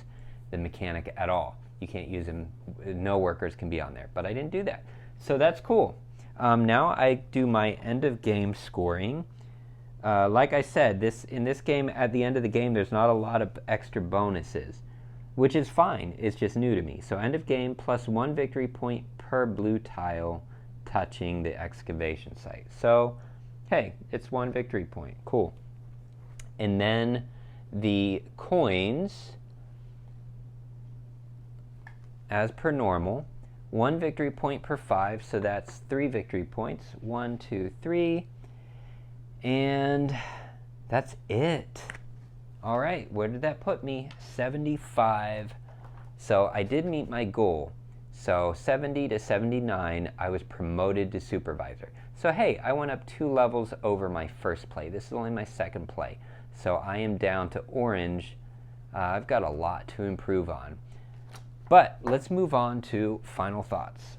the mechanic at all. You can't use him, no workers can be on there, but I didn't do that. So that's cool. Now I do my end of game scoring. Like I said, in this game, at the end of the game, there's not a lot of extra bonuses, which is fine. It's just new to me. So end of game plus 1 victory point per blue tile touching the excavation site. So, hey, it's 1 victory point. Cool. And then the coins, as per normal, 1 victory point per 5, so that's 3 victory points. 1, 2, 3. And that's it. All right, where did that put me? 75. So I did meet my goal. So 70 to 79, I was promoted to supervisor. So hey, I went up 2 levels over my first play. This is only my second play. So I am down to orange. I've got a lot to improve on. But let's move on to final thoughts.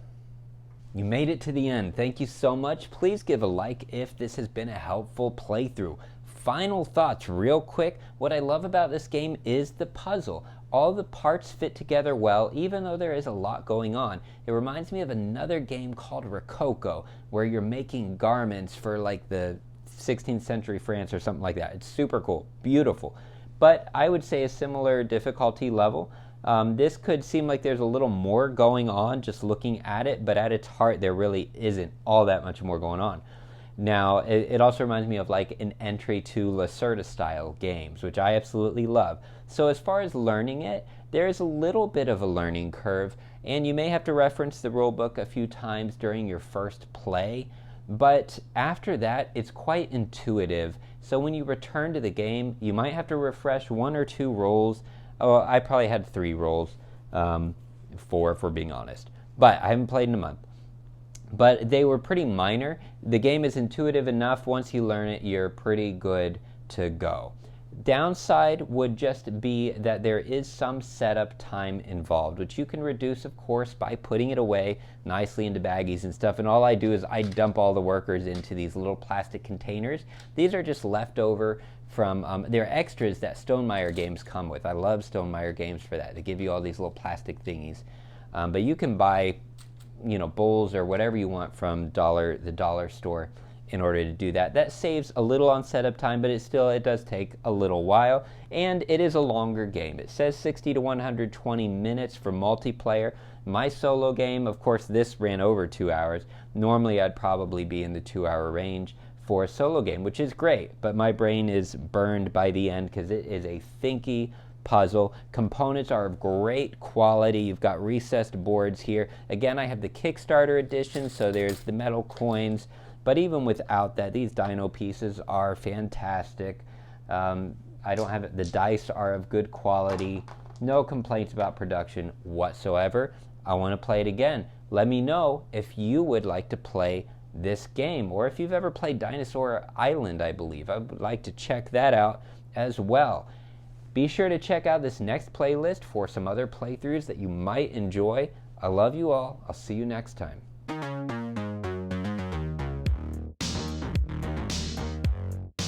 You made it to the end. Thank you so much. Please give a like if this has been a helpful playthrough. Final thoughts real quick. What I love about this game is the puzzle. All the parts fit together well, even though there is a lot going on. It reminds me of another game called Rococo, where you're making garments for like the 16th century France or something like that. It's super cool, beautiful. But I would say a similar difficulty level. This could seem like there's a little more going on just looking at it, but at its heart there really isn't all that much more going on. Now, it also reminds me of like an entry to Lacerda style games, which I absolutely love. So as far as learning it, there is a little bit of a learning curve, and you may have to reference the rulebook a few times during your first play, but after that, it's quite intuitive. So when you return to the game, you might have to refresh 1 or 2 rolls. Oh, I probably had 3 rolls, 4 if we're being honest. But I haven't played in a month. But they were pretty minor. The game is intuitive enough. Once you learn it, you're pretty good to go. Downside would just be that there is some setup time involved, which you can reduce, of course, by putting it away nicely into baggies and stuff. And all I do is I dump all the workers into these little plastic containers. These are just leftover from, they're extras that Stonemaier games come with. I love Stonemaier games for that. They give you all these little plastic thingies. But you can buy, bowls or whatever you want from the dollar store in order to do that. That saves a little on setup time, but it does take a little while, and it is a longer game. It says 60 to 120 minutes for multiplayer. My solo game, of course, this ran over 2 hours. Normally, I'd probably be in the 2-hour range for a solo game, which is great, but my brain is burned by the end because it is a thinky puzzle. Components are of great quality. You've got recessed boards here. Again, I have the Kickstarter edition, so there's the metal coins. But even without that, these dino pieces are fantastic. I don't have it. The dice are of good quality. No complaints about production whatsoever. I want to play it again. Let me know if you would like to play this game, or if you've ever played Dinosaur Island, I believe. I would like to check that out as well. Be sure to check out this next playlist for some other playthroughs that you might enjoy. I love you all. I'll see you next time.